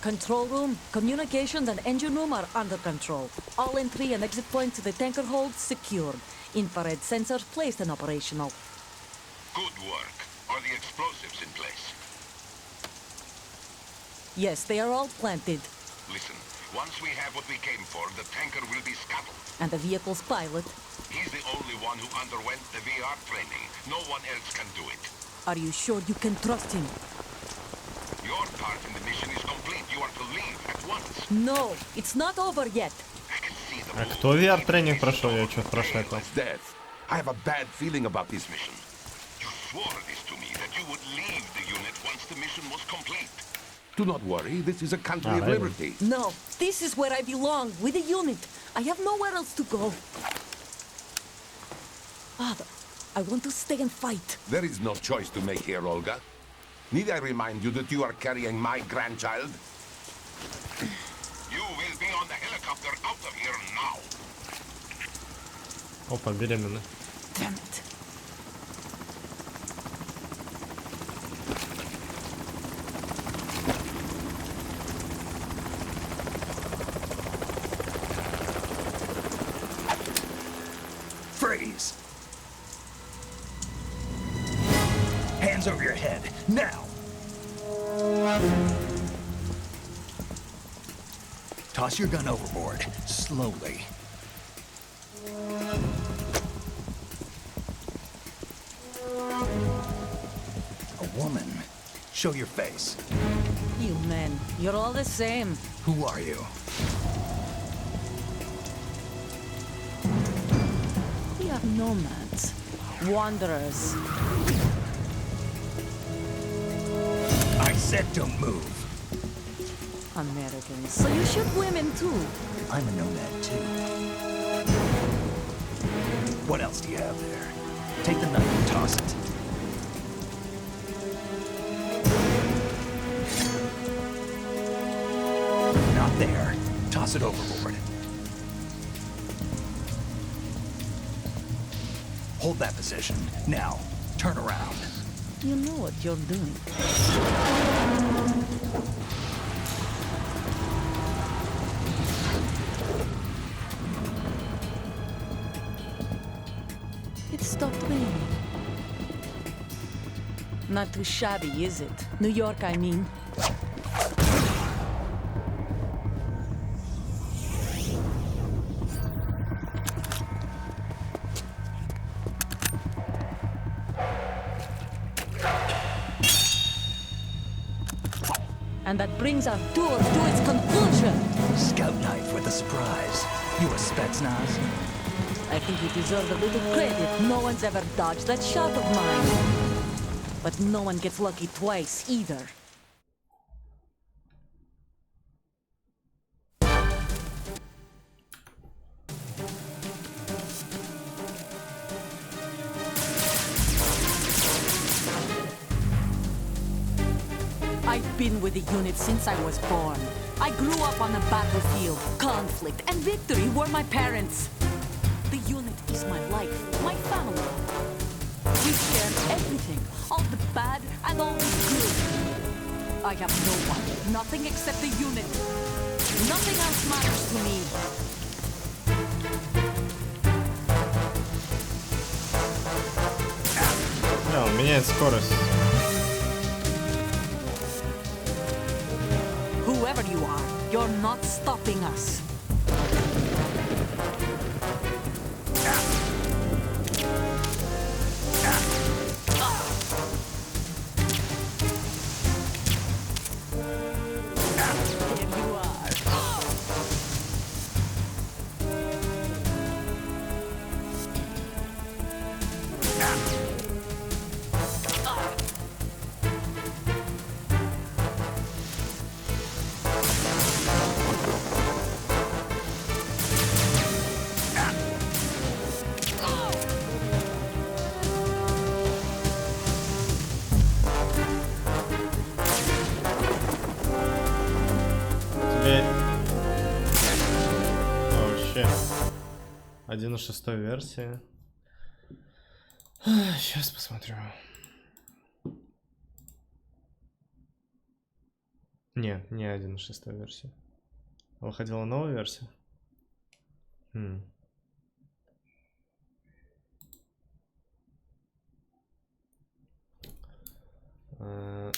Speaker 13: Control room, communications and engine room are under control. All entry and exit points to the tanker hold secured. Infrared sensors placed and operational.
Speaker 14: Good work. Are the explosives in place?
Speaker 13: Yes, they are all planted.
Speaker 14: Listen, once we have what we came for, the tanker will be scuttled.
Speaker 13: And the vehicle's pilot?
Speaker 14: He's the only one who underwent the VR training. No one else can do it.
Speaker 13: Are you sure you can trust him?
Speaker 14: Your part in the mission is complete. You are to leave at once.
Speaker 13: No, it's not over yet.
Speaker 2: А кто VR-тренинг прошел? Я что-то прошляпил.
Speaker 14: I have a bad feeling about this mission. You swore this to me that you would leave the unit once the mission was complete. Do not worry, this is a country of liberty.
Speaker 13: No, this is where I belong, with the unit. I have nowhere else to go. Father, I want to stay and fight.
Speaker 14: There is no choice to make here, Olga. Need I remind you that you are carrying my grandchild? You will be on the helicopter out of here now.
Speaker 2: Опа, беременна.
Speaker 13: Damn it.
Speaker 5: Freeze! Hands over your head, now! Toss your gun overboard, slowly. A woman. Show your face.
Speaker 13: You men, you're all the same.
Speaker 5: Who are you?
Speaker 13: We are nomads, wanderers.
Speaker 5: I said don't move.
Speaker 13: Americans, so you shoot women too.
Speaker 5: I'm a nomad too. What else do you have there? Take the knife and toss it. Not there. Toss it overboard. Hold that position. Now, turn around.
Speaker 13: You know what you're doing. It stopped raining. Not too shabby, is it? New York, I mean. And that brings our tour to its conclusion.
Speaker 5: Scout knife with a surprise. You a Spetsnaz?
Speaker 13: I think you deserve a little credit. No one's ever dodged that shot of mine. But no one gets lucky twice, either. I've been with the unit since I was born. I grew up on the battlefield. Conflict and victory were my parents. The unit is my life, my family. We share everything, all the bad and all the good. I have no one, nothing except the unit. Nothing else matters to me.
Speaker 2: Да, он меняет скорость.
Speaker 13: Whoever you are, you're not stopping us.
Speaker 2: Вообще. 1.6 версия. Сейчас посмотрю. Не 1.6 версия. Выходила новая версия?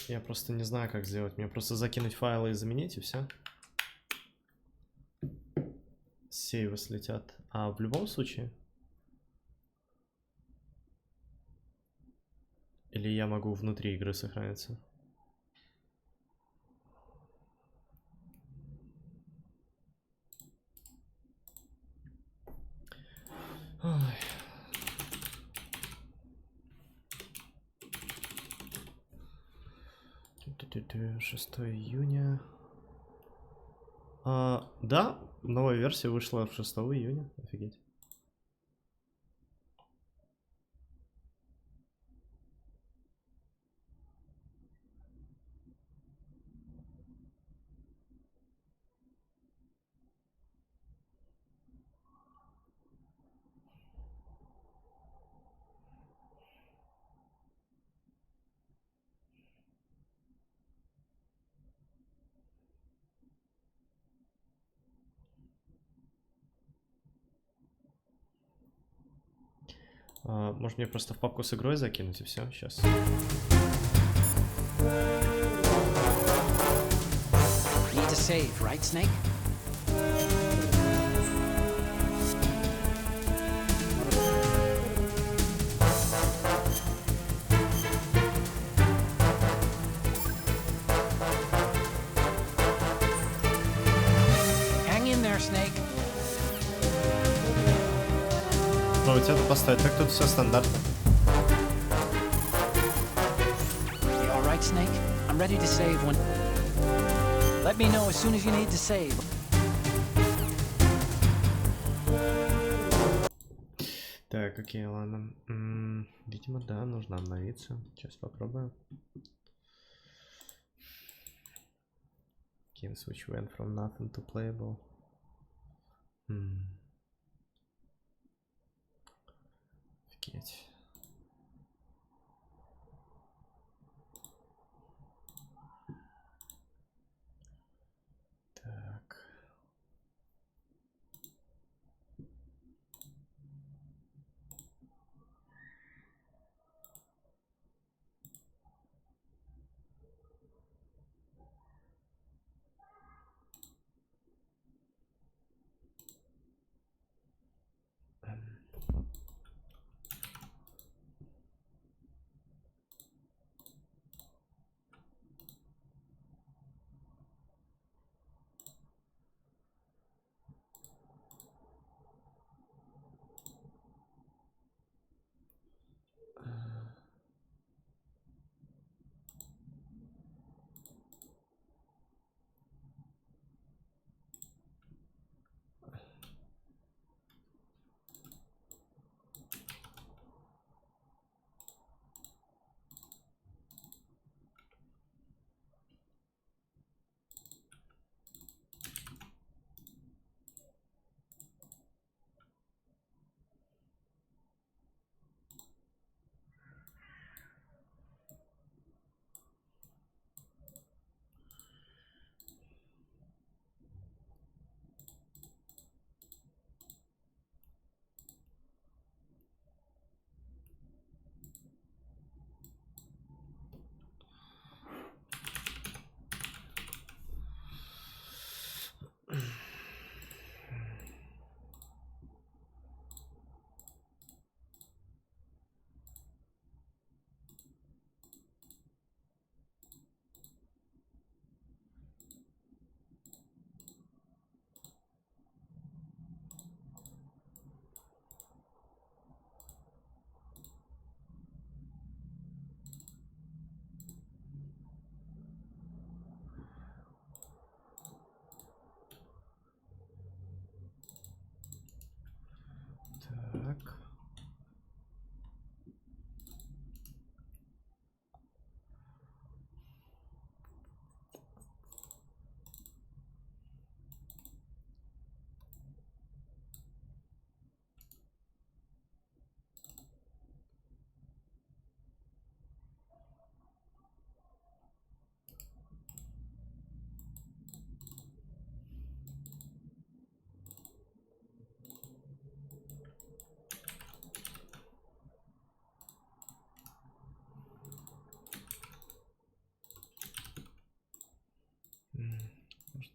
Speaker 2: Я просто не знаю, как сделать. Мне просто закинуть файлы и заменить, и все. Сейвы слетят. А в любом случае? Или я могу внутри игры сохраниться? Ой. 6 июня. Да, новая версия вышла в 6 июня. Офигеть. Может мне просто в папку с игрой закинуть и все, сейчас.
Speaker 12: Need to save, right, Snake? Hang in there, Snake.
Speaker 2: Попробовать это поставить, так тут все стандартно.
Speaker 12: You all right, Snake? I'm ready to save when... Let me know as soon as you need to save.
Speaker 2: Так, окей, ладно. Видимо, да, нужно обновиться. Сейчас попробуем. Games which went from nothing to playable. Офигеть. Так.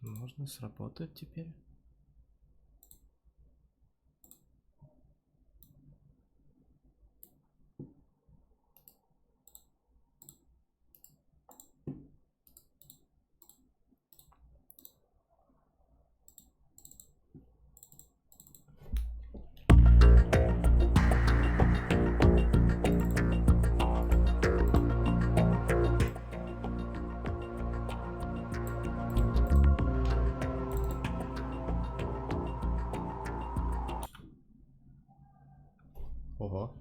Speaker 2: Можно сработать теперь. Ого.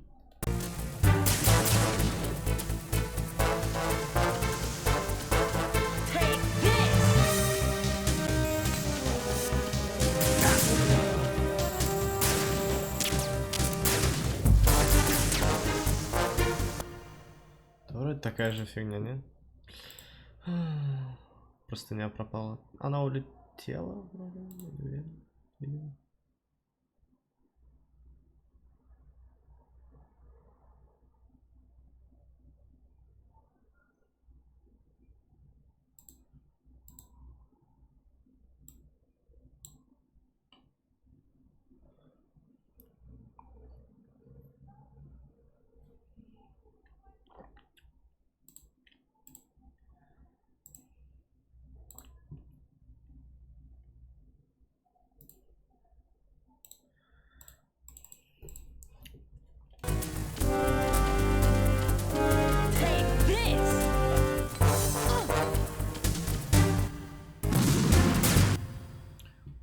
Speaker 2: Вроде такая же фигня, не? Просто не пропала. Она улетела, вроде, не уверен. Видимо.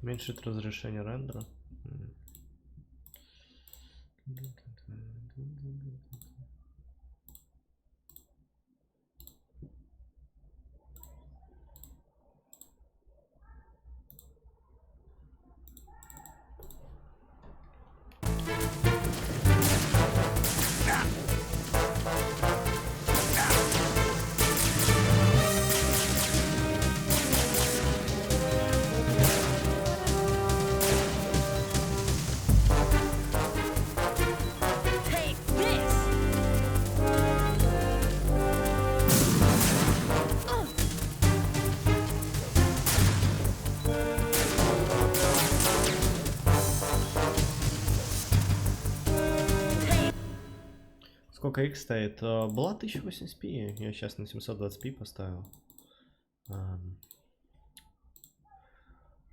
Speaker 2: Уменьшить разрешение рендера. Сколько X стоит? Была 1080p, я сейчас на 720p поставил.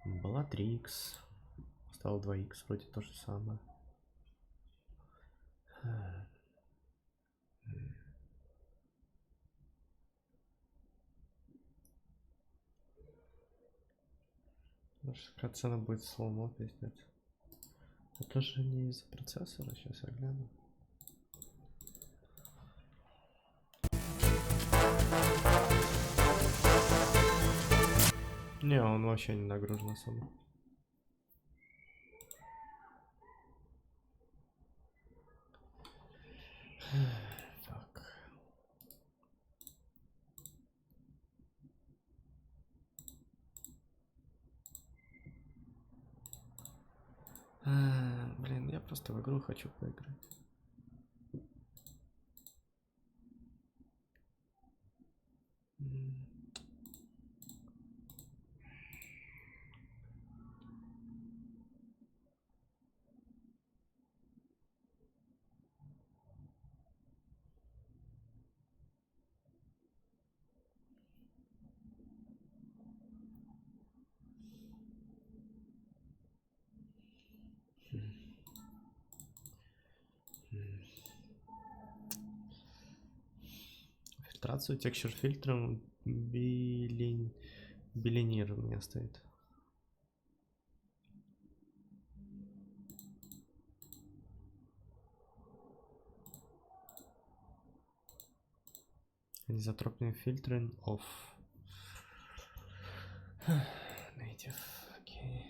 Speaker 2: Была 3X, стало 2X, вроде то же самое. Какая цена будет слоумо, пиздец. Это же не из-за процессора, сейчас я гляну. Не, он вообще не нагружен особо. Так. Блин, я просто в игру хочу поиграть. Фильтрацию текстур фильтром билинир у меня стоит. Изотропный фильтринг off. Native. Окей.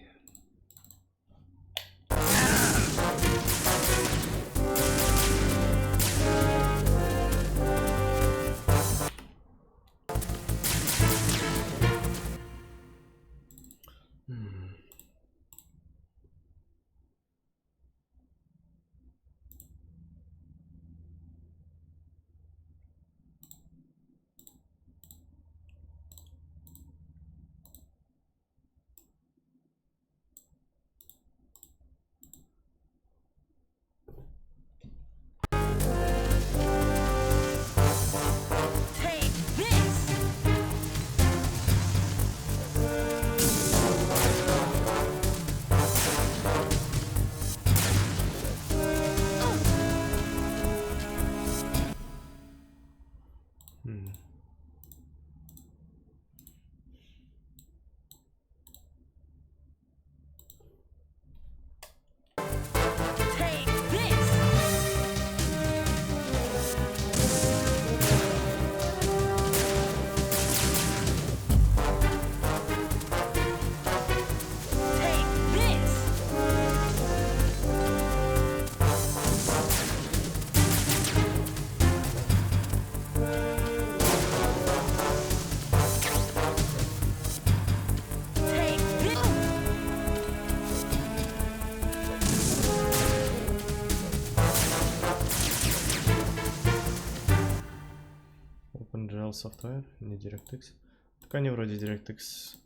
Speaker 2: Software, не DirectX. Так они вроде DirectX.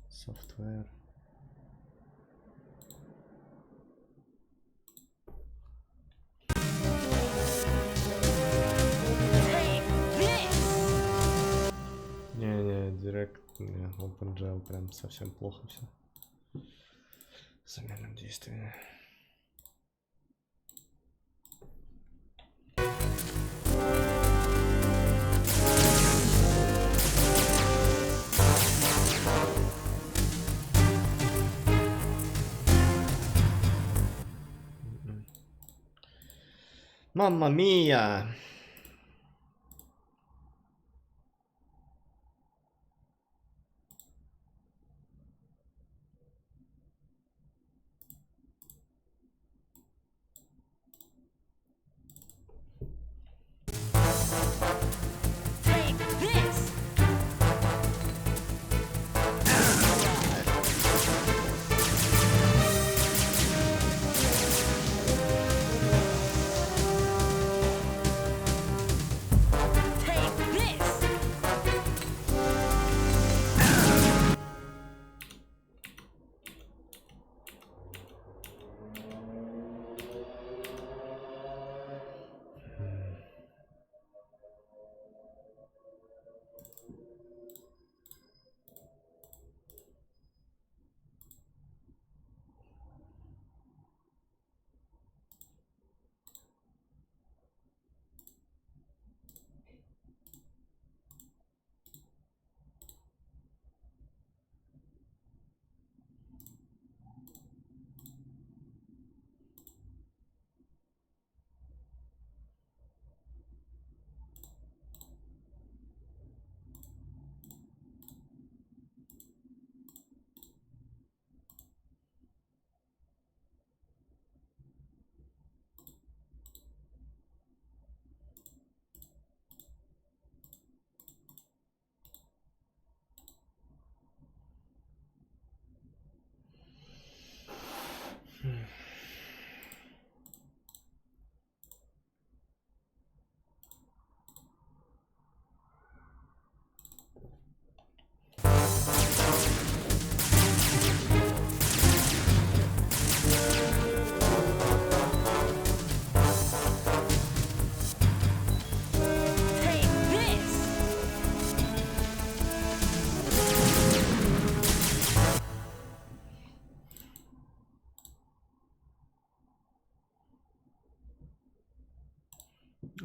Speaker 2: Software. Не, Direct, не, OpenGL прям совсем плохо все. Замерным действием. Мамма мия!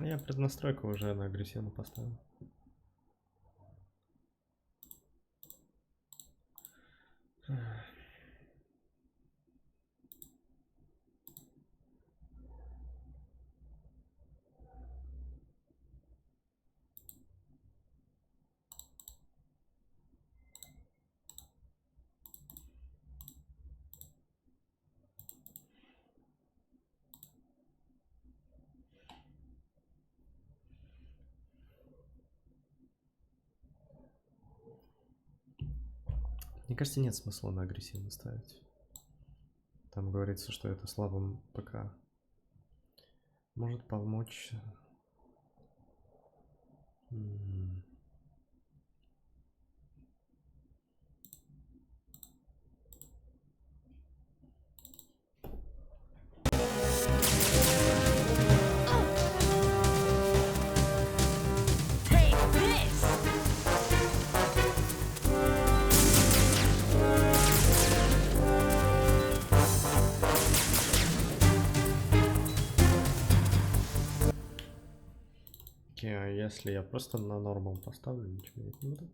Speaker 2: Я преднастройку уже на агрессивно поставил. Мне кажется, нет смысла на агрессивно ставить. Там говорится, что это слабым ПК может помочь. А если я просто на нормал поставлю, ничего не буду.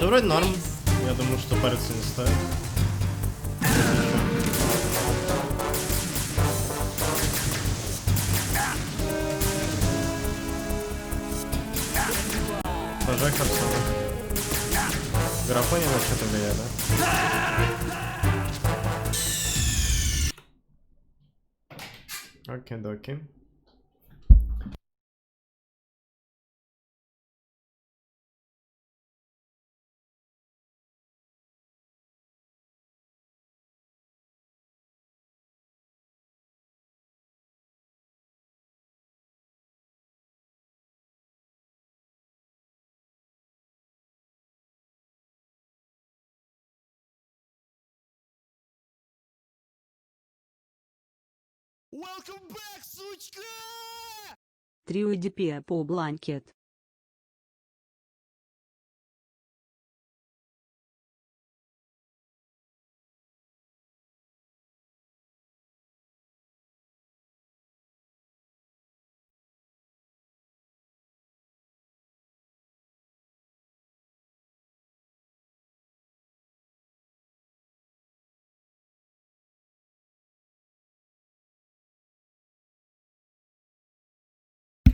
Speaker 2: Да вроде норм. Я думаю, что париться не стоит. Прожектор снова. Графоне на что-то влияет, да? Окей-доки.
Speaker 3: Welcome back, сучка!
Speaker 18: Триодипия по бланкет.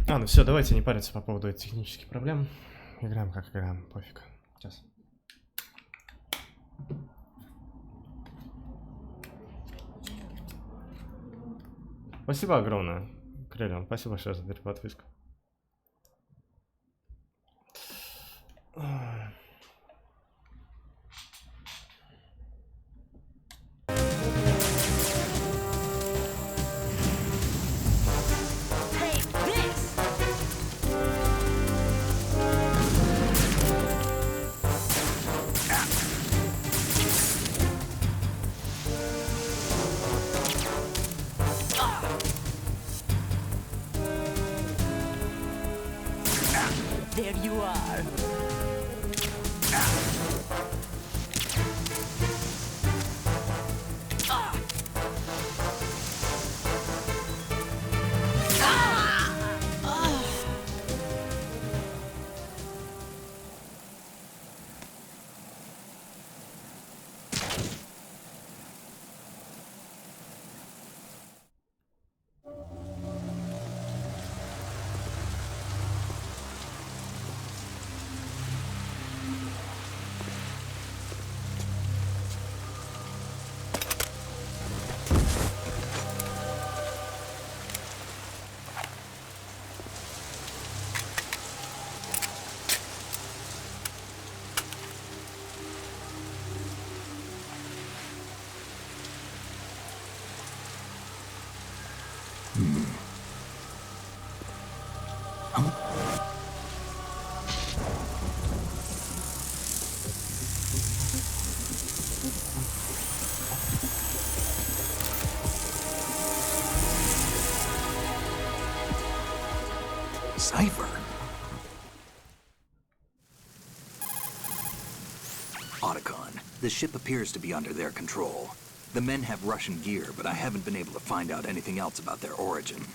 Speaker 2: Ну все, давайте не париться по поводу этих технических проблем. Играем как играем, пофиг. Сейчас. Спасибо огромное, Крелион. Спасибо большое за подписку.
Speaker 13: There you are.
Speaker 5: Cipher. Otacon, the ship appears to be under their control. The men have Russian gear, but I haven't been able to find out anything else about their origin.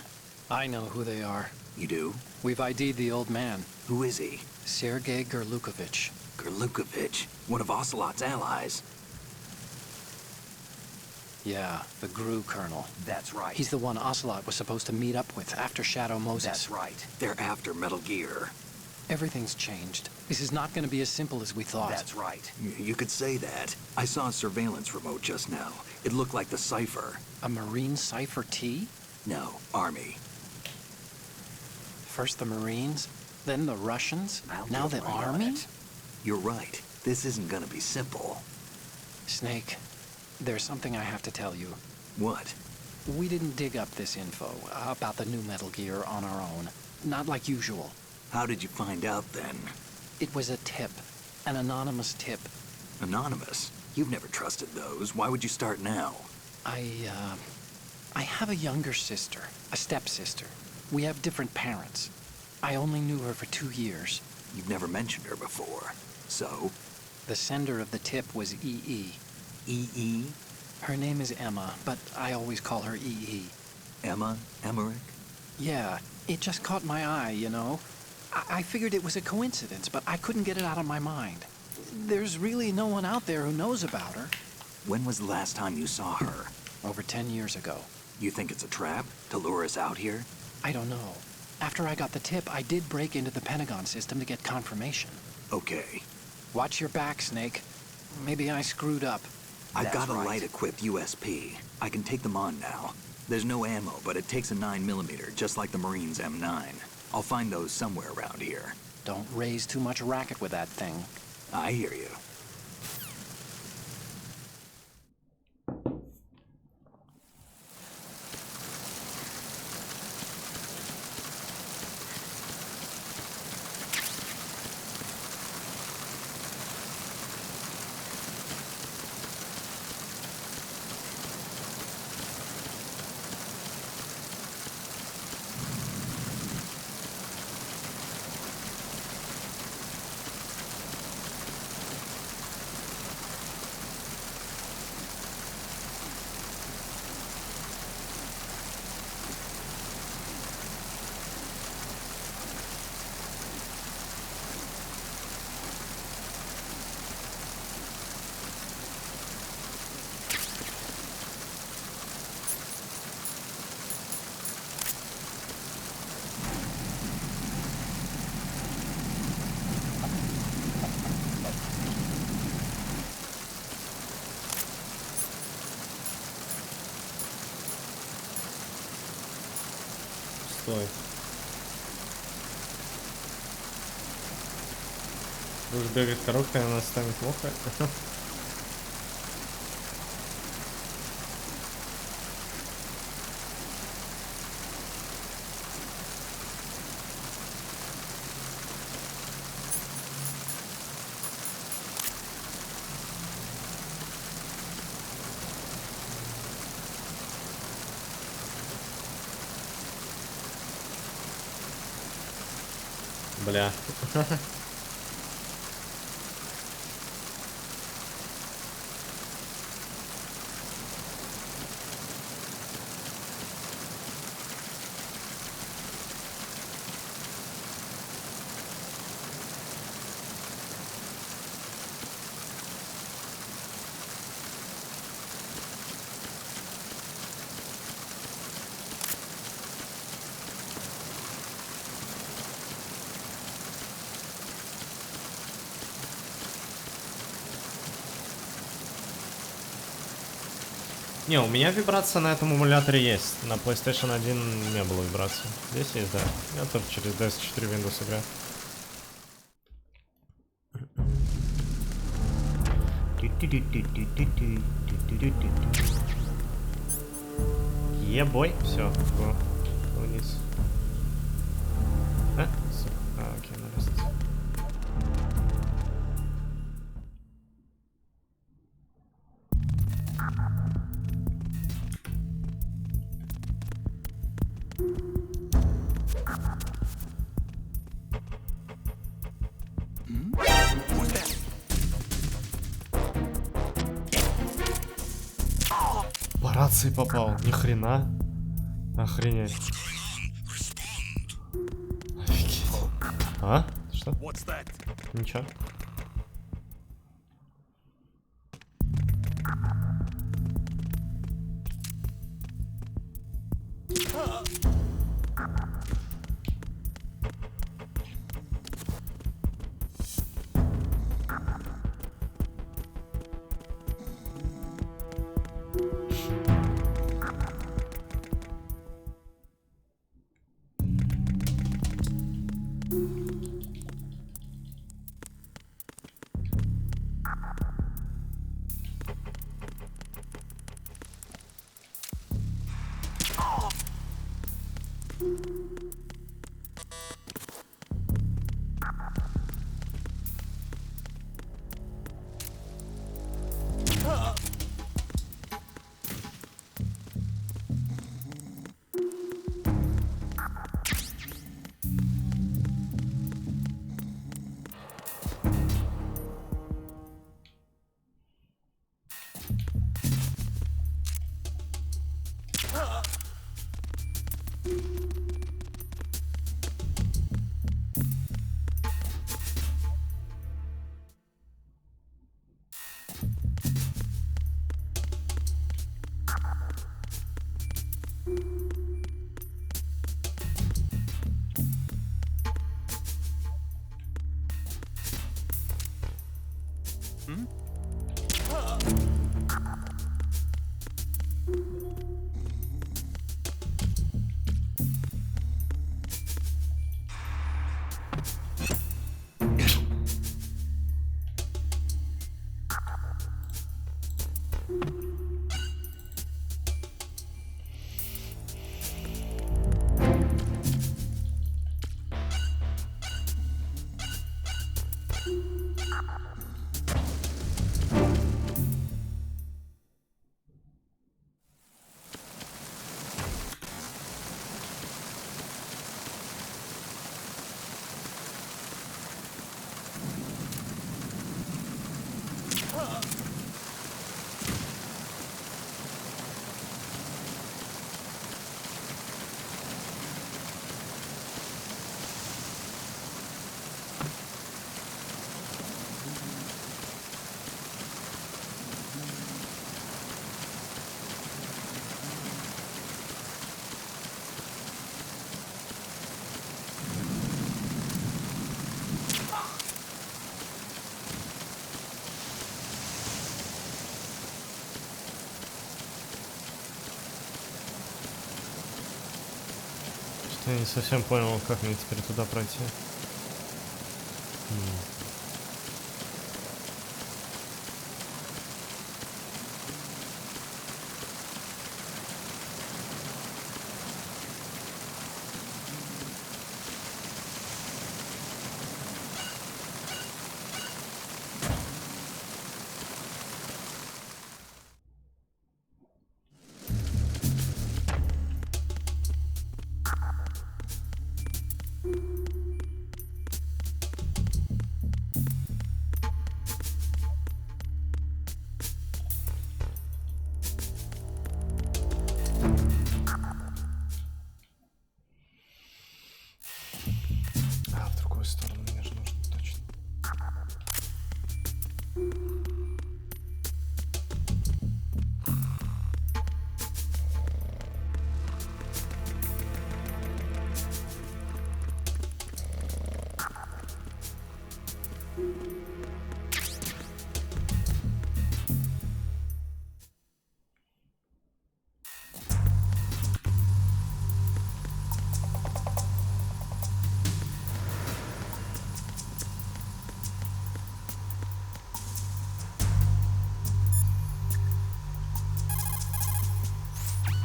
Speaker 12: I know who they are.
Speaker 5: You do?
Speaker 12: We've ID'd the old man.
Speaker 5: Who is he?
Speaker 12: Sergei Gerlukovich.
Speaker 5: Gerlukovich, one of Ocelot's allies.
Speaker 12: Yeah, the GRU colonel.
Speaker 5: That's right.
Speaker 12: He's the one Ocelot was supposed to meet up with after Shadow Moses.
Speaker 5: That's right. They're after Metal Gear.
Speaker 12: Everything's changed. This is not going to be as simple as we thought.
Speaker 5: That's right. You could say that. I saw a surveillance remote just now. It looked like the Cipher.
Speaker 12: A Marine Cipher T?
Speaker 5: No, Army.
Speaker 12: First the Marines, then the Russians, now the Army?
Speaker 5: You're right. This isn't gonna be simple.
Speaker 12: Snake, there's something I have to tell you.
Speaker 5: What?
Speaker 12: We didn't dig up this info about the new Metal Gear on our own. Not like usual.
Speaker 5: How did you find out then?
Speaker 12: It was a tip. An anonymous tip.
Speaker 5: Anonymous? You've never trusted those. Why would you start now?
Speaker 12: I have a younger sister, a stepsister. We have different parents. I only knew her for 2 years.
Speaker 5: You've never mentioned her before. So?
Speaker 12: The sender of the tip was EE.
Speaker 5: EE?
Speaker 12: Her name is Emma, but I always call her EE.
Speaker 5: Emma? Emmerich?
Speaker 12: Yeah, it just caught my eye, you know? I figured it was a coincidence, but I couldn't get it out of my mind. There's really no one out there who knows about her.
Speaker 5: When was the last time you saw her?
Speaker 12: Over 10 years ago.
Speaker 5: You think it's a trap to lure us out here?
Speaker 12: I don't know. After I got the tip, I did break into the Pentagon system to get confirmation.
Speaker 5: Okay.
Speaker 12: Watch your back, Snake. Maybe I screwed up.
Speaker 5: I've got a light-equipped USP. I can take them on now. There's no ammo, but it takes a 9mm, just like the Marines' M9. I'll find those somewhere around here.
Speaker 12: Don't raise too much racket with that thing.
Speaker 5: I hear you.
Speaker 2: Стой. Будешь бегать коробкой, она станет плохо. Бля. Не, у меня вибрация на этом эмуляторе есть. На PlayStation 1 не было вибрации. Здесь есть, да. Я тоже через DS4 Windows играю. Ебой. Все, вниз. А? Окей, наверное. По рации попал, ни хрена. Охренеть. Офигеть. А? Что? Ничего. Я не совсем понял, как мне теперь туда пройти.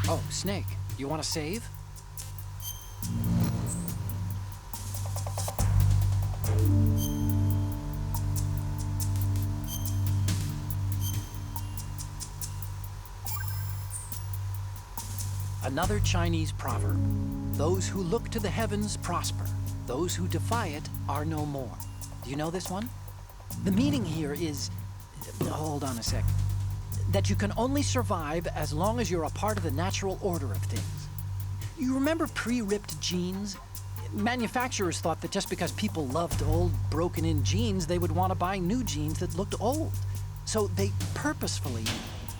Speaker 12: Oh, Snake, you want to save? Another Chinese proverb. Those who look to the heavens prosper. Those who defy it are no more. Do you know this one? The meaning here is... Hold on a sec. That you can only survive as long as you're a part of the natural order of things. You remember pre-ripped jeans? Manufacturers thought that just because people loved old, broken-in jeans, they would want to buy new jeans that looked old. So they purposefully...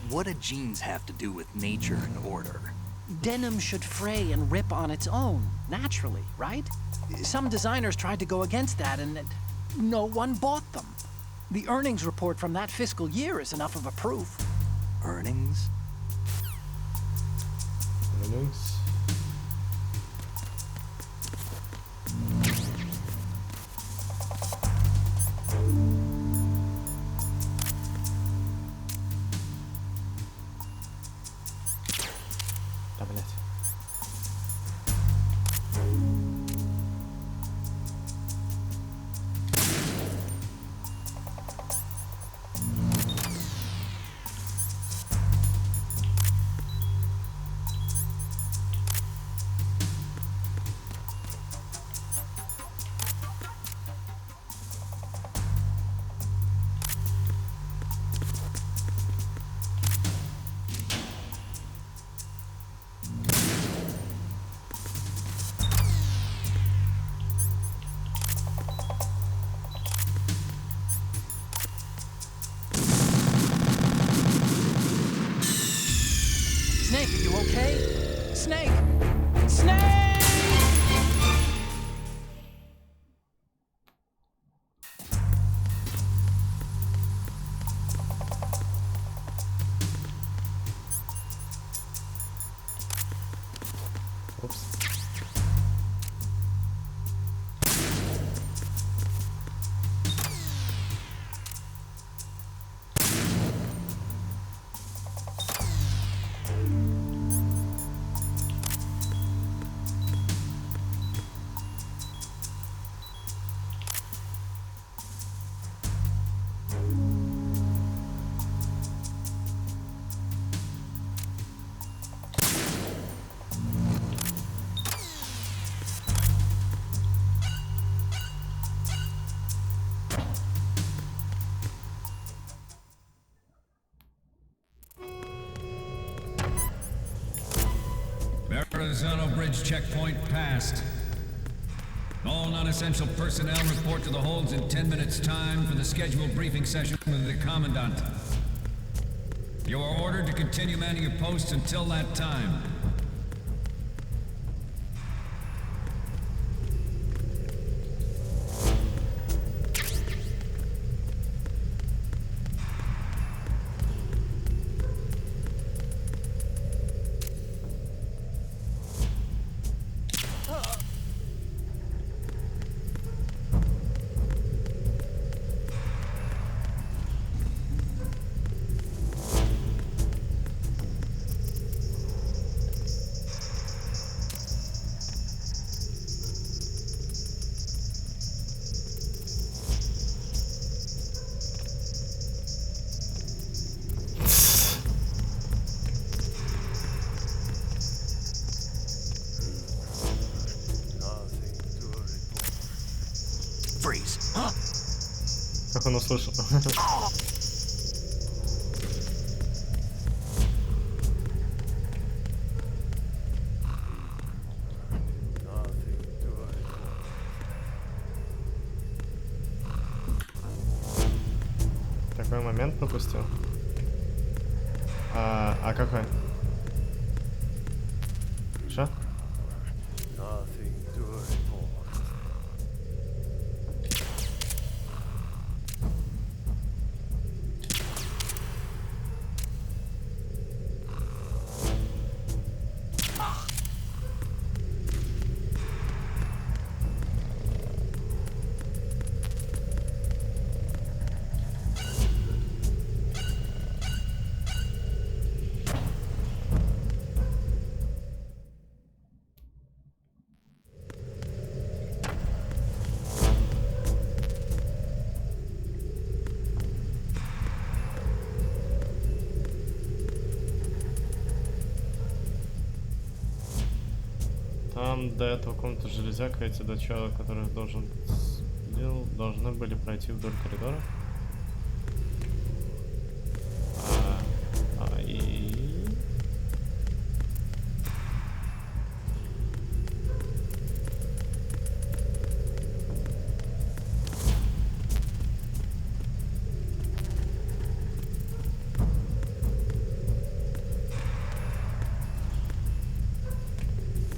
Speaker 5: What do jeans have to do with nature and order?
Speaker 12: Denim should fray and rip on its own, naturally, right? Some designers tried to go against that and no one bought them. The earnings report from that fiscal year is enough of a proof.
Speaker 5: Earnings?
Speaker 2: Earnings? Да, блядь.
Speaker 12: Snake, are you okay? Snake! Snake!
Speaker 2: Oops.
Speaker 9: Horizontal bridge checkpoint passed. All non-essential personnel report to the holds in 10 minutes time for the scheduled briefing session with the Commandant. You are ordered to continue manning your posts until that time.
Speaker 2: Как он услышал? Такой момент пропустил. А какой? Что? Там до этого комната железяка, эти начала, которых должны были пройти вдоль коридора.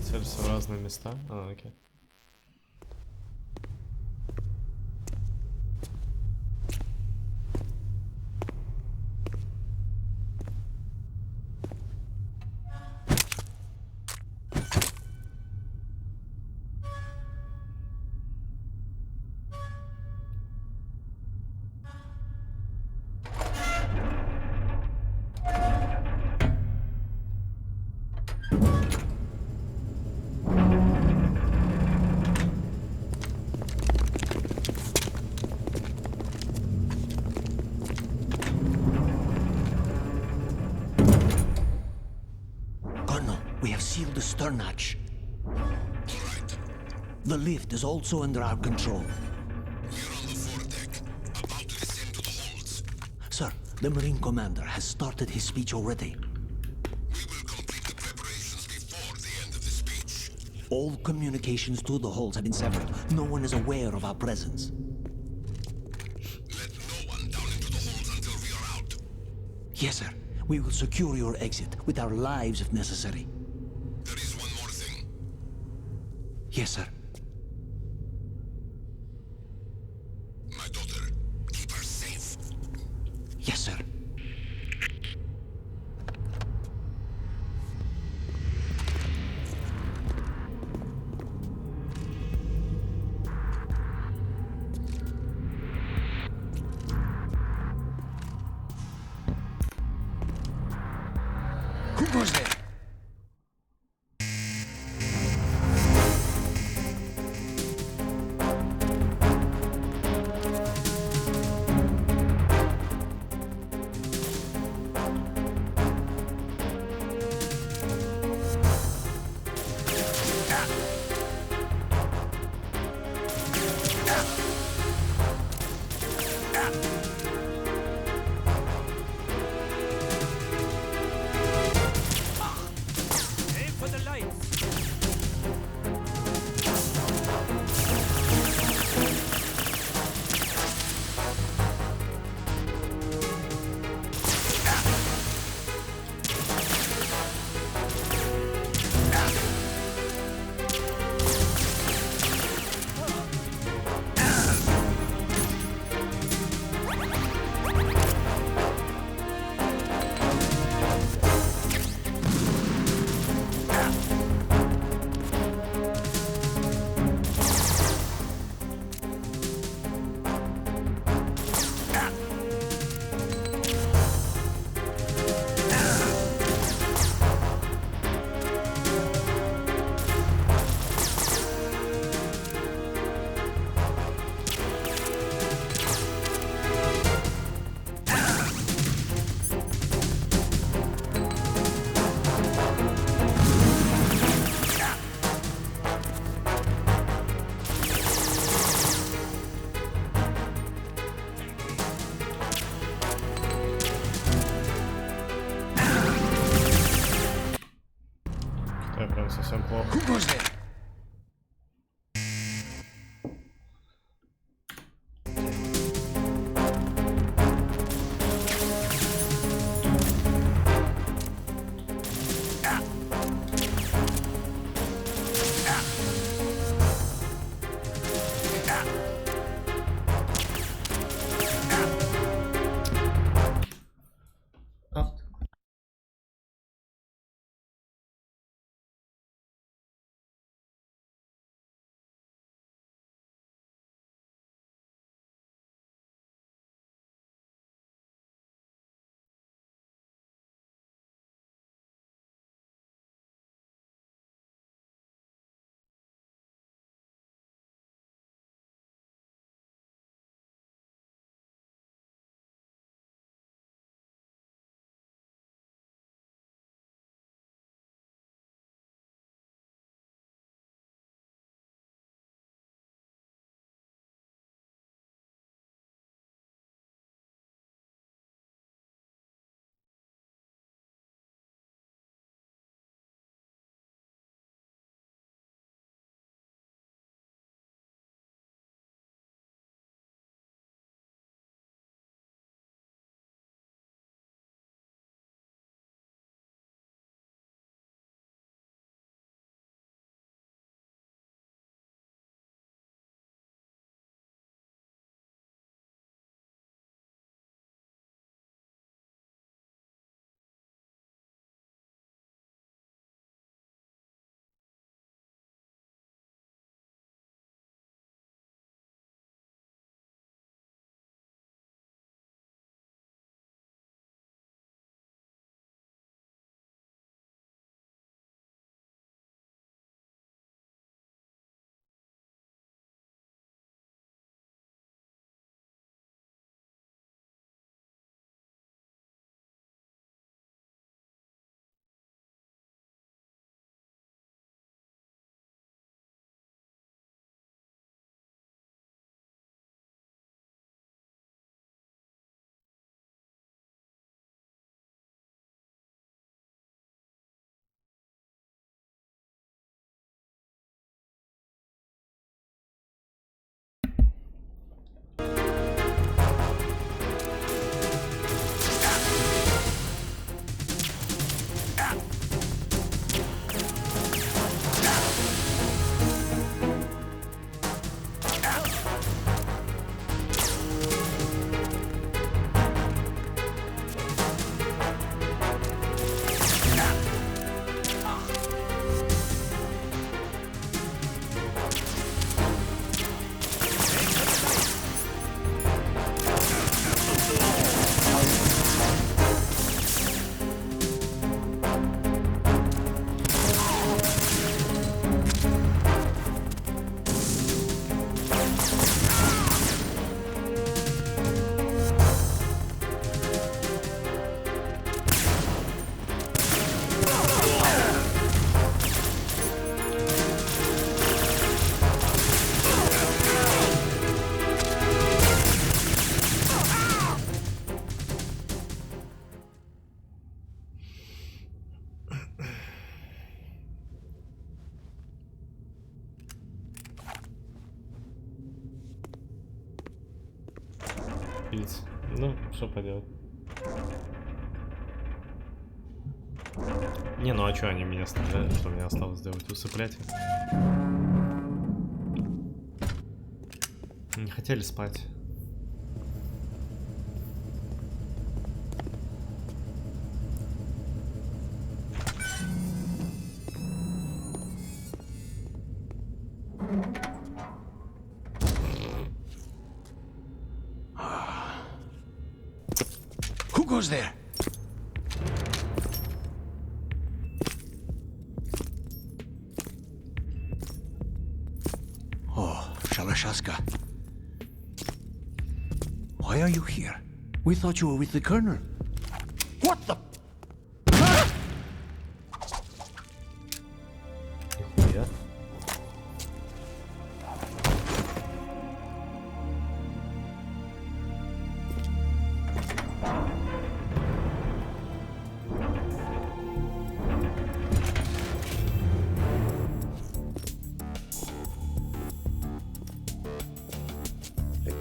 Speaker 2: Целься в разные места. Окей.
Speaker 7: The stern hatch. The lift is also under our control.
Speaker 14: We're on the foredeck, about to descend to the holds.
Speaker 7: Sir, the Marine Commander has started his speech already.
Speaker 14: We will complete the preparations before the end of the speech.
Speaker 7: All communications to the holds have been severed. No one is aware of our presence.
Speaker 14: Let no one down into the holds until we are out.
Speaker 7: Yes, sir. We will secure your exit with our lives if necessary.
Speaker 14: There is one more thing.
Speaker 7: Yes, sir.
Speaker 14: My daughter, keep her safe.
Speaker 7: Yes, sir.
Speaker 14: Who goes there?
Speaker 2: совсем плохо. Пить. Ну, что поделать. Не, ну а что они меня оставляют? Что мне осталось сделать? Усыплять? Не хотели спать.
Speaker 5: Who goes there? Oh, Shalashaska. Why are you here? We thought you were with the Colonel. What the?
Speaker 2: Нихуя.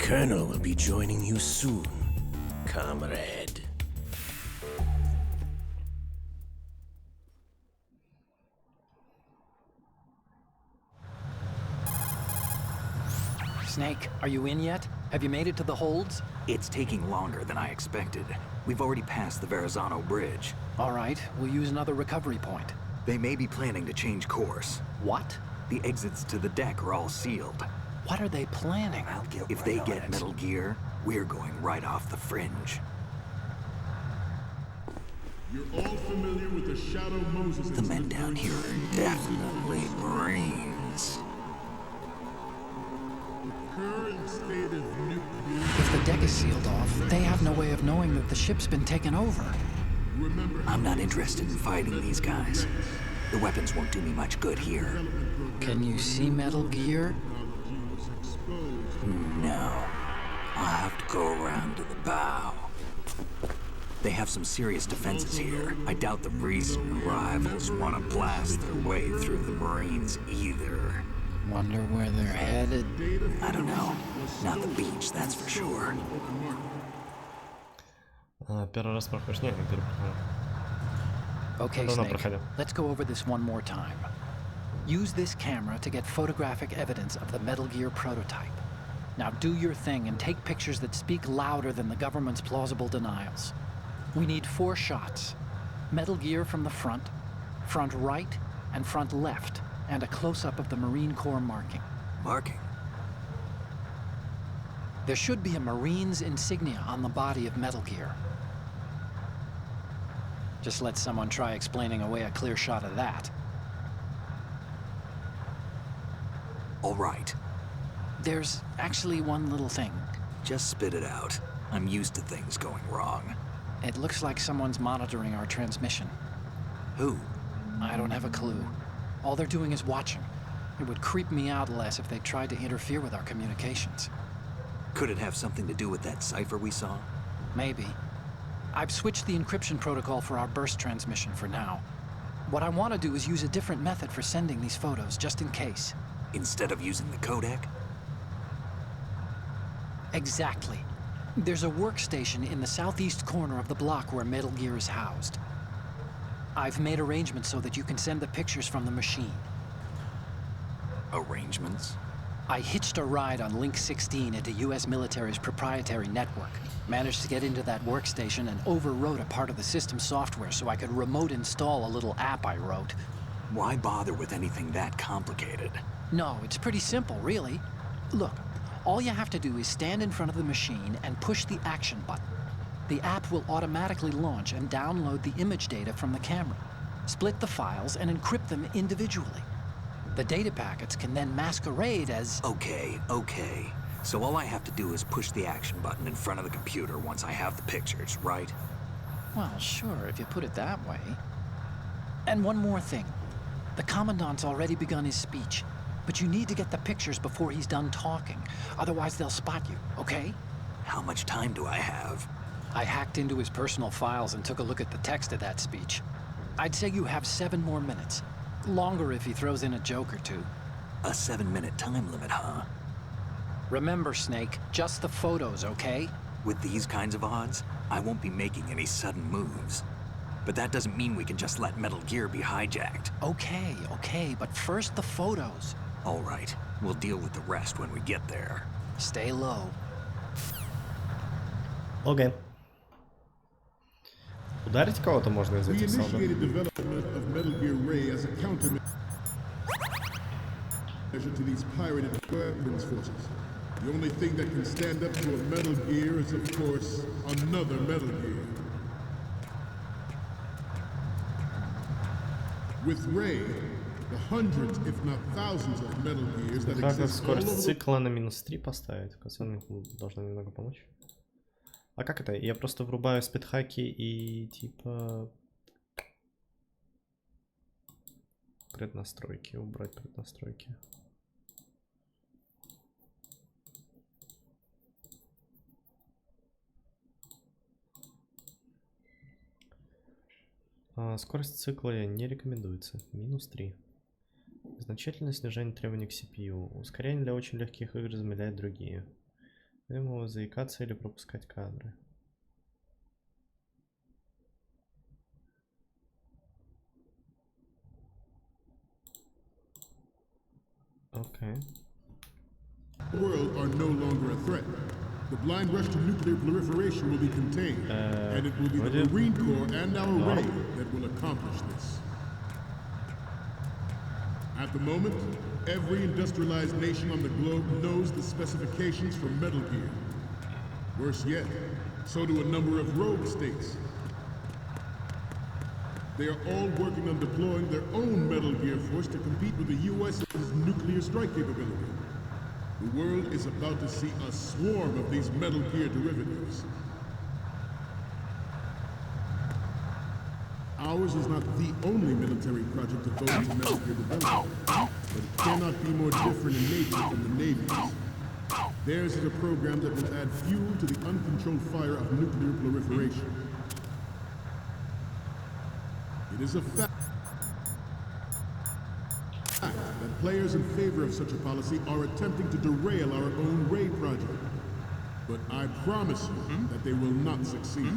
Speaker 21: Colonel will be joining you soon, comrade.
Speaker 12: Snake, are you in yet? Have you made it to the holds?
Speaker 5: It's taking longer than I expected. We've already passed the Verrazano Bridge.
Speaker 12: All right, we'll use another recovery point.
Speaker 5: They may be planning to change course.
Speaker 12: What?
Speaker 5: The exits to the deck are all sealed.
Speaker 12: What are they planning?
Speaker 5: If they get Metal Gear, we're going right off the fringe.
Speaker 3: You're all familiar with the Shadow Moses.
Speaker 5: The men down here are definitely Marines.
Speaker 3: Current state of nuclear.
Speaker 12: If the deck is sealed off, they have no way of knowing that the ship's been taken over.
Speaker 5: I'm not interested in fighting these guys. The weapons won't do me much good here.
Speaker 12: Can you see Metal Gear?
Speaker 5: No. I'll have to go around to the bow. They have some serious defenses here. I doubt the recent arrivals want to blast their way through the Marines either.
Speaker 12: Wonder where they're headed?
Speaker 5: I don't know. Not the beach, that's for sure.
Speaker 2: Первый раз проходишь? Нет, не первый.
Speaker 12: Okay, Snake, let's go over this one more time. Use this camera to get photographic evidence of the Metal Gear prototype. Now do your thing and take pictures that speak louder than the government's plausible denials. We need 4 shots. Metal Gear from the front, front right, and front left, and a close-up of the Marine Corps marking.
Speaker 5: Marking?
Speaker 12: There should be a Marine's insignia on the body of Metal Gear. Just let someone try explaining away a clear shot of that.
Speaker 5: All right.
Speaker 12: There's actually one little thing.
Speaker 5: Just spit it out. I'm used to things going wrong.
Speaker 12: It looks like someone's monitoring our transmission.
Speaker 5: Who?
Speaker 12: I don't have a clue. All they're doing is watching. It would creep me out less if they tried to interfere with our communications.
Speaker 5: Could it have something to do with that cipher we saw?
Speaker 12: Maybe. I've switched the encryption protocol for our burst transmission for now. What I want to do is use a different method for sending these photos, just in case.
Speaker 5: Instead of using the codec?
Speaker 12: Exactly. There's a workstation in the southeast corner of the block where Metal Gear is housed. I've made arrangements so that you can send the pictures from the machine.
Speaker 5: Arrangements?
Speaker 12: I hitched a ride on Link 16 into US military's proprietary network. Managed to get into that workstation and overwrote a part of the system software so I could remote install a little app I wrote.
Speaker 5: Why bother with anything that complicated?
Speaker 12: No, it's pretty simple, really. Look, all you have to do is stand in front of the machine and push the action button. The app will automatically launch and download the image data from the camera, split the files, and encrypt them individually. The data packets can then masquerade as...
Speaker 5: Okay. So all I have to do is push the action button in front of the computer once I have the pictures, right?
Speaker 12: Well, sure, if you put it that way. And one more thing. The Commandant's already begun his speech, but you need to get the pictures before he's done talking. Otherwise, they'll spot you, okay?
Speaker 5: How much time do I have?
Speaker 12: I hacked into his personal files and took a look at the text of that speech. I'd say you have 7 more minutes. Longer if he throws in a joke or two.
Speaker 5: A 7-minute time limit, huh?
Speaker 12: Remember, Snake, just the photos, okay?
Speaker 5: With these kinds of odds, I won't be making any sudden moves. But that doesn't mean we can just let Metal Gear be hijacked.
Speaker 12: Okay, but first the photos.
Speaker 5: All right, we'll deal with the rest when we get there.
Speaker 12: Stay low.
Speaker 2: Окей. Ударить кого-то можно из этих солдат?
Speaker 3: To these pirated weapons forces. The only thing that can stand up to a Metal Gear is, of course, another Metal Gear. With Ray, the hundreds, if not thousands, of Metal Gears that
Speaker 2: Как
Speaker 3: exist all
Speaker 2: скорость
Speaker 3: over
Speaker 2: цикла на -3 поставить? Пацаны должны немного помочь. А как это? Я просто врубаю спидхаки и типа... Преднастройки, убрать преднастройки. Скорость цикла не рекомендуется. -3. Значительное снижение требований к CPU. Ускорение для очень легких игр замедляет другие. Ему заикаться или пропускать кадры. Окей.
Speaker 3: The world are no longer a threat. The blind rush to nuclear proliferation will be contained, and it will be the Marine Corps and our raid that will accomplish this. At the moment, every industrialized nation on the globe knows the specifications for Metal Gear. Worse yet, so do a number of rogue states. They are all working on deploying their own Metal Gear force to compete with the U.S.'s nuclear strike capability. The world is about to see a swarm of these Metal Gear derivatives. Ours is not the only military project devoted to Metal Gear development, but it cannot be more different in nature from the Navy's. Theirs is a program that will add fuel to the uncontrolled fire of nuclear proliferation. It is a fact that players in favor of such a policy are attempting to derail our own raid project. But I promise you that they will not succeed.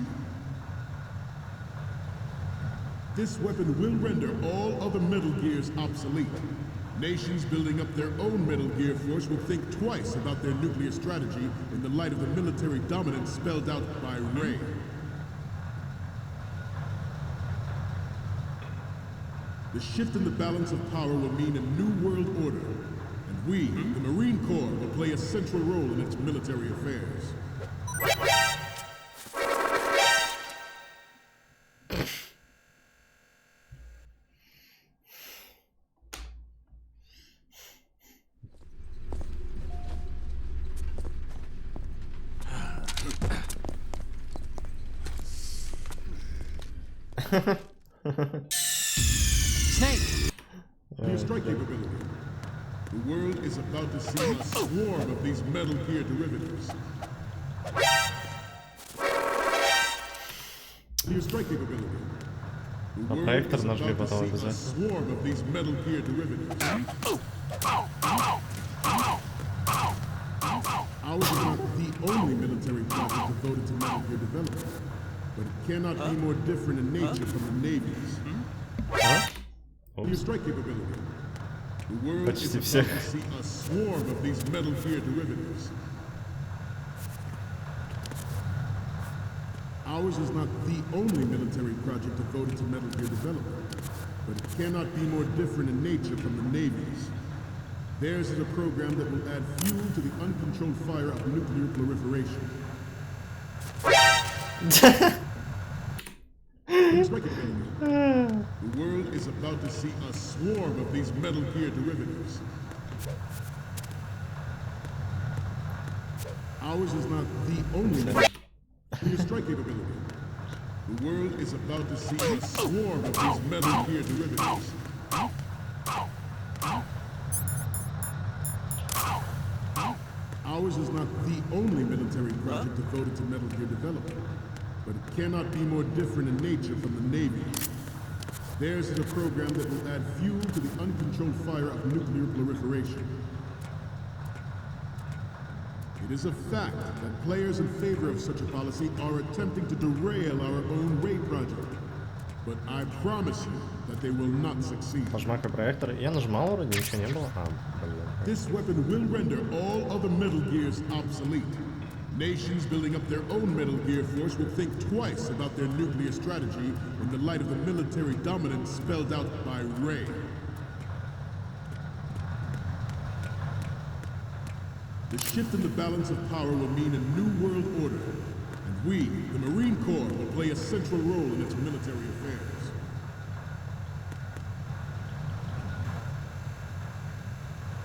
Speaker 3: This weapon will render all other Metal Gears obsolete. Nations building up their own Metal Gear force will think twice about their nuclear strategy in the light of the military dominance spelled out by Ray. The shift in the balance of power will mean a new world order, and we, the Marine Corps, will play a central role in its military affairs.
Speaker 8: Snake!
Speaker 3: Your strike capability. The world is about to see a swarm of these Metal Gear derivatives. Your strike capability. The world is about to see a swarm of these Metal Gear derivatives. Ours is not the only military project devoted to Metal Gear development, but it cannot be more different in nature from the Navy's. Your strike capability. The world is about to see a swarm of these Metal Gear derivatives. Ours is not the only military project devoted to Metal Gear development, but it cannot be more different in nature from the Navy's. Theirs is a program that will add fuel to the uncontrolled fire of nuclear proliferation. The world is about to see a swarm of these Metal Gear derivatives. Ours is not the only your strike capability. The world is about to see a swarm of these Metal Gear derivatives. Ours is not the only military project devoted to Metal Gear development, but it cannot be more different in nature from the Navy's. Theirs is a program that will add fuel to the uncontrolled fire of nuclear proliferation. It is a fact that players in favor of such a policy are attempting to derail our own raid project. But I promise you that they will not succeed.
Speaker 2: Нажимаю проектор. Я нажимал, вроде ничего не было.
Speaker 3: This weapon will render all other Metal Gears obsolete. Nations building up their own Metal Gear force will think twice about their nuclear strategy in the light of the military dominance spelled out by Ray. The shift in the balance of power will mean a new world order, and we, the Marine Corps, will play a central role in its military affairs.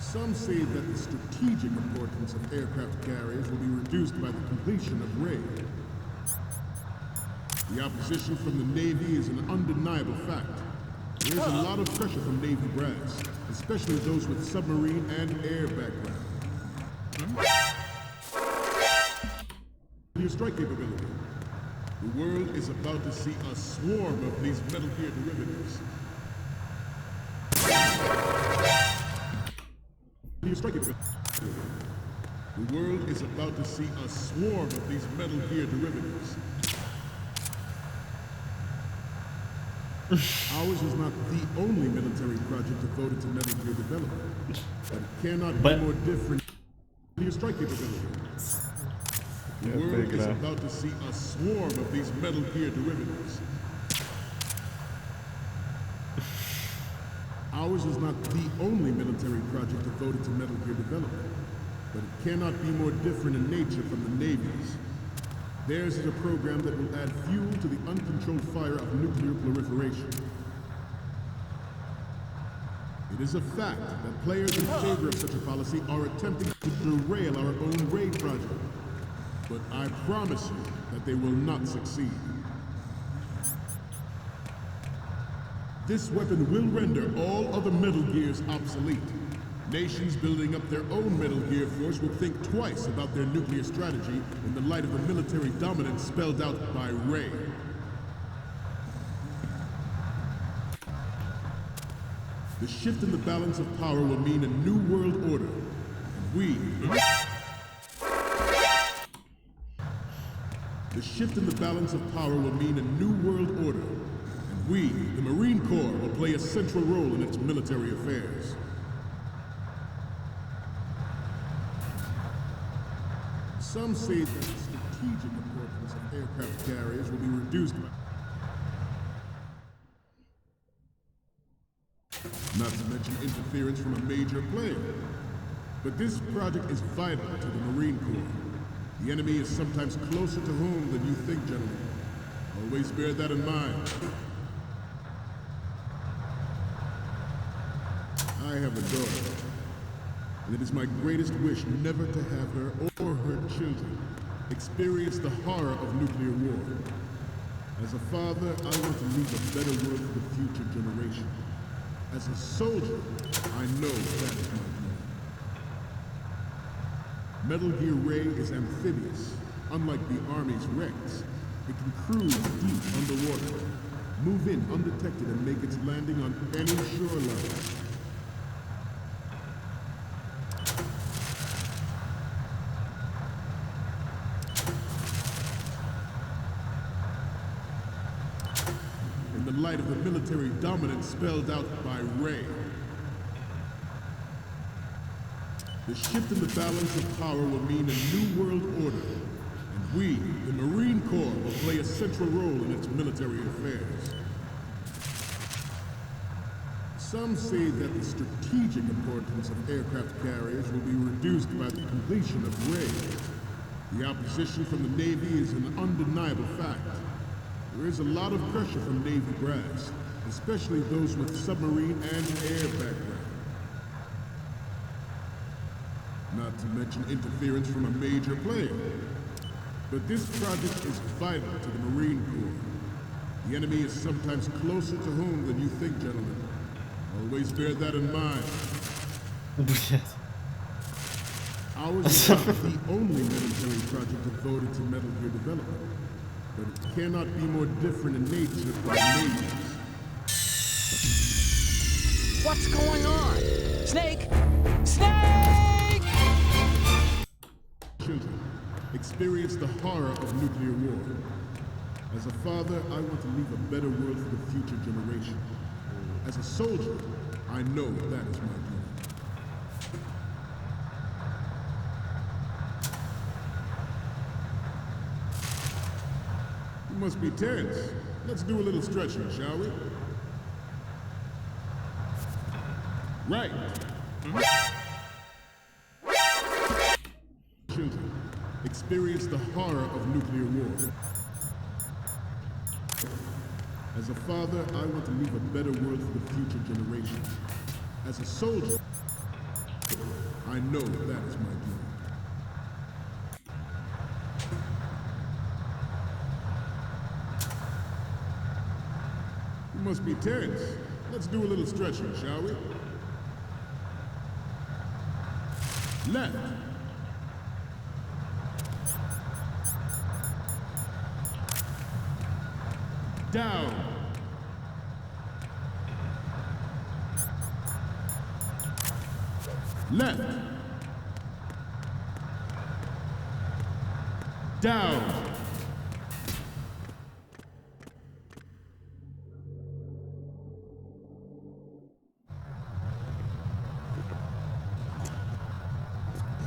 Speaker 3: Some say that the strategic importance of aircraft carriers will be reduced by the completion of raid. The opposition from the Navy is an undeniable fact. There is a lot of pressure from Navy brass, especially those with submarine and air background. Your strike capability. The world is about to see a swarm of these Metal Gear derivatives. Your strike capability. The world is about to see a swarm of these Metal Gear derivatives. Ours is not the only military project devoted to Metal Gear development, but it cannot be more different than your strike capability. The world is about to see a swarm of these Metal Gear derivatives. Ours is not the only military project devoted to Metal Gear development, but it cannot be more different in nature from the Navy's. Theirs is a program that will add fuel to the uncontrolled fire of nuclear proliferation. It is a fact that players in favor of such a policy are attempting to derail our own raid project. But I promise you that they will not succeed. This weapon will render all other Metal Gears obsolete. Nations building up their own Metal Gear force will think twice about their nuclear strategy in the light of the military dominance spelled out by Ray. The shift in the balance of power will mean a new world order. The shift in the balance of power will mean a new world order. And we, the Marine Corps, will play a central role in its military affairs. Some say that the strategic importance of aircraft carriers will be reduced by... Not to mention interference from a major player. But this project is vital to the Marine Corps. The enemy is sometimes closer to home than you think, gentlemen. Always bear that in mind. I have a daughter. And it is my greatest wish never to have her or her children experience the horror of nuclear war. As a father, I want to leave a better world for the future generation. As a soldier, I know that is my dream. Metal Gear Ray is amphibious. Unlike the Army's Rex, it can cruise deep underwater, move in undetected and make its landing on any shoreline. In the light of the military dominance spelled out by Ray. The shift in the balance of power will mean a new world order, and we, the Marine Corps, will play a central role in its military affairs. Some say that the strategic importance of aircraft carriers will be reduced by the completion of Ray. The opposition from the Navy is an undeniable fact. There is a lot of pressure from Navy brass, especially those with submarine and air background. Not to mention interference from a major player. But this project is vital to the Marine Corps. The enemy is sometimes closer to home than you think, gentlemen. Always bear that in mind. Ours is not the only military project devoted to Metal Gear development. But it cannot be more different in nature from Navy's.
Speaker 8: What's going on? Snake! Snake!
Speaker 3: Children, experience the horror of nuclear war. As a father, I want to leave a better world for the future generation. As a soldier, I know that is my duty. You must be tense. Let's do a little stretching, shall we? Right. Children, experience the horror of nuclear war. As a father, I want to leave a better world for the future generation. As a soldier, I know that is my duty. You must be tense. Let's do a little stretching, shall we? Left. Down. Left. Down.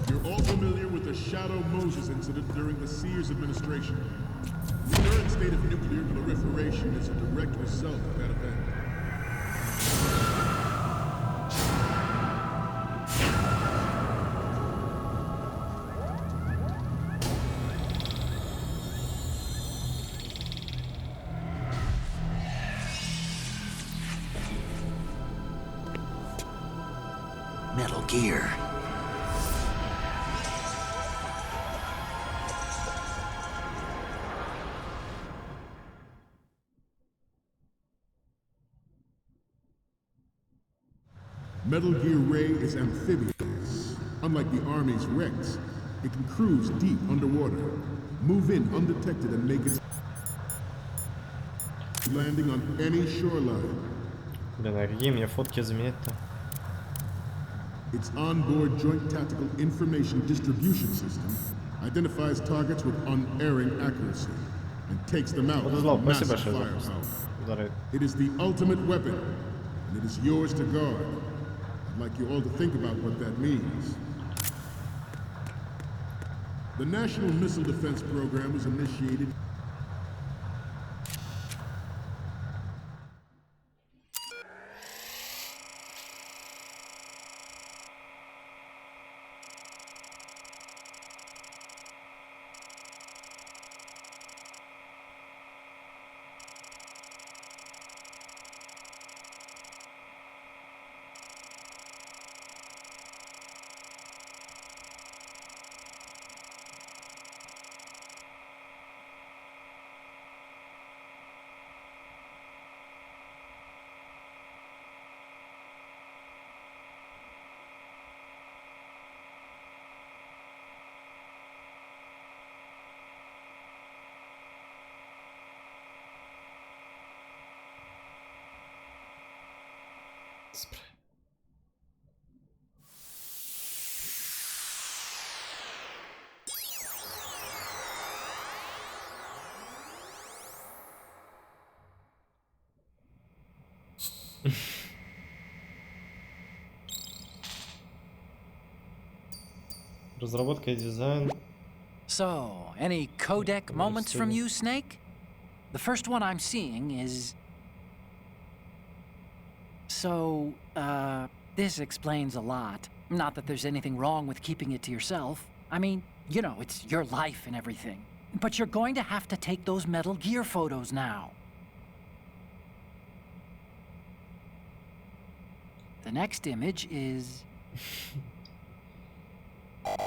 Speaker 3: You're all familiar with the Shadow Moses incident during the Sears administration. The current state of nuclear proliferation is a direct result of that event.
Speaker 5: Metal Gear.
Speaker 3: Metal Gear Ray is amphibious. Unlike the Army's Rex, it can cruise deep underwater, move in undetected and make its landing on any shoreline.
Speaker 2: Блин, а какие мне фотки заменять-то?
Speaker 3: Its onboard joint tactical information distribution system identifies targets with unerring accuracy and takes them out with massive firepower. It is the ultimate weapon, and it is yours to guard. I'd like you all to think about what that means. The National Missile Defense Program was initiated.
Speaker 2: Разработка и дизайн.
Speaker 8: So, any codec moments from you, Snake? The first one I'm seeing is... So, this explains a lot. Not that there's anything wrong with keeping it to yourself. I mean, you know, it's your life and everything. But you're going to have to take those Metal Gear photos now. The next image is...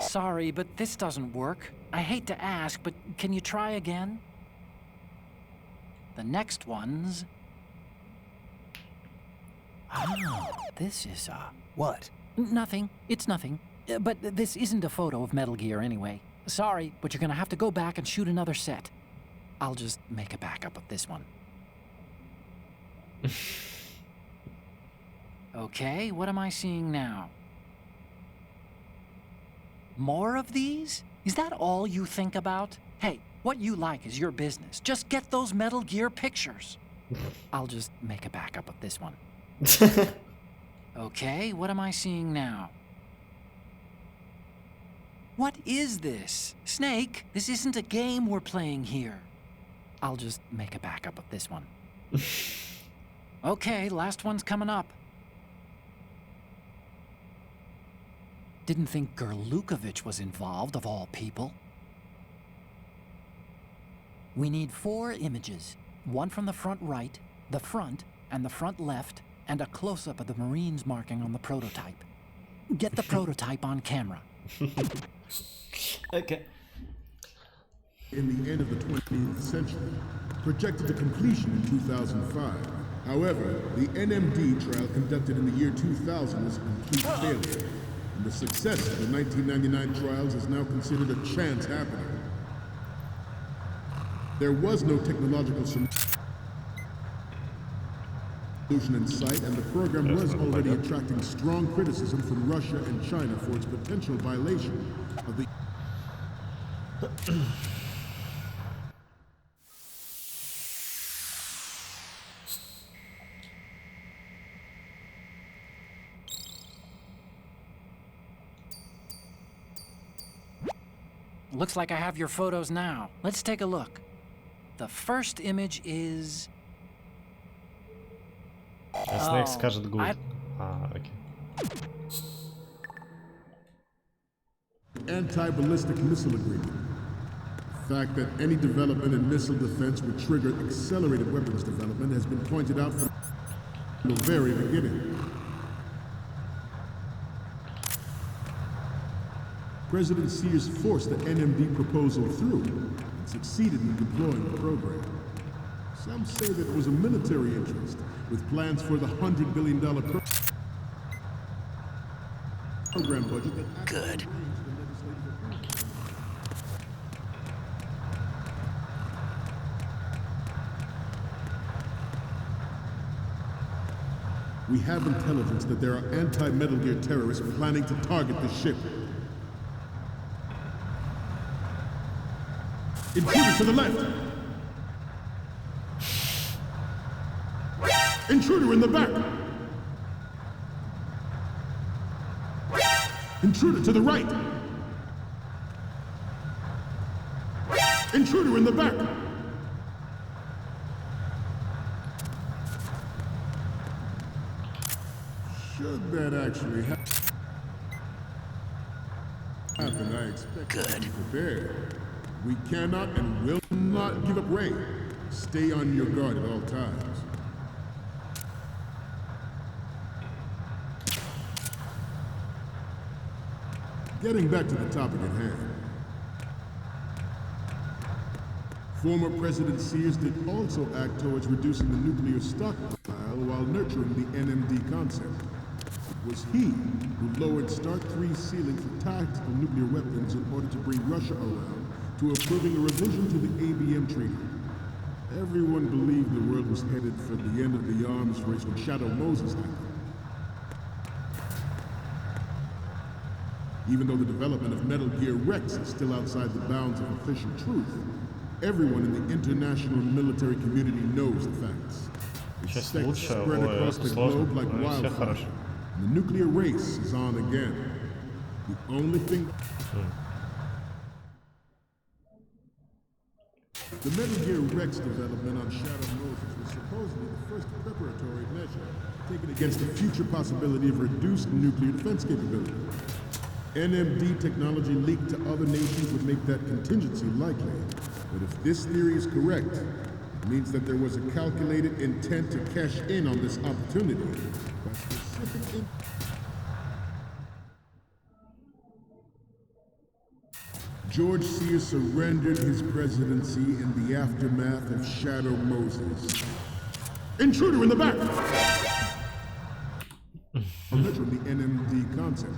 Speaker 8: Sorry, but this doesn't work. I hate to ask, but can you try again? The next one's... Oh, this is,
Speaker 5: What?
Speaker 8: Nothing. It's nothing. But this isn't a photo of Metal Gear anyway. Sorry, but you're gonna have to go back and shoot another set. I'll just make a backup of this one. Okay, what am I seeing now? More of these? Is that all you think about? Hey, what you like is your business. Just get those Metal Gear pictures. I'll just make a backup of this one. Okay, what am I seeing now? What is this? Snake, this isn't a game we're playing here. I'll just make a backup of this one. Okay, last one's coming up. Didn't think Gerlukovich was involved, of all people. We need 4 images. One from the front right, the front, and the front left, and a close-up of the Marines marking on the prototype. Get the prototype on camera.
Speaker 2: Okay.
Speaker 3: In the end of the 20th century, projected to completion in 2005. However, the NMD trial conducted in the year 2000 was a complete failure. And the success of the 1999 trials is now considered a chance happening. There was no technological solution in sight, and the program was already attracting strong criticism from Russia and China for its potential violation of the...
Speaker 8: Looks like I have your photos now. Let's take a look. The first image is...
Speaker 2: Snake скажет good. Окей.
Speaker 3: Anti-ballistic missile agreement. The fact that any development in missile defense would trigger accelerated weapons development has been pointed out from the very beginning. President Sears forced the NMD proposal through and succeeded in deploying the program. Some say that it was a military interest, with plans for the $100 billion program budget that...
Speaker 8: Good.
Speaker 3: We have intelligence that there are anti-Metal Gear terrorists planning to target the ship. Intruder to the left! Intruder in the back! Intruder to the right! Intruder in the back! Should that actually happen, I expect to be prepared. We cannot and will not give up rain. Stay on your guard at all times. Getting back to the topic at hand. Former President Sears did also act towards reducing the nuclear stockpile while nurturing the NMD concept. It was he who lowered Start 3's ceiling for tactical nuclear weapons in order to bring Russia around to approving a revision to the ABM treaty. Everyone believed the world was headed for the end of the arms race when Shadow Moses happened. Even though the development of Metal Gear Rex is still outside the bounds of official truth, everyone in the international military community knows the facts. Its specs spread across the globe like wildfire. And the nuclear race is on again. The only thing... The Metal Gear Rex development on Shadow Moses was supposedly the first preparatory measure taken against the future possibility of reduced nuclear defense capability. NMD technology leaked to other nations would make that contingency likely. But if this theory is correct, it means that there was a calculated intent to cash in on this opportunity by specific... George Sears surrendered his presidency in the aftermath of Shadow Moses. Intruder in the back! From the NMD concept.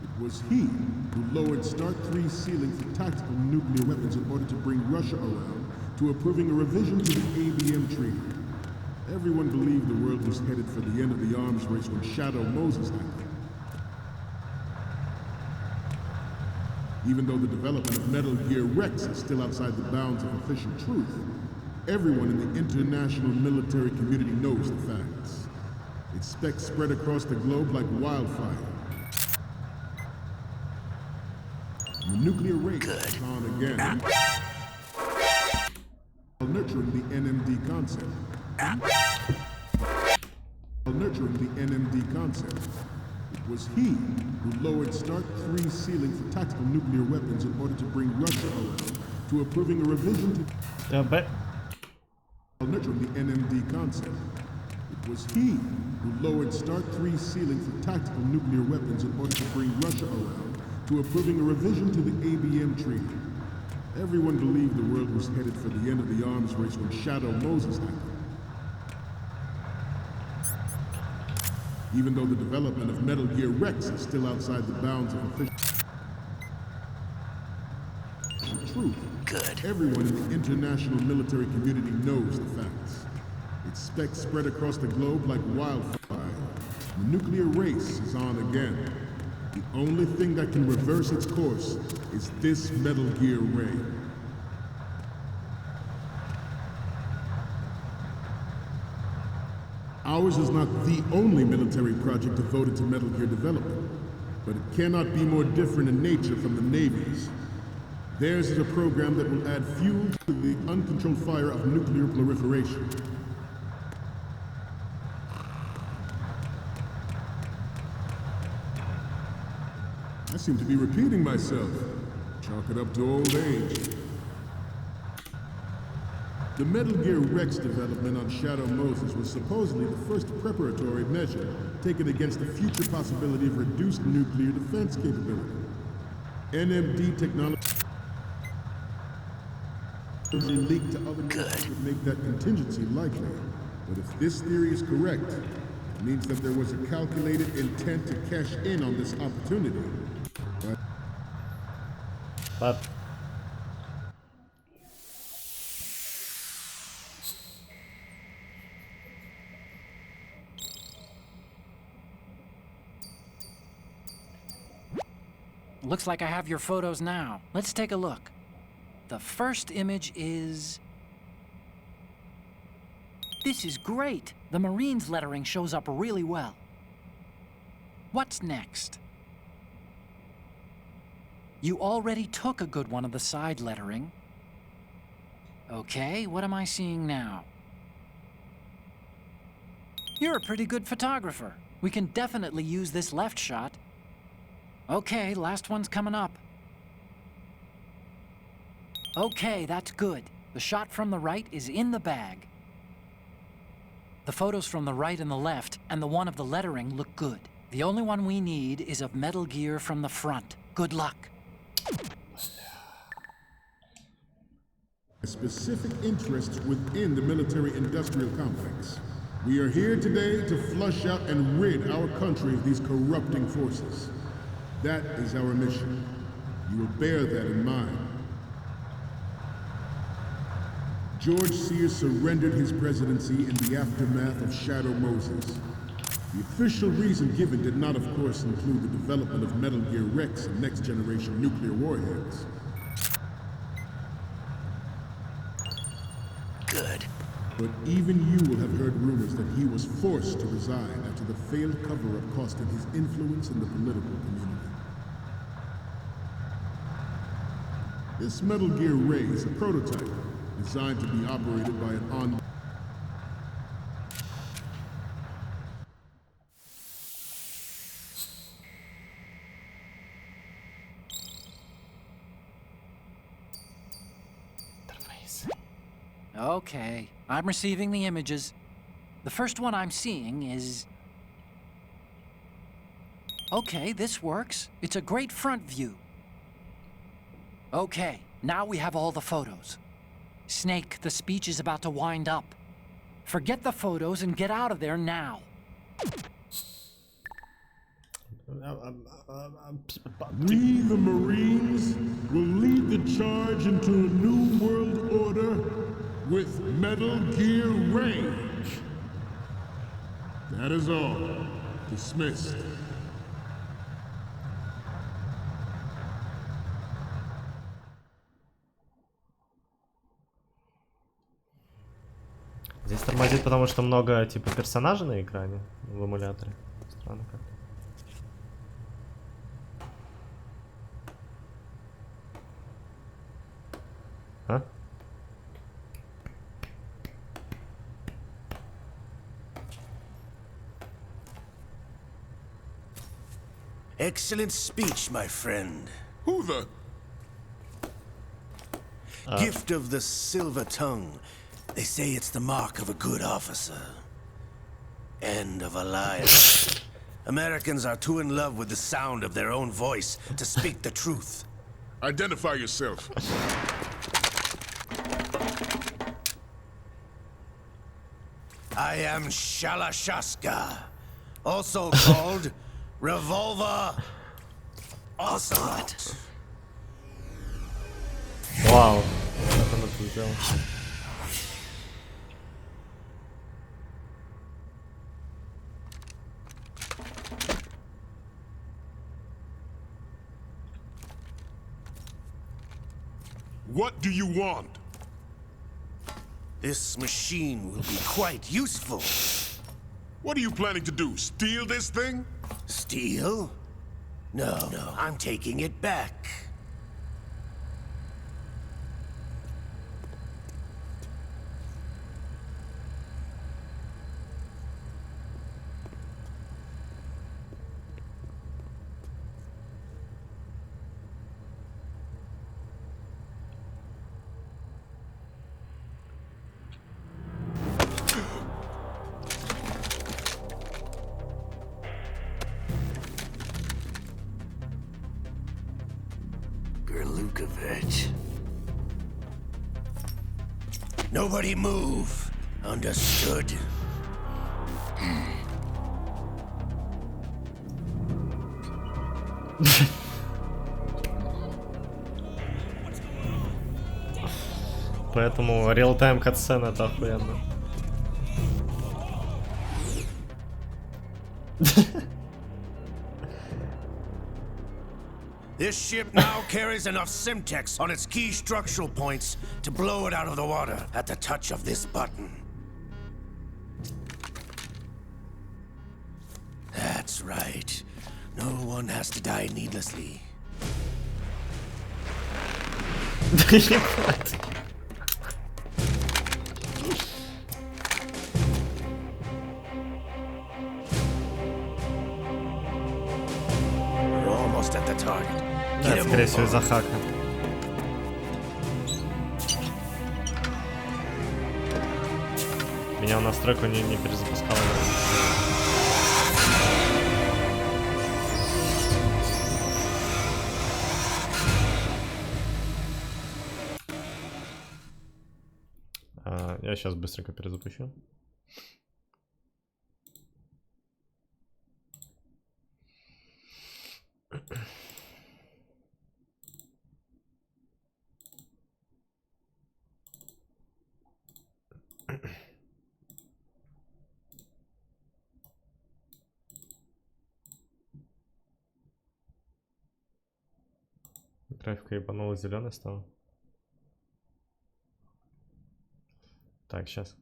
Speaker 3: It was he who lowered Start 3's ceiling for tactical nuclear weapons in order to bring Russia around to approving a revision to the ABM treaty. Everyone believed the world was headed for the end of the arms race when Shadow Moses happened. Even though the development of Metal Gear Rex is still outside the bounds of official truth, everyone in the international military community knows the facts. Its specs spread across the globe like wildfire. The nuclear race is on again. While nurturing the NMD concept. While nurturing the NMD concept. It was he who lowered Start 3's ceiling for tactical nuclear weapons in order to bring Russia around to approving a revision to... While nurturing the NMD concept. It was he who lowered Start 3's ceiling for tactical nuclear weapons in order to bring Russia around to approving a revision to the ABM treaty. Everyone believed the world was headed for the end of the arms race when Shadow Moses happened. Even though the development of Metal Gear Rex is still outside the bounds of official truth, everyone in the international military community knows the facts. Its specs spread across the globe like wildfire. The nuclear race is on again. The only thing that can reverse its course is this Metal Gear ray. Ours is not the only military project devoted to Metal Gear development, but it cannot be more different in nature from the Navy's. Theirs is a program that will add fuel to the uncontrolled fire of nuclear proliferation. I seem to be repeating myself. Chalk it up to old age. The Metal Gear Rex development on Shadow Moses was supposedly the first preparatory measure taken against the future possibility of reduced nuclear defense capability. NMD technology leaked to other nations would make that contingency likely. But if this theory is correct, it means that there was a calculated intent to cash in on this opportunity.
Speaker 2: But
Speaker 8: looks like I have your photos now. Let's take a look. The first image is... This is great. The Marines lettering shows up really well. What's next? You already took a good one of the side lettering. Okay, what am I seeing now? You're a pretty good photographer. We can definitely use this left shot. Okay, last one's coming up. Okay, that's good. The shot from the right is in the bag. The photos from the right and the left, and the one of the lettering look good. The only one we need is of Metal Gear from the front. Good luck.
Speaker 3: Specific interests within the military-industrial complex. We are here today to flush out and rid our country of these corrupting forces. That is our mission. You will bear that in mind. George Sears surrendered his presidency in the aftermath of Shadow Moses. The official reason given did not, of course, include the development of Metal Gear Rex and next-generation nuclear warheads.
Speaker 7: Good.
Speaker 3: But even you will have heard rumors that he was forced to resign after the failed cover-up costing his influence in the political community. This Metal Gear Ray is a prototype, designed to be operated by an on...
Speaker 8: Okay, I'm receiving the images. The first one I'm seeing is... Okay, this works. It's a great front view. Okay, now we have all the photos. Snake, the speech is about to wind up. Forget the photos and get out of there now.
Speaker 3: We, the Marines, will lead the charge into a new world order with Metal Gear Range. That is all. Dismissed.
Speaker 2: Здесь тормозит, потому что много типа персонажей на экране в эмуляторе. Странно как. А?
Speaker 15: Excellent speech, my friend.
Speaker 3: Who the?
Speaker 15: Gift of the silver tongue. They say it's the mark of a good officer. End of a liar. Americans are too in love with the sound of their own voice to speak the truth.
Speaker 3: Identify yourself.
Speaker 15: I am Shalashaska, also called Revolver Ocelot.
Speaker 2: Вау, как он это сделал?
Speaker 3: What do you want?
Speaker 15: This machine will be quite useful.
Speaker 3: What are you planning to do? Steal this thing?
Speaker 15: Steal? No, I'm taking it back. look of it. Nobody move. Understood?
Speaker 2: Поэтому реал-тайм катсцен это охуенно.
Speaker 15: This ship now carries enough Simtex on its key structural points to blow it out of the water at the touch of this button. That's right. No one has to die needlessly. We're almost at the target.
Speaker 2: Да, скорее всего, из-за хака. Меня в настройку не перезапускало. Я сейчас быстренько перезапущу. Графика ебанула, зеленый стал. Так, сейчас.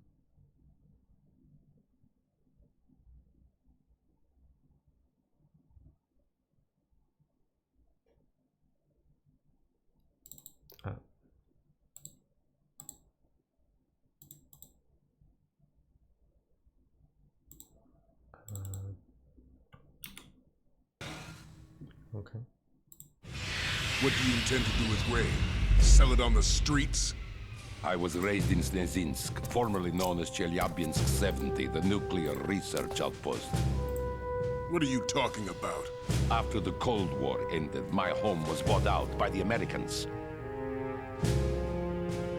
Speaker 2: Okay.
Speaker 14: What do you intend to do with Gray? Sell it on the streets?
Speaker 16: I was raised in Snezinsk, formerly known as Chelyabinsk 70, the nuclear research outpost.
Speaker 14: What are you talking about?
Speaker 16: After the Cold War ended, my home was bought out by the Americans.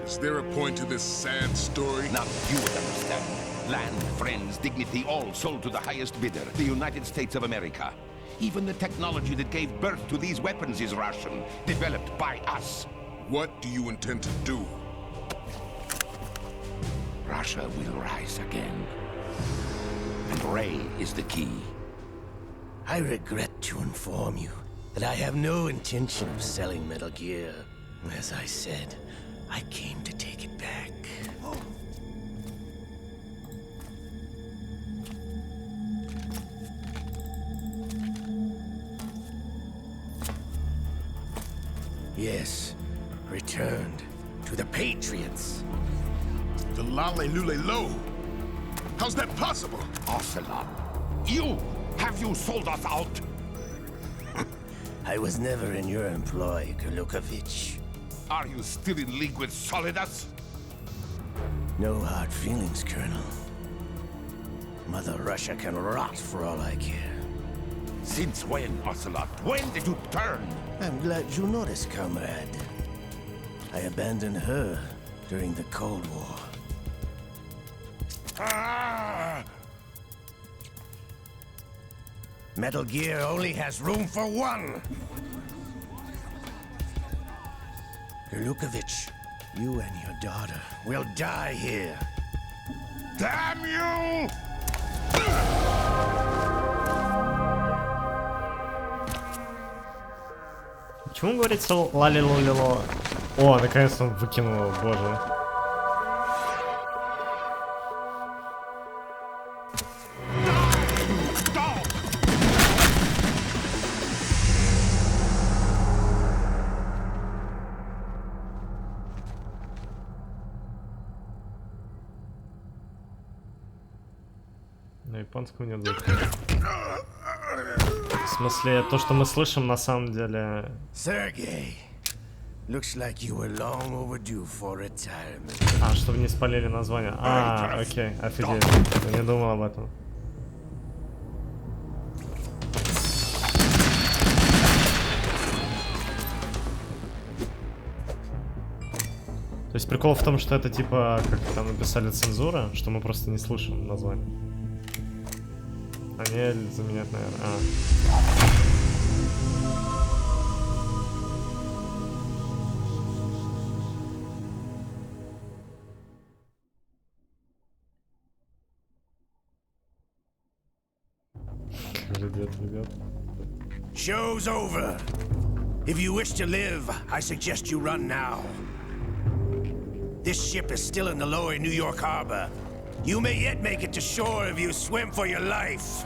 Speaker 14: Is there a point to this sad story?
Speaker 16: Now you would understand. Land, friends, dignity, all sold to the highest bidder, the United States of America. Even the technology that gave birth to these weapons is Russian, developed by us.
Speaker 14: What do you intend to do?
Speaker 16: Russia will rise again. And Ray is the key.
Speaker 15: I regret to inform you that I have no intention of selling Metal Gear. As I said, I came to take it back. Yes, returned to the Patriots.
Speaker 14: The Lale Lule Lo? How's that possible?
Speaker 16: Ocelot, you! Have you sold us out?
Speaker 15: I was never in your employ, Kurlukovich.
Speaker 16: Are you still in league with Solidus?
Speaker 15: No hard feelings, Colonel. Mother Russia can rot for all I care.
Speaker 16: Since when, Ocelot? When did you turn?
Speaker 15: I'm glad you noticed, comrade. I abandoned her during the Cold War.
Speaker 16: Ah!
Speaker 15: Metal Gear only has room for one! Kurlukovich, you and your daughter will die here.
Speaker 16: Damn you!
Speaker 2: Почему говорится лали-лолило? О, наконец-то он выкинул его, боже. На японском нет звука. В смысле, то, что мы слышим, на самом деле...
Speaker 15: Sergey, looks like you were long overdue for retirement.
Speaker 2: А, чтобы не спалили название. А, окей, офигеть. Я не думал об этом. То есть прикол в том, что это типа, как там написали, цензура, что мы просто не слышим название. Они заменят, наверное. Ребят.
Speaker 15: Show's over. If you wish to live, I suggest you run now. This ship is still in the lower New York harbor. You may yet make it to shore if you swim for your life.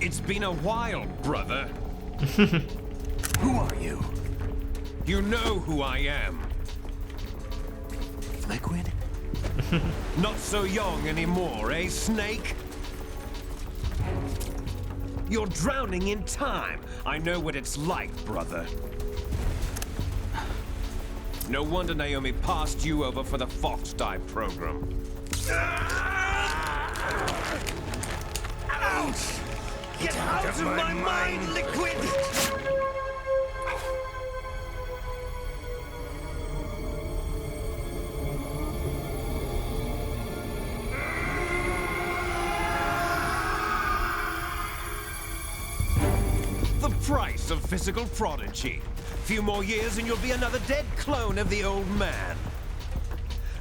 Speaker 17: It's been a while, brother.
Speaker 15: Who are you?
Speaker 17: You know who I am.
Speaker 15: Liquid?
Speaker 17: Not so young anymore, eh, Snake? You're drowning in time. I know what it's like, brother. No wonder Naomi passed you over for the Fox Die program.
Speaker 15: Ouch!
Speaker 17: Get out of my mind, Liquid! The price of physical prodigy. Few more years and you'll be another dead clone of the old man.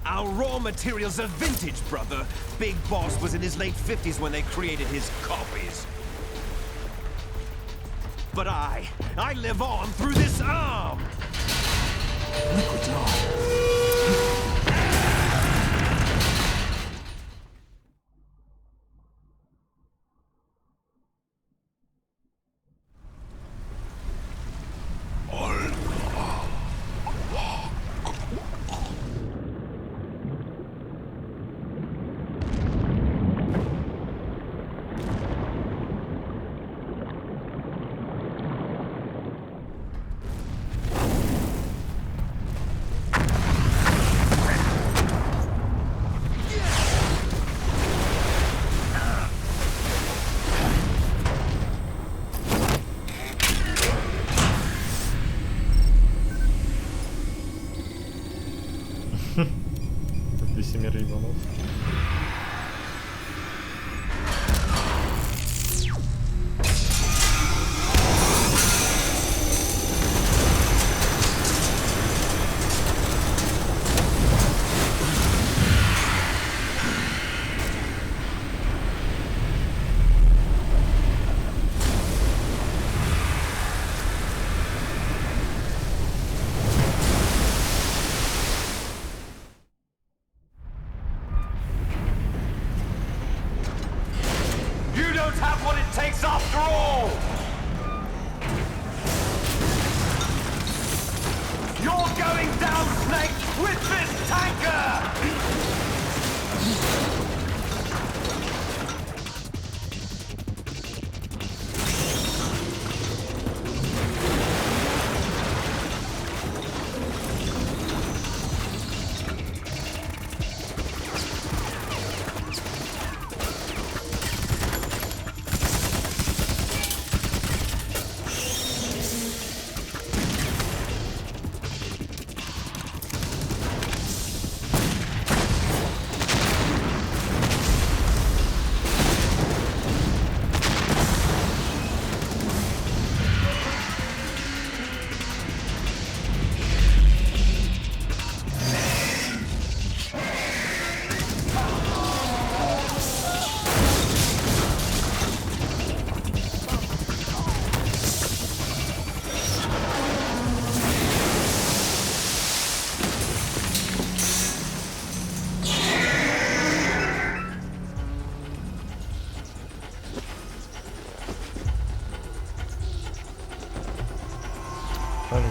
Speaker 17: Our raw materials are vintage, brother. Big Boss was in his late 50s when they created his copies. But I live on through this arm!
Speaker 15: Liquid's on.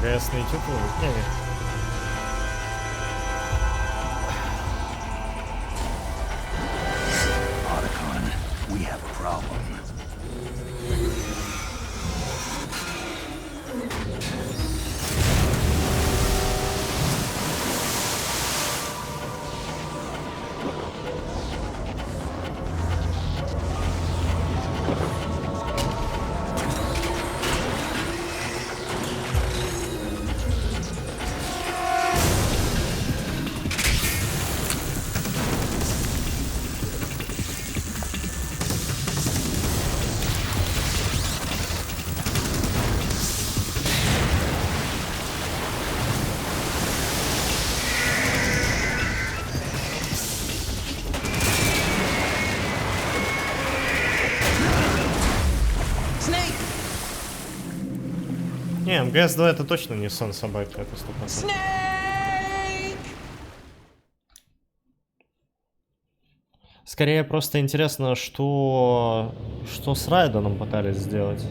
Speaker 2: МГС на ютуб? Не.
Speaker 5: We have a problem.
Speaker 2: Не, МГС 2 это точно не сон собаки, это 100%. Скорее просто интересно, что с Райденом пытались сделать.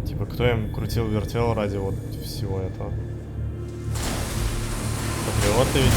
Speaker 2: Типа, кто им крутил-вертел ради вот всего этого? Патриоты ведь,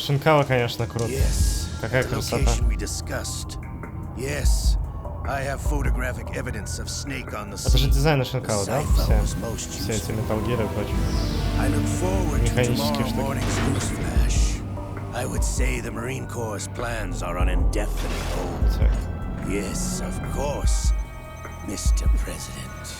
Speaker 2: Шинкава, конечно, круто. Какая красота. Это же дизайн Шинкава, да? Все эти металлгиры и прочее. Механические штуки.
Speaker 15: I would say the Marine Corps' plans are on indefinite hold. Yes, of course, Mr. President.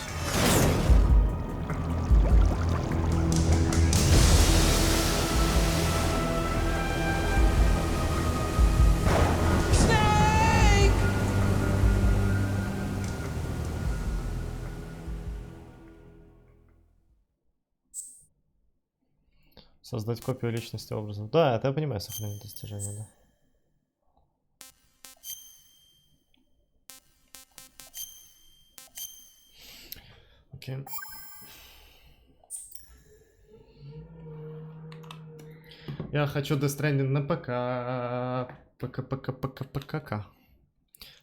Speaker 2: Создать копию личности образов. Да, это я понимаю, сохранение достижения, да. Окей. Я хочу Death Stranding на ПК. ПК.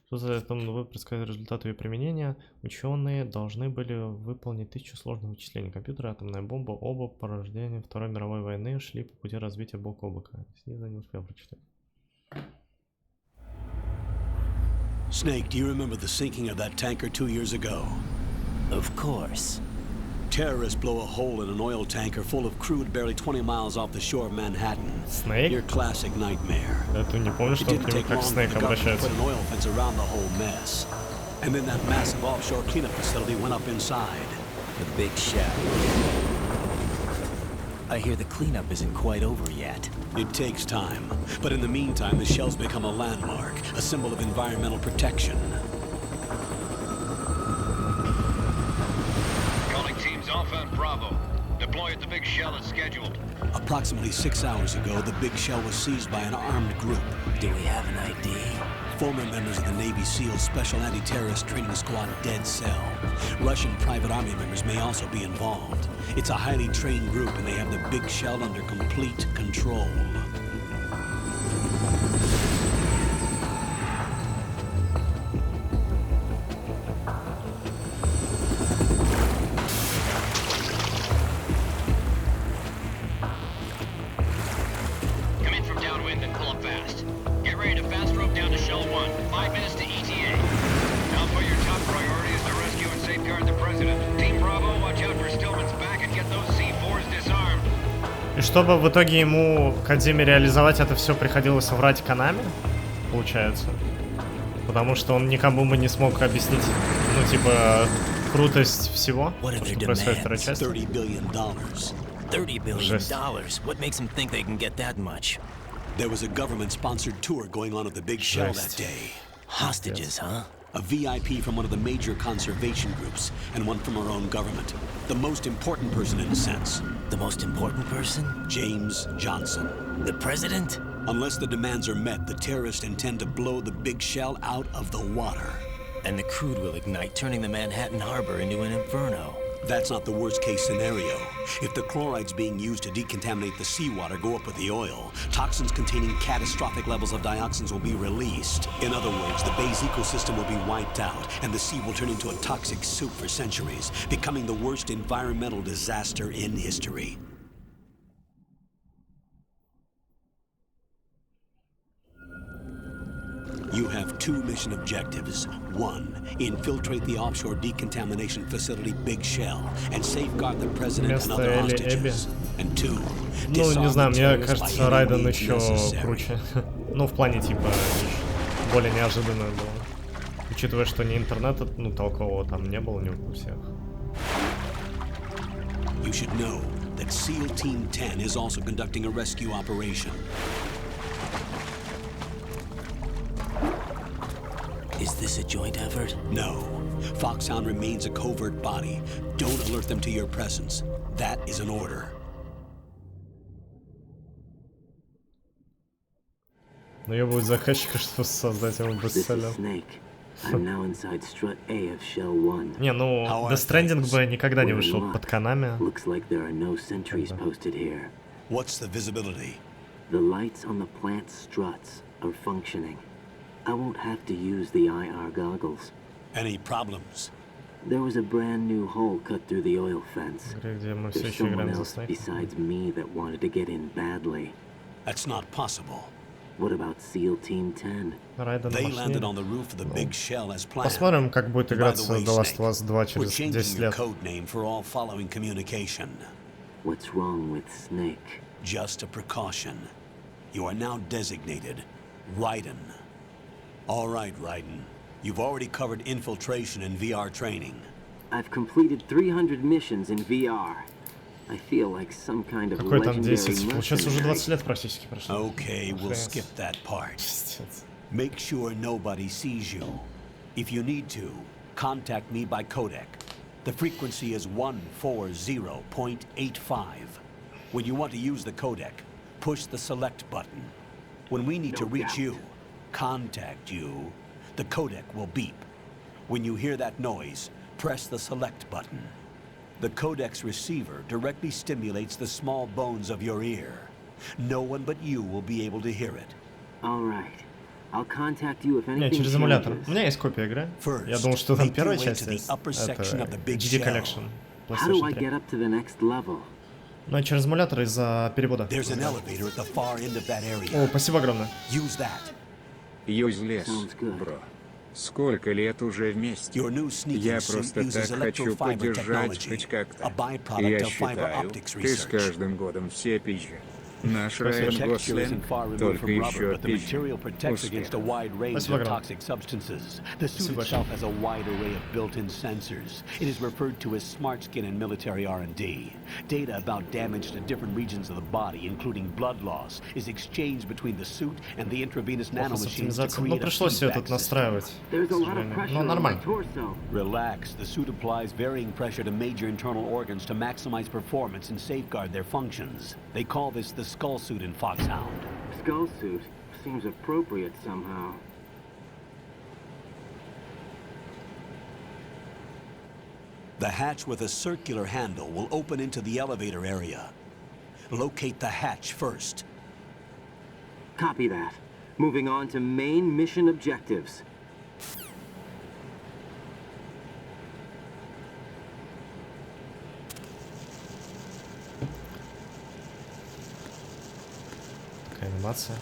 Speaker 2: Что за это вы предсказали результаты ее применения? Ученые должны были выполнить 1000 сложных вычислений компьютера. Атомная бомба, оба по рождению Второй мировой войны шли по пути развития бок о бок. Снизу не успел прочитать.
Speaker 19: Snake, do you remember the sinking of that tanker 2 years ago?
Speaker 22: Of course.
Speaker 19: Terrorists blow a hole in an oil tanker full of crude barely 20 miles off the shore of Manhattan.
Speaker 2: Snake?
Speaker 19: Your classic nightmare.
Speaker 2: Это не помню, что к нему как Snake обращается.
Speaker 19: Put an oil fence around the whole mess. And then that massive offshore cleanup facility went up inside.
Speaker 22: The big shell. I hear the cleanup isn't quite over yet.
Speaker 19: It takes time. But in the meantime, the shell's become a landmark, a symbol of environmental protection.
Speaker 9: Alpha and Bravo. Deploy at the big shell as scheduled.
Speaker 19: Approximately 6 hours ago, the big shell was seized by an armed group.
Speaker 22: Do we have an ID?
Speaker 19: Former members of the Navy SEAL Special Anti-Terrorist Training Squad Dead Cell. Russian private army members may also be involved. It's a highly trained group and they have the big shell under complete control.
Speaker 9: Come in from downwind and pull up fast. Get ready to fast rope down to
Speaker 2: И чтобы в итоге ему, Кодзиме, реализовать это все, приходилось врать Конами, получается. Потому что он никому бы не смог объяснить, ну, типа, крутость всего, что происходит в второй части.
Speaker 22: $30 billion.
Speaker 2: Жесть.
Speaker 22: What makes them think they can get that much?
Speaker 19: There was a government-sponsored tour going on at the Big Shell that day.
Speaker 22: Hostages, huh?
Speaker 19: A VIP from one of the major conservation groups, and one from our own government. The most important person in a sense.
Speaker 22: The most important person?
Speaker 19: James Johnson.
Speaker 22: The president?
Speaker 19: Unless the demands are met, the terrorists intend to blow the Big Shell out of the water.
Speaker 22: And the crude will ignite, turning the Manhattan Harbor into an inferno.
Speaker 19: That's not the worst-case scenario. If the chlorides being used to decontaminate the seawater go up with the oil, toxins containing catastrophic levels of dioxins will be released. In other words, the bay's ecosystem will be wiped out, and the sea will turn into a toxic soup for centuries, becoming the worst environmental disaster in history. You have two mission objectives. One, infiltrate the offshore decontamination facility Big Shell and safeguard the president and other hostages. And two,
Speaker 2: ну, не знаю, мне кажется, Райден еще круче. Ну, в плане, типа, более неожиданное было. Учитывая, что ни интернета, ну, толкового там не было ни у всех.
Speaker 19: You should know that SEAL Team 10 is also conducting a rescue operation.
Speaker 22: Is this a joint effort?
Speaker 19: No. Foxhound remains a covert body. Don't alert them to your presence. That is an order.
Speaker 2: Но я будет заказчика, что создать ему бестселлер. Не, ну, Death Stranding бы никогда не вышел под Konami.
Speaker 19: What's the visibility?
Speaker 1: The lights on the plant struts are functioning. I won't have to use the IR goggles.
Speaker 19: Any problems?
Speaker 1: There was a brand new hole cut through the oil fence. There's someone else besides me that wanted to get in badly.
Speaker 19: That's not possible.
Speaker 1: What about SEAL Team 10?
Speaker 19: They landed on the roof of the Big Shell as planned.
Speaker 2: Посмотрим, как будет играться The Last of Us 2 через 10 лет.
Speaker 19: Code name for all following communication.
Speaker 1: What's wrong with Snake?
Speaker 19: Just a precaution. You are now designated Raiden. All right, Raiden. You've already covered infiltration and VR training.
Speaker 1: I've completed 300 missions in VR. I feel like some kind of
Speaker 2: Какой там
Speaker 1: legendary
Speaker 2: 10? Получается, уже 20 лет практически прошло.
Speaker 19: Okay, we'll skip that part. Make sure nobody sees you. If you need to, contact me by codec. The frequency is 140.85. When you want to use the codec, push the select button. When we need to reach you, contact you, the codec will beep. When you hear that noise, press the select button. The codec's receiver directly stimulates the small bones of your ear. No one but you will be able to hear it.
Speaker 1: All right. I'll contact you if anything
Speaker 2: Не, через эмулятор. У меня есть копия игры. Я думал, что там первая часть есть. Это HD Collection.
Speaker 1: How do I get up to the next level?
Speaker 2: Ну, через эмулятор из-за перевода. О, спасибо огромное.
Speaker 11: Юзлес, бро. Сколько лет уже вместе? Я просто так хочу поддержать хоть как-то. Я считаю, ты с каждым годом все пизже. Наш Райан Гослинг только еще пизже.
Speaker 19: The suit itself has a wide array of built-in sensors. It is referred to as smart skin in military R&D. Data about damage to different regions of the body, including blood loss, is exchanged between the suit and the intravenous nanomachines to create a feedback system.
Speaker 1: There's a lot of pressure on my torso.
Speaker 19: Relax. The suit applies varying pressure to major internal organs to maximize performance and safeguard their functions. They call this the skull suit in Foxhound.
Speaker 1: Skull suit seems appropriate somehow.
Speaker 19: The hatch with a circular handle will open into the elevator area. Locate the hatch first.
Speaker 1: Copy that. Moving on to main mission objectives.
Speaker 2: Такая анимация.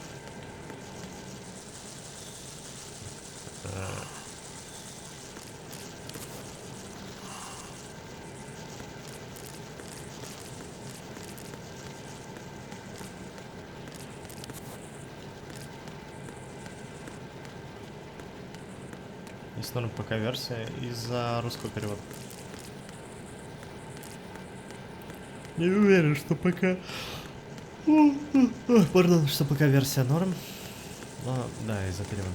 Speaker 2: Макс норм ПК-версия из-за русского перевода. Не уверен, что ПК... Пардон, что ПК-версия норм. Но, да, из-за перевода.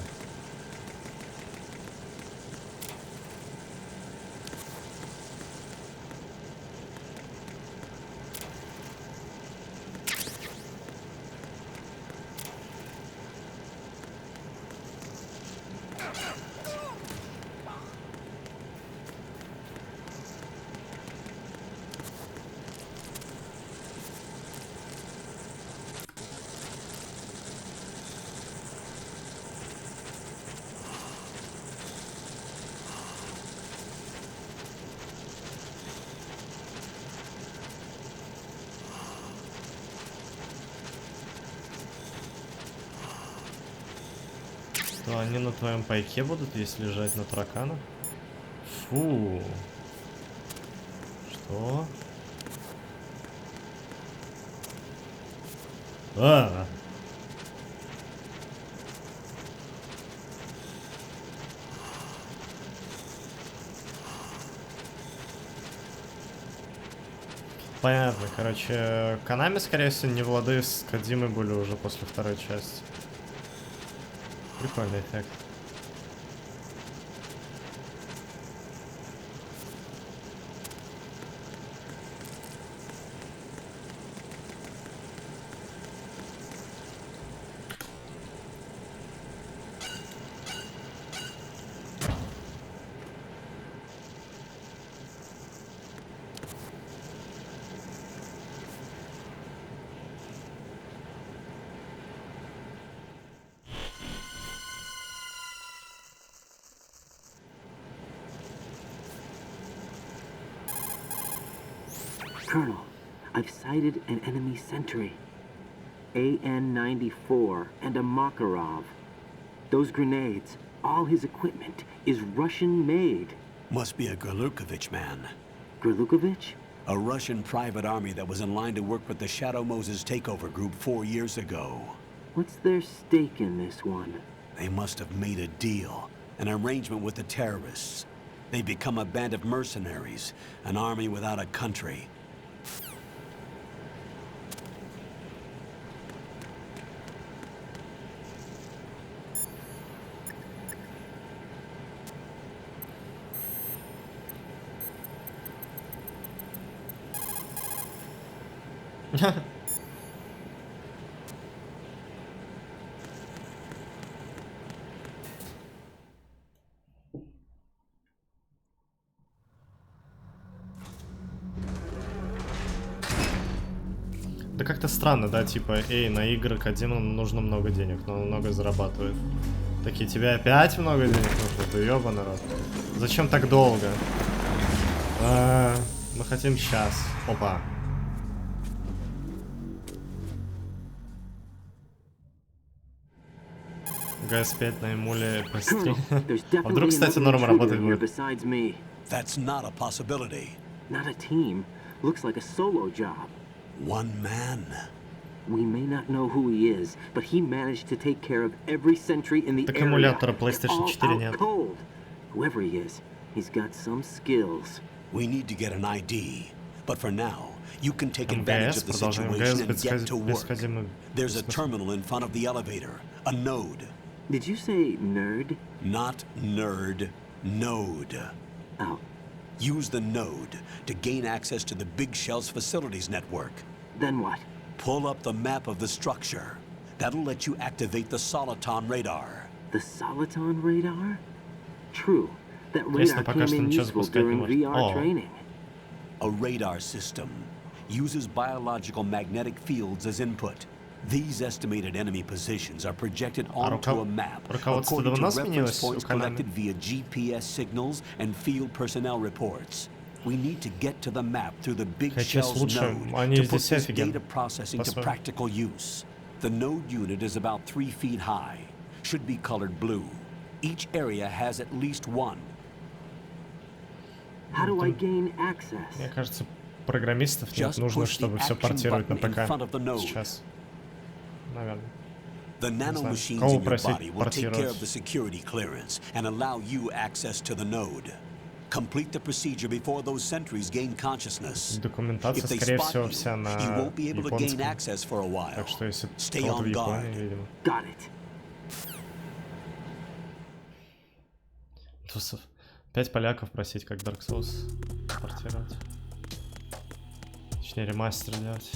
Speaker 2: То они на твоем пайке будут, если лежать на тараканах? Фу. Что? А. Понятно, короче, Канами, скорее всего, не влады с Кодзимой были уже после второй части. Прикольный эффект.
Speaker 1: Colonel, I've sighted an enemy sentry. AN-94 and a Makarov. Those grenades, all his equipment, is Russian-made.
Speaker 19: Must be a Gerlukovich man.
Speaker 1: Gerlukovich?
Speaker 19: A Russian private army that was in line to work with the Shadow Moses takeover group 4 years ago.
Speaker 1: What's their stake in this one?
Speaker 19: They must have made a deal, an arrangement with the terrorists. They become a band of mercenaries, an army without a country.
Speaker 2: Да как-то странно, да, типа, эй, на игры Кодзима нужно много денег, но он много зарабатывает. Такие, тебе опять много денег нужно? Да ёбаный рот. Зачем так долго? Мы хотим сейчас. Опа. ГС-5 на эмуле PS3. А вдруг, кстати, норма работать будет?
Speaker 19: That's not a possibility.
Speaker 1: Not a team. Looks like a solo job.
Speaker 19: One man.
Speaker 1: We may not know who he is, but he managed to take care of every sentry in the
Speaker 2: Так
Speaker 1: area.
Speaker 2: эмулятора PlayStation 4 нет.
Speaker 1: Cold. Whoever he is, he's got some skills.
Speaker 19: We need to get an ID, but for now, you can take advantage of the
Speaker 2: продолжаем.
Speaker 19: situation
Speaker 2: МГС
Speaker 19: and get to work.
Speaker 2: предсказимый.
Speaker 19: There's a terminal in front of the elevator, a node.
Speaker 1: Did you say nerd?
Speaker 19: Not nerd, node.
Speaker 1: Oh.
Speaker 19: Use the node to gain access to the Big Shell's facilities network.
Speaker 1: Then what?
Speaker 19: Pull up the map of the structure. That'll let you activate the Soliton radar.
Speaker 1: The Soliton radar? True. That radar came in useful during VR training.
Speaker 19: A radar system uses biological magnetic fields as input. These estimated enemy positions are projected onto a map according to reference points collected via GPS signals and field personnel reports. We need to get to the map through the Big Shell's node to put this data processing to practical use. The node unit is about 3 feet high, should be colored blue. Each area has at least one.
Speaker 1: How do I gain access?
Speaker 2: Мне кажется, программистов нет, нужно, чтобы все портировать на ПК сейчас. Наверное.
Speaker 19: The nanomachines in your body will take care of the security clearance and allow you access to the node. Complete the procedure before those sentries gain consciousness.
Speaker 2: Документация, скорее всего, вся на японском. Так что если кто-то в Японии, видимо.
Speaker 1: Got it.
Speaker 2: Тусов. 5 поляков просить, как Dark Souls портировать. Точнее, ремастер делать.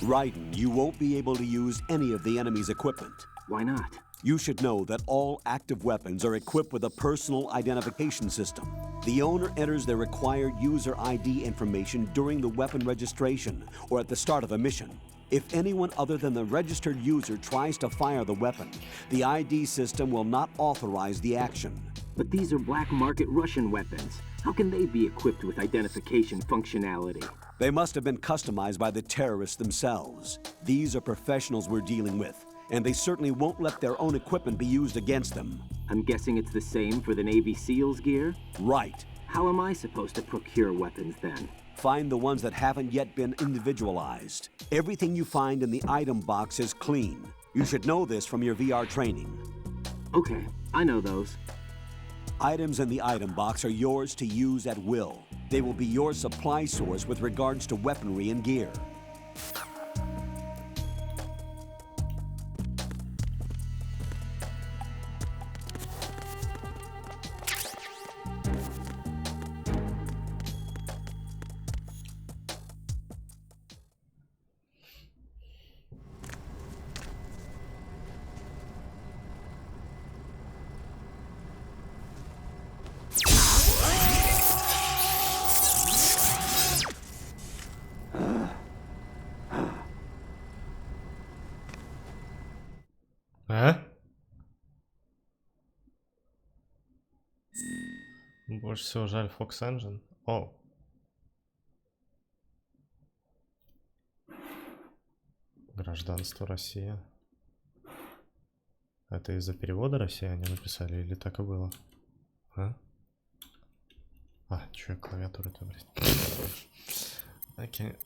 Speaker 19: Raiden, you won't be able to use any of the enemy's equipment.
Speaker 1: Why not?
Speaker 19: You should know that all active weapons are equipped with a personal identification system. The owner enters their required user ID information during the weapon registration or at the start of a mission. If anyone other than the registered user tries to fire the weapon, the ID system will not authorize the action.
Speaker 1: But these are black market Russian weapons. How can they be equipped with identification functionality?
Speaker 19: They must have been customized by the terrorists themselves. These are professionals we're dealing with, and they certainly won't let their own equipment be used against them.
Speaker 1: I'm guessing it's the same for the Navy SEALs gear?
Speaker 19: Right.
Speaker 1: How am I supposed to procure weapons then?
Speaker 19: Find the ones that haven't yet been individualized. Everything you find in the item box is clean. You should know this from your VR training.
Speaker 1: Okay, I know those.
Speaker 19: Items in the item box are yours to use at will. They will be your supply source with regards to weaponry and gear.
Speaker 2: Больше всего жаль Fox Engine. О. Гражданство Россия. Это из-за перевода россияне написали или так и было? А? Чё я клавиатуру-то, блядь? Окей.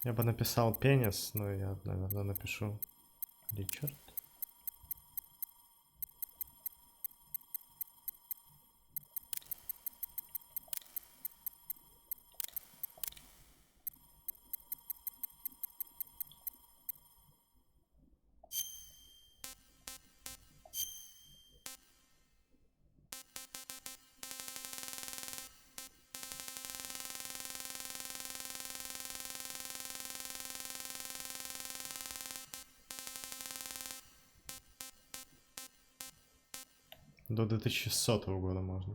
Speaker 2: Я бы написал пенис, но я, наверное, напишу Ричард. До 2100 года можно.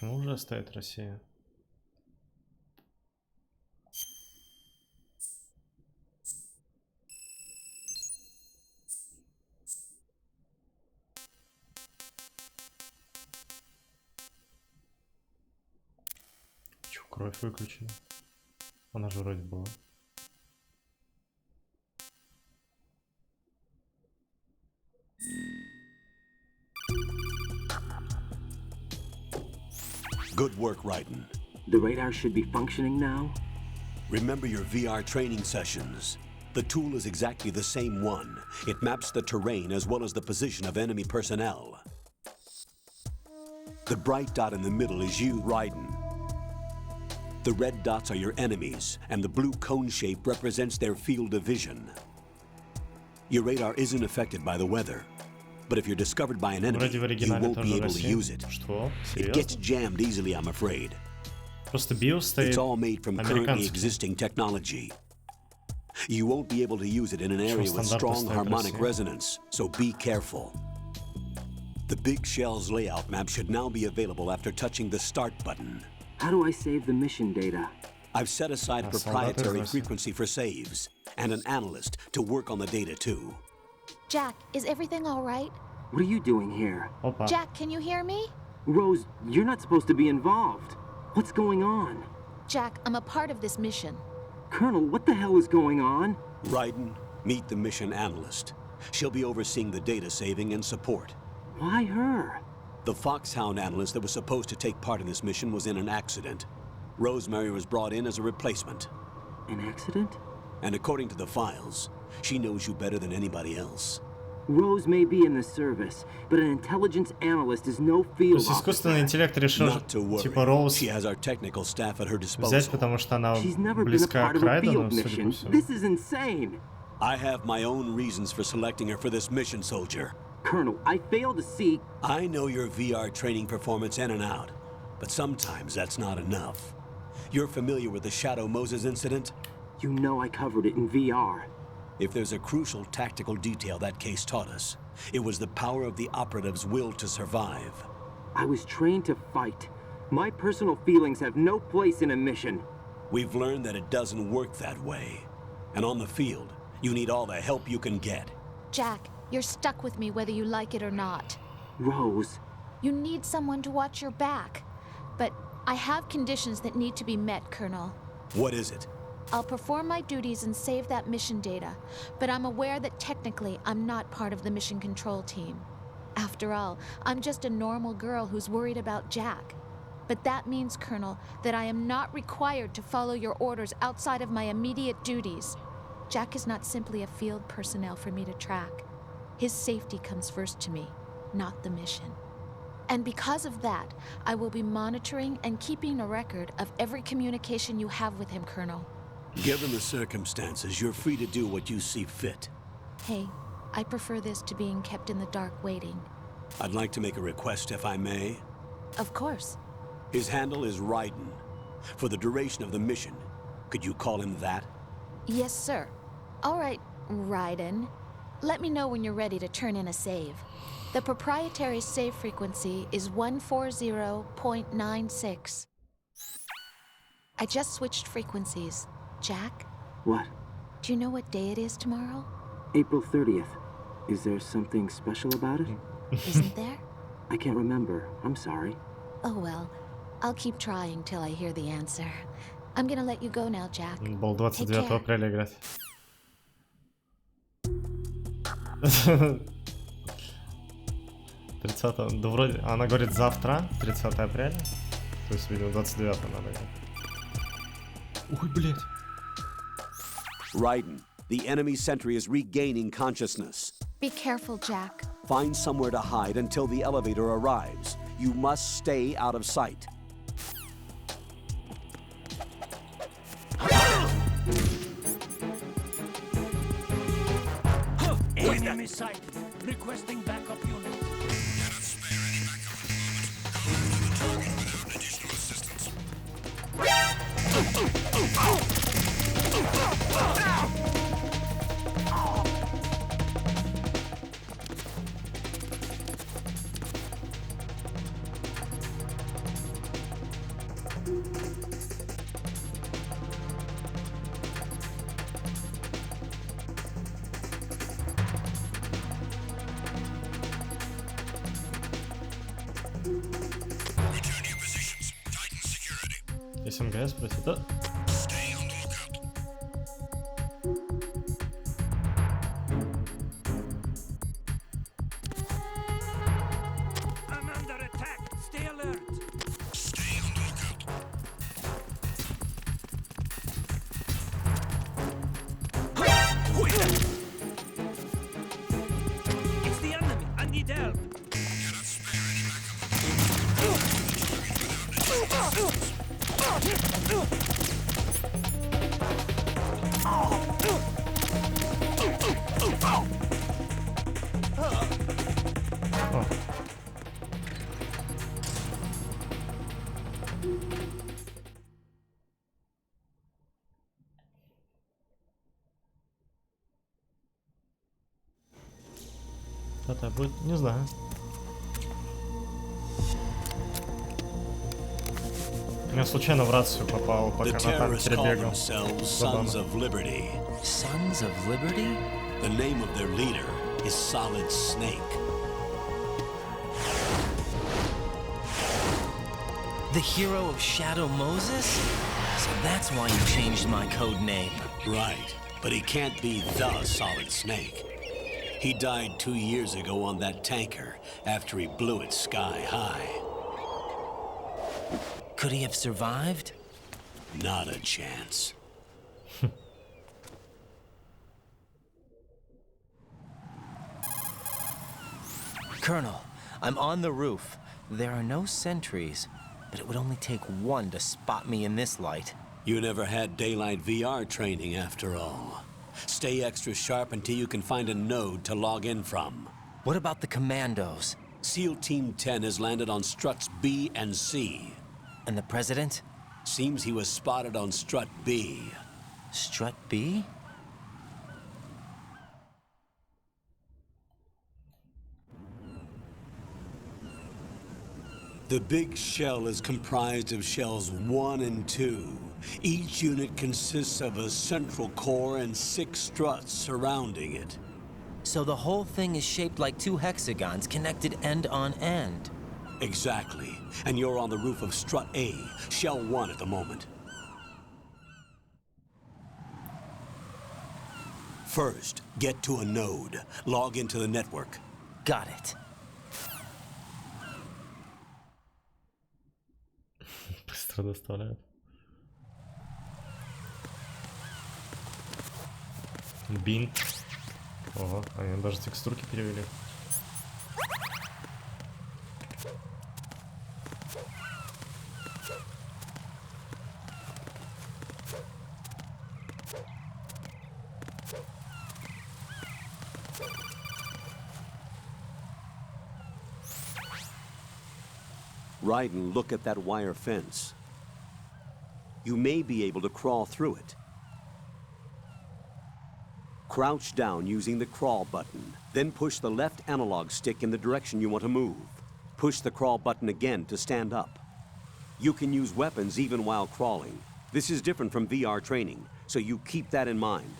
Speaker 2: Почему уже стоит Россия? Чё, кровь выключена? Она же вроде была.
Speaker 19: Good work, Raiden.
Speaker 1: The radar should be functioning now?
Speaker 19: Remember your VR training sessions. The tool is exactly the same one. It maps the terrain as well as the position of enemy personnel. The bright dot in the middle is you, Raiden. The red dots are your enemies, and the blue cone shape represents their field of vision. Your radar isn't affected by the weather. But if you're discovered by an enemy, you won't be able to use it. It gets jammed easily, I'm afraid.
Speaker 2: Просто BIOS стоит
Speaker 19: It's all made from currently existing technology. You won't be able to use it in an area with strong harmonic resonance, so be careful. The Big Shell's layout map should now be available after touching the Start button.
Speaker 1: How do I save the mission data?
Speaker 19: I've set aside a proprietary frequency for saves, and an analyst to work on the data too.
Speaker 6: Jack, is everything all right?
Speaker 1: What are you doing here?
Speaker 2: Opa.
Speaker 6: Jack, can you hear me?
Speaker 1: Rose, you're not supposed to be involved. What's going on?
Speaker 6: Jack, I'm a part of this mission.
Speaker 1: Colonel, what the hell is going on?
Speaker 19: Raiden, meet the mission analyst. She'll be overseeing the data saving and support.
Speaker 1: Why her?
Speaker 19: The Foxhound analyst that was supposed to take part in this mission was in an accident. Rosemary was brought in as a replacement.
Speaker 1: An accident?
Speaker 19: And according to the files, she knows you better than anybody else.
Speaker 1: Rose may be in the service, but an intelligence analyst is no field officer.
Speaker 2: Искусственный интеллект решил, типа, Роуз взять, потому что она близка к Райдену, судя по всему.
Speaker 1: This is insane.
Speaker 19: I have my own reasons for selecting her for this mission, soldier.
Speaker 1: Colonel, I fail to see...
Speaker 19: I know your VR training performance in and out, but sometimes that's not enough. You're familiar with the Shadow Moses incident?
Speaker 1: You know I covered it in VR.
Speaker 19: If there's a crucial tactical detail that case taught us, it was the power of the operative's will to survive.
Speaker 1: I was trained to fight. My personal feelings have no place in a mission.
Speaker 19: We've learned that it doesn't work that way. And on the field, you need all the help you can get.
Speaker 6: Jack, you're stuck with me whether you like it or not.
Speaker 1: Rose.
Speaker 6: You need someone to watch your back. But I have conditions that need to be met, Colonel.
Speaker 19: What is it?
Speaker 6: I'll perform my duties and save that mission data, but I'm aware that technically I'm not part of the mission control team. After all, I'm just a normal girl who's worried about Jack. But that means, Colonel, that I am not required to follow your orders outside of my immediate duties. Jack is not simply a field personnel for me to track. His safety comes first to me, not the mission. And because of that, I will be monitoring and keeping a record of every communication you have with him, Colonel.
Speaker 19: Given the circumstances, you're free to do what you see fit.
Speaker 6: Hey, I prefer this to being kept in the dark waiting.
Speaker 19: I'd like to make a request, if I may.
Speaker 6: Of course.
Speaker 19: His handle is Raiden. For the duration of the mission, could you call him that?
Speaker 6: Yes, sir. All right, Raiden. Let me know when you're ready to turn in a save. The proprietary save frequency is 140.96. I just switched frequencies. Jack?
Speaker 1: What?
Speaker 6: Do you know what day it is tomorrow?
Speaker 1: April 30th. Is there something special about it?
Speaker 6: Isn't there?
Speaker 1: I can't remember. I'm sorry.
Speaker 6: Oh well. I'll keep trying till I hear the answer. I'm gonna let you go now, Jack.
Speaker 2: Был 29 апреля играть. 30, да вроде, она говорит завтра, 30 апреля. То есть, видимо, 29 надо играть. Ой, блядь.
Speaker 19: Raiden, the enemy sentry is regaining consciousness.
Speaker 6: Be careful, Jack.
Speaker 19: Find somewhere to hide until the elevator arrives. You must stay out of sight.
Speaker 10: Enemy sight. Requesting backup unit.
Speaker 14: Cannot spare any backup at the moment. Go to the target without additional assistance. Return your positions. Tighten security.
Speaker 2: Есть МГС, просит, да?
Speaker 14: Stay on the lookout.
Speaker 10: I'm under attack. Stay alert.
Speaker 14: Stay on the lookout.
Speaker 10: Who is that? It's the enemy. I need help.
Speaker 14: Cannot spare any backup at the moment. Go to the target without additional assistance.
Speaker 2: красота будет? Не знаю. Я случайно в рацию попал, пока на танк перебегал.
Speaker 19: Sons of Liberty.
Speaker 22: Sons of Liberty?
Speaker 19: The name of their leader is Solid Snake.
Speaker 22: The hero of Shadow Moses? So that's why you changed my code name.
Speaker 19: Right, but he can't be the Solid Snake. He died 2 years ago on that tanker after he blew it sky high.
Speaker 22: Could he have survived?
Speaker 19: Not a chance.
Speaker 22: Colonel, I'm on the roof. There are no sentries, but it would only take one to spot me in this light.
Speaker 19: You never had daylight VR training after all. Stay extra sharp until you can find a node to log in from.
Speaker 22: What about the commandos?
Speaker 19: SEAL Team 10 has landed on struts B and C.
Speaker 22: And the president?
Speaker 19: Seems he was spotted on strut B.
Speaker 22: Strut B?
Speaker 19: The big shell is comprised of shells 1 and 2. Each unit consists of a central core and 6 struts surrounding it.
Speaker 22: So the whole thing is shaped like 2 hexagons connected end on end.
Speaker 19: Exactly. And you're on the roof of strut A, shell 1 at the moment. First, get to a node. Log into the network.
Speaker 22: Got it.
Speaker 2: Быстро доставляют. Бинт. Ого, они даже текстурки перевели.
Speaker 4: Ryden, look at that wire fence. You may be able to crawl through it. Crouch down using the crawl button. Then push the left analog stick in the direction you want to move. Push the crawl button again to stand up. You can use weapons even while crawling. This is different from VR training, so you keep that in mind.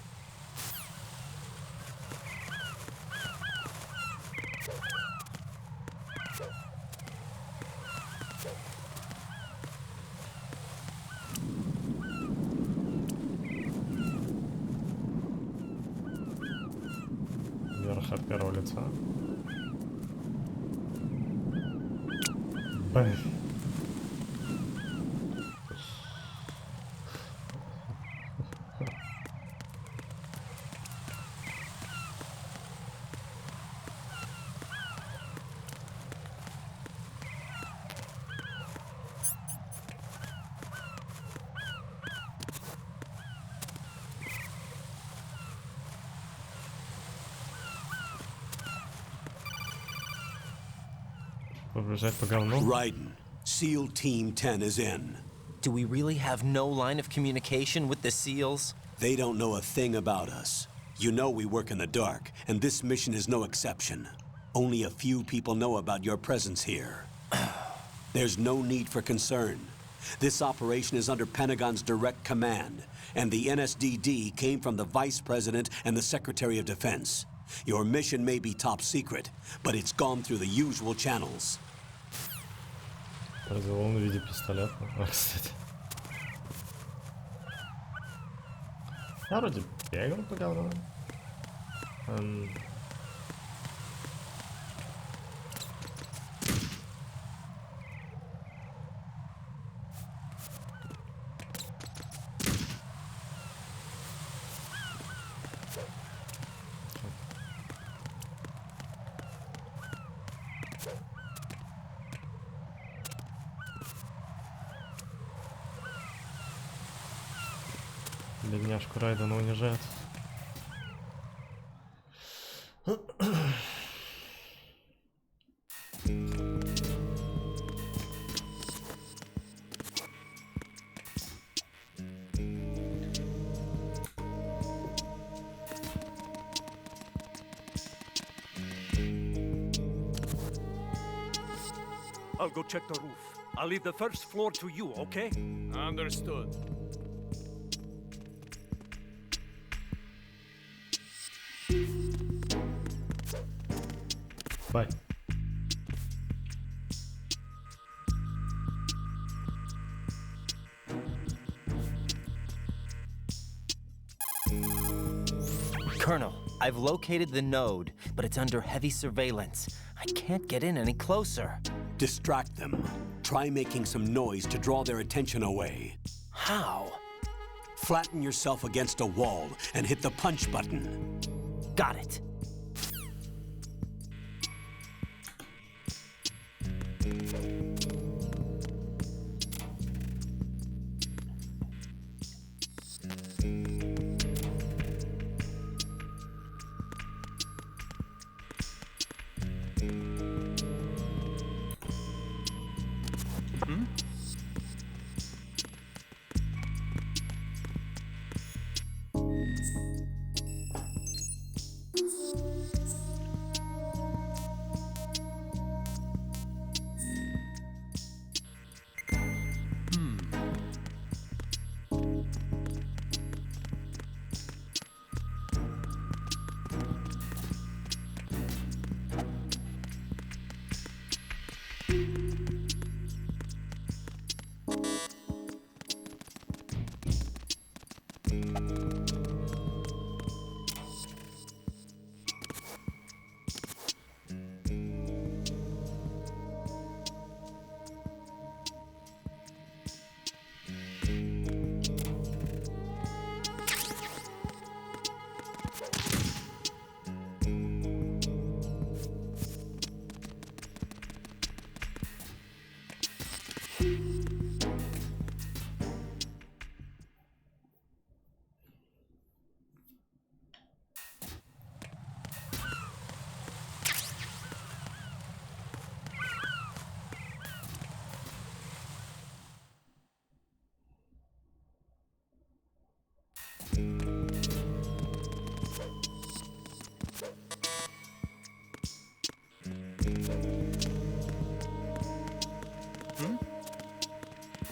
Speaker 2: Вверх от первого лица. Блин.
Speaker 19: Ryden, SEAL Team 10 is in.
Speaker 22: Do we really have no line of communication with the SEALs?
Speaker 19: They don't know a thing about us. You know we work in the dark, and this mission is no exception. Only a few people know about your presence here. There's no need for concern. This operation is under Pentagon's direct command, and the NSDD came from the Vice President and the Secretary of Defense. Your mission may be top secret, but it's gone through the usual channels.
Speaker 2: Произвол в виде пистолета. Кстати. Я вроде бегал по говну. Бедняжку Райдена унижает.
Speaker 10: I'll go check the roof. I'll leave the first floor to you, okay?
Speaker 17: Understood.
Speaker 2: Bye.
Speaker 22: Colonel, I've located the node, but it's under heavy surveillance. I can't get in any closer.
Speaker 15: Distract them. Try making some noise to draw their attention away.
Speaker 22: How?
Speaker 15: Flatten yourself against a wall and hit the punch button.
Speaker 22: Got it.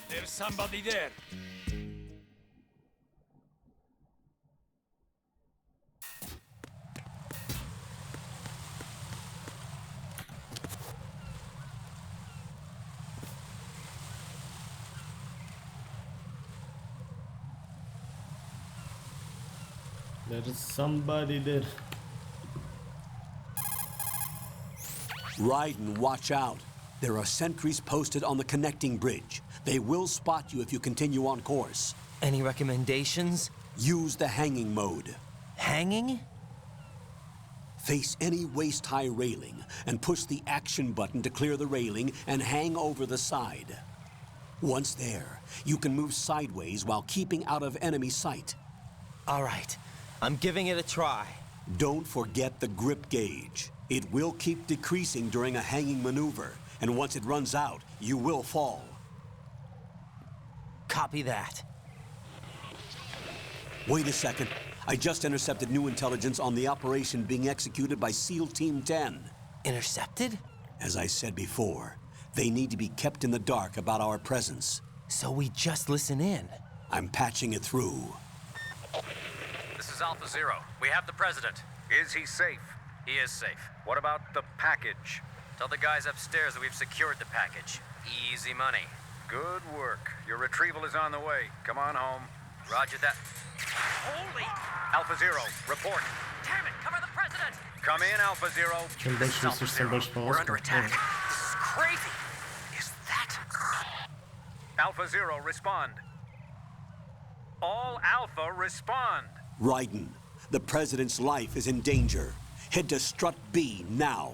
Speaker 10: There's somebody there.
Speaker 2: There's somebody there.
Speaker 15: Ride and watch out. There are sentries posted on the connecting bridge. They will spot you if you continue on course.
Speaker 22: Any recommendations?
Speaker 15: Use the hanging mode.
Speaker 22: Hanging?
Speaker 15: Face any waist-high railing and push the action button to clear the railing and hang over the side. Once there, you can move sideways while keeping out of enemy sight.
Speaker 22: All right, I'm giving it a try.
Speaker 15: Don't forget the grip gauge. It will keep decreasing during a hanging maneuver, and once it runs out, you will fall.
Speaker 22: Copy that.
Speaker 15: Wait a second. I just intercepted new intelligence on the operation being executed by SEAL Team 10.
Speaker 22: Intercepted?
Speaker 15: As I said before, they need to be kept in the dark about our presence.
Speaker 22: So we just listen in?
Speaker 15: I'm patching it through.
Speaker 18: This is Alpha Zero. We have the president. Is he safe? He is safe. What about the package? Tell the guys upstairs that we've secured the package. Easy money.
Speaker 11: Good work. Your retrieval is on the way. Come on home.
Speaker 18: Roger that. Holy!
Speaker 11: Alpha Zero, report.
Speaker 18: Damn it! Cover the president!
Speaker 11: Come in, Alpha Zero.
Speaker 2: Чем больше ресурсов, тем больше
Speaker 18: We're under
Speaker 2: полоска.
Speaker 18: attack. This is crazy. Is that?
Speaker 11: Alpha Zero, respond. All Alpha, respond.
Speaker 15: Raiden, the President's life is in danger. Head to Strut B now.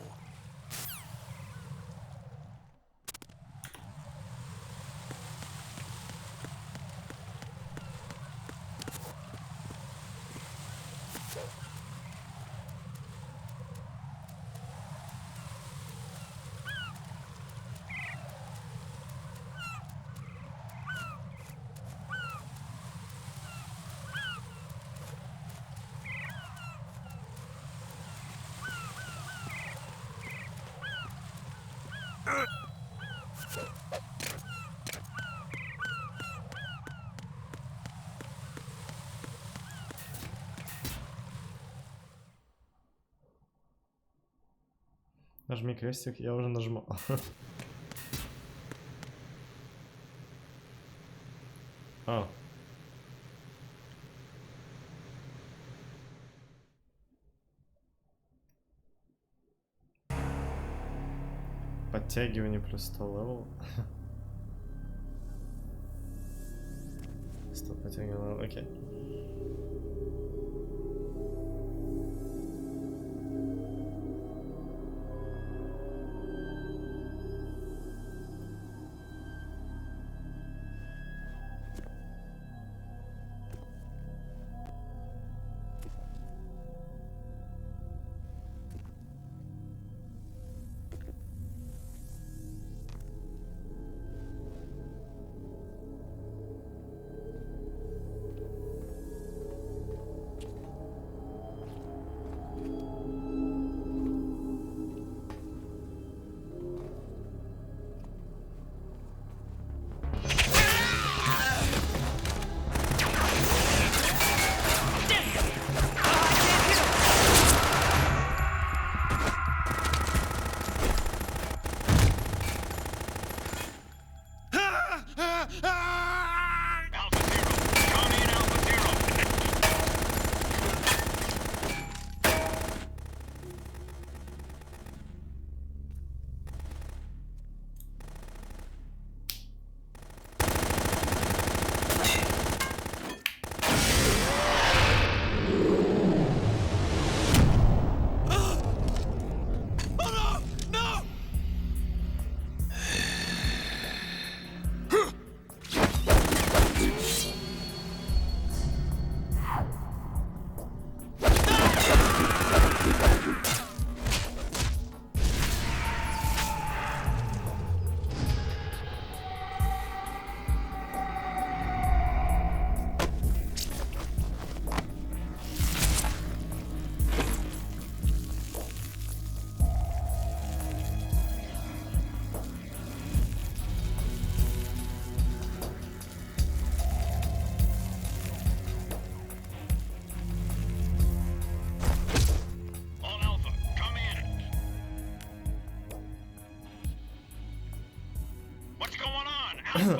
Speaker 2: Нажми крестик, я уже нажму. А. Подтягивание плюс 100 левел. 100 подтягивание, окей.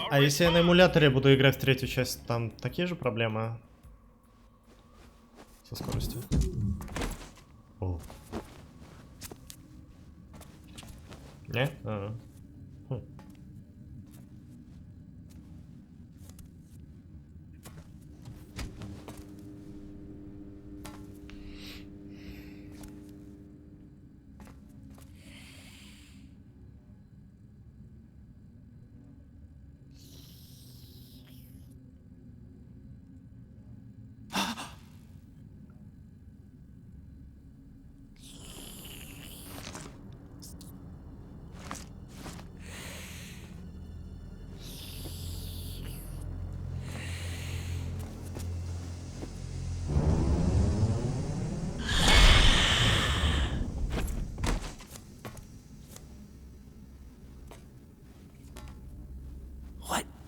Speaker 2: А если я на эмуляторе буду играть в третью часть, там такие же проблемы со скоростью? О. Не?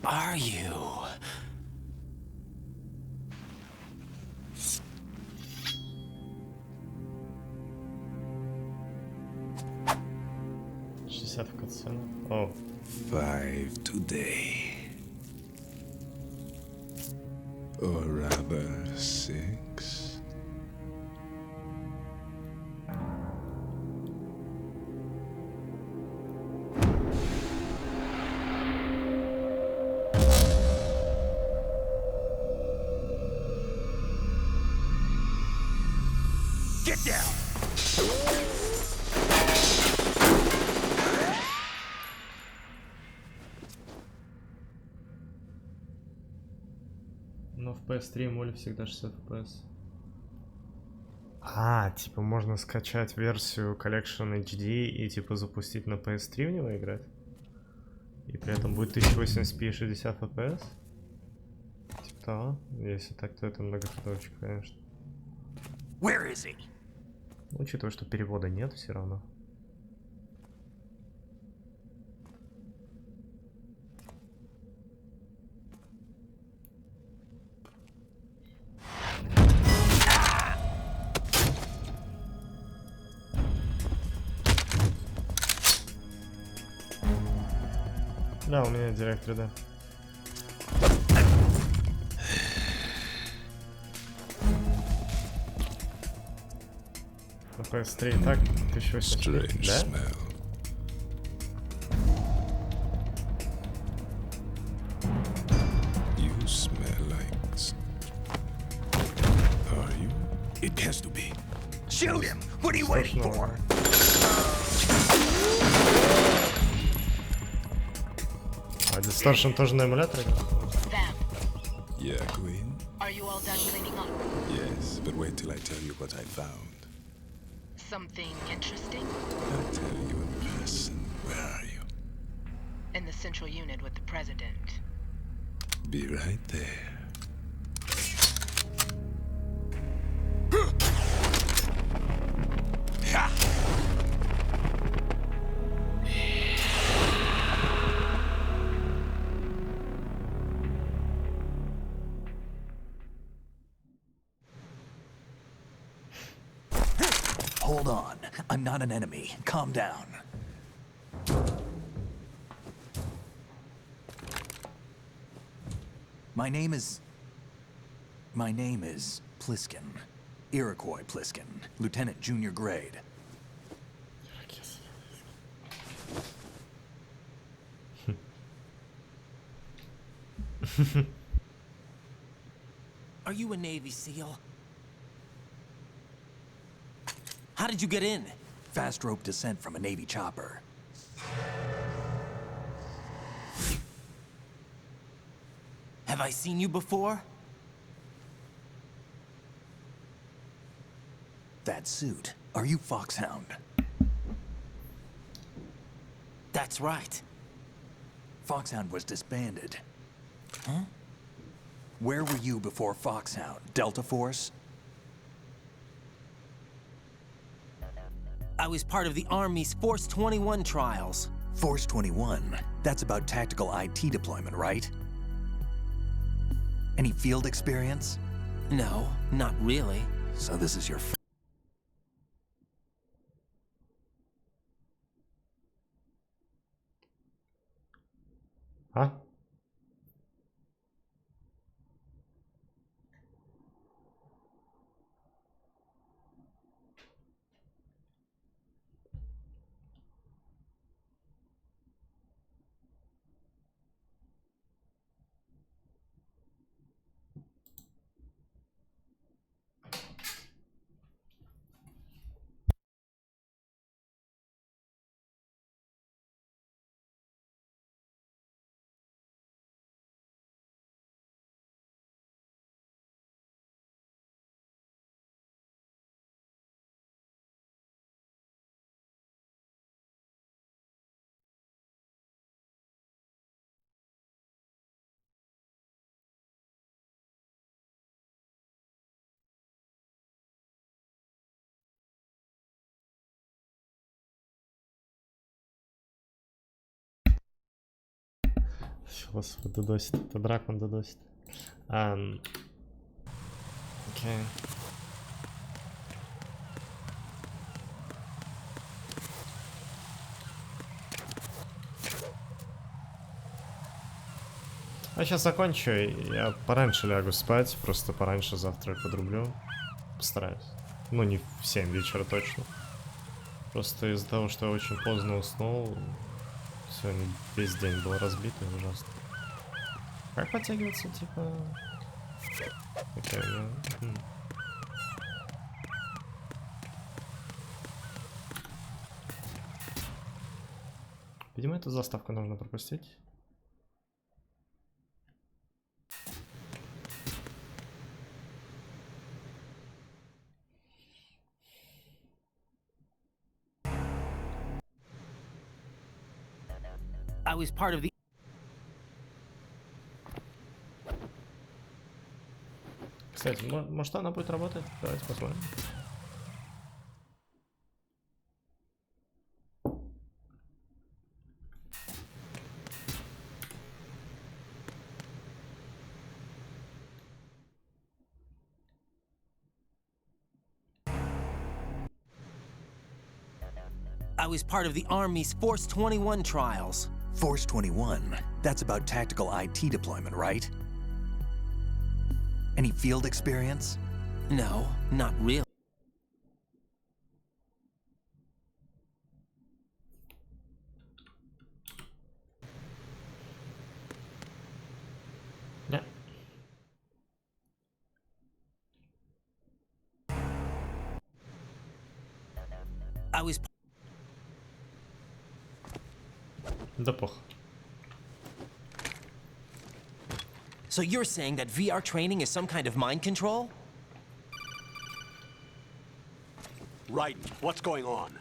Speaker 22: Are you?
Speaker 2: Oh.
Speaker 5: 5 today. Or rather 6.
Speaker 17: Get down!
Speaker 2: Но в PS3 моле всегда 60 FPS. А, типа можно скачать версию Collection HD и типа запустить на PS3 в него играть? И при этом будет 1080p и 60 FPS? Типа того. Если так, то это многоходовочка, конечно.
Speaker 17: Where is he?
Speaker 2: Учитывая, что перевода нет все равно. Да, у меня директор, да. На PS3 так, 1080. Да?
Speaker 13: You smell like... Are you? It has to be.
Speaker 5: Shoot him! What are you waiting for?
Speaker 2: А Distortion тоже на эмуляторе?
Speaker 13: Yeah, Queen?
Speaker 20: Are you all done cleaning up?
Speaker 13: Yes, but wait till I tell you what I found.
Speaker 20: Something interesting?
Speaker 13: I'll tell you in person. Where are you?
Speaker 20: In the central unit with the president.
Speaker 13: Be right there.
Speaker 5: Hold on. I'm not an enemy. Calm down. My name is Pliskin. Iroquois Pliskin. Lieutenant Junior Grade.
Speaker 22: Are you a Navy SEAL? How did you get in?
Speaker 5: Fast rope descent from a Navy chopper.
Speaker 22: Have I seen you before?
Speaker 5: That suit. Are you Foxhound?
Speaker 22: That's right.
Speaker 5: Foxhound was disbanded. Huh? Where were you before Foxhound? Delta Force?
Speaker 22: I was part of the Army's Force 21 trials.
Speaker 5: Force 21? That's about tactical IT deployment, right? Any field experience?
Speaker 22: No, not really.
Speaker 5: So this is your...
Speaker 2: Huh? Философ додосит, это дракон додосит. Окей. А сейчас закончу, я пораньше лягу спать, просто пораньше завтра подрублю. Постараюсь. Ну, не в 7 вечера точно. Просто из-за того, что я очень поздно уснул, сегодня весь день был разбит и ужасно. Как подтягиваться, типа... Окей, да. Видимо, эту заставку нужно пропустить.
Speaker 22: I was part of the...
Speaker 2: Кстати, может она будет работать? Давайте посмотрим.
Speaker 22: I was part of the Army's Force 21 trials.
Speaker 5: Force 21, that's about tactical IT deployment, right? Any field experience?
Speaker 22: No, not really.
Speaker 2: Yeah.
Speaker 22: I was...
Speaker 2: Да пох.
Speaker 22: So you're saying that VR training is some kind of mind control?
Speaker 4: Right. What's going on?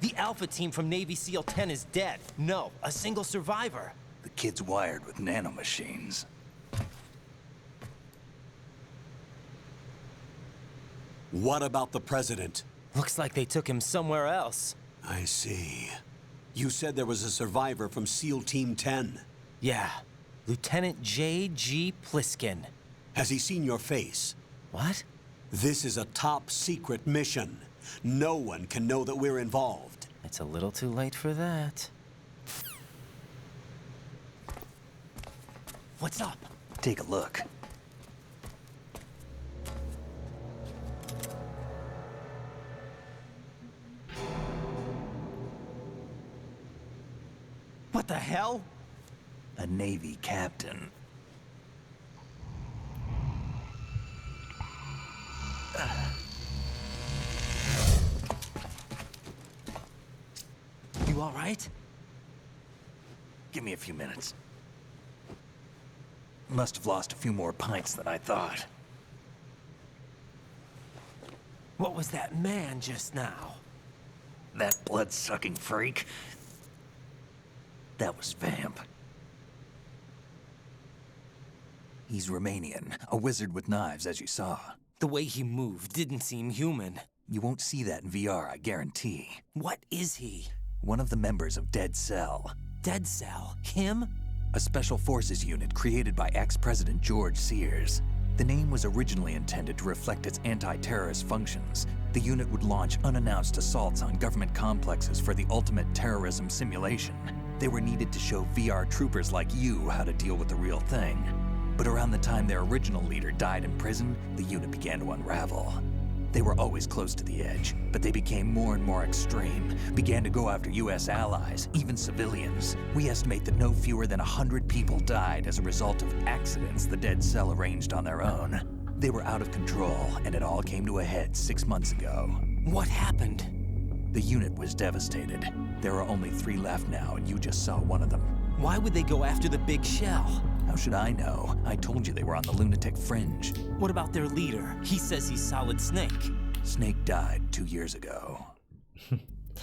Speaker 22: The Alpha team from Navy SEAL 10 is dead. No, a single survivor.
Speaker 5: The kid's wired with nanomachines.
Speaker 4: What about the president?
Speaker 22: Looks like they took him somewhere else.
Speaker 4: I see. You said there was a survivor from SEAL Team 10.
Speaker 22: Yeah. Lieutenant J.G. Pliskin.
Speaker 4: Has he seen your face?
Speaker 22: What?
Speaker 4: This is a top secret mission. No one can know that we're involved.
Speaker 22: It's a little too late for that. What's up?
Speaker 5: Take a look.
Speaker 22: What the hell?
Speaker 5: A Navy captain.
Speaker 22: You all right?
Speaker 5: Give me a few minutes. Must have lost a few more pints than I thought.
Speaker 22: What was that man just now?
Speaker 5: That blood-sucking freak? That was Vamp. He's Romanian, a wizard with knives, as you saw.
Speaker 22: The way he moved didn't seem human.
Speaker 5: You won't see that in VR, I guarantee.
Speaker 22: What is he?
Speaker 5: One of the members of Dead Cell.
Speaker 22: Dead Cell? Him?
Speaker 5: A special forces unit created by ex-President George Sears. The name was originally intended to reflect its anti-terrorist functions. The unit would launch unannounced assaults on government complexes for the ultimate terrorism simulation. They were needed to show VR troopers like you how to deal with the real thing. But around the time their original leader died in prison, the unit began to unravel. They were always close to the edge, but they became more and more extreme, began to go after US allies, even civilians. We estimate that no fewer than 100 people died as a result of accidents the Dead Cell arranged on their own. They were out of control, and it all came to a head 6 months ago.
Speaker 22: What happened?
Speaker 5: The unit was devastated. There are only 3 left now, and you just saw one of them.
Speaker 22: Why would they go after the big shell?
Speaker 5: How should I know? I told you they were on the lunatic fringe.
Speaker 22: What about their leader? He says he's Solid Snake.
Speaker 5: Snake died 2 years ago.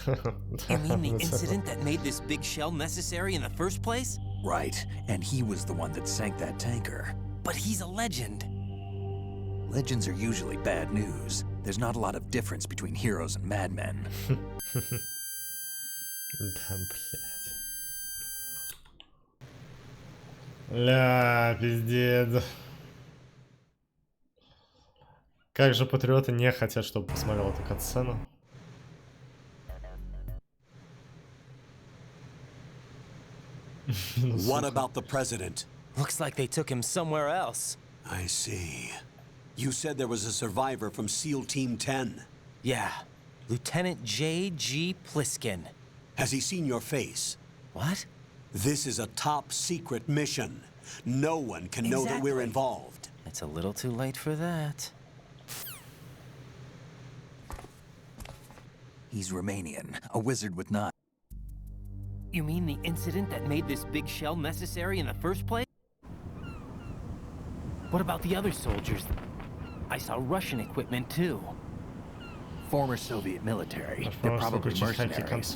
Speaker 22: You mean the incident that made this big shell necessary in the first place?
Speaker 5: Right, and he was the one that sank that tanker.
Speaker 22: But he's a legend.
Speaker 5: Legends are usually bad news. There's not a lot of difference between heroes and madmen.
Speaker 2: Да, блядь. Ля, пиздец. Как же патриоты не хотят, чтобы посмотрел эту катсцену.
Speaker 4: What about the president?
Speaker 22: Looks like they took him somewhere else.
Speaker 4: I see. You said there was a survivor from SEAL Team 10.
Speaker 22: Yeah. Lieutenant J.G. Pliskin.
Speaker 4: Has he seen your face?
Speaker 22: What?
Speaker 4: This is a top secret mission. No one can know that we're involved.
Speaker 22: It's a little too late for that.
Speaker 5: He's Romanian, a wizard with knives.
Speaker 22: You mean the incident that made this big shell necessary in the first place? What about the other soldiers? I saw Russian equipment too.
Speaker 5: Former Soviet military. They're probably mercenaries.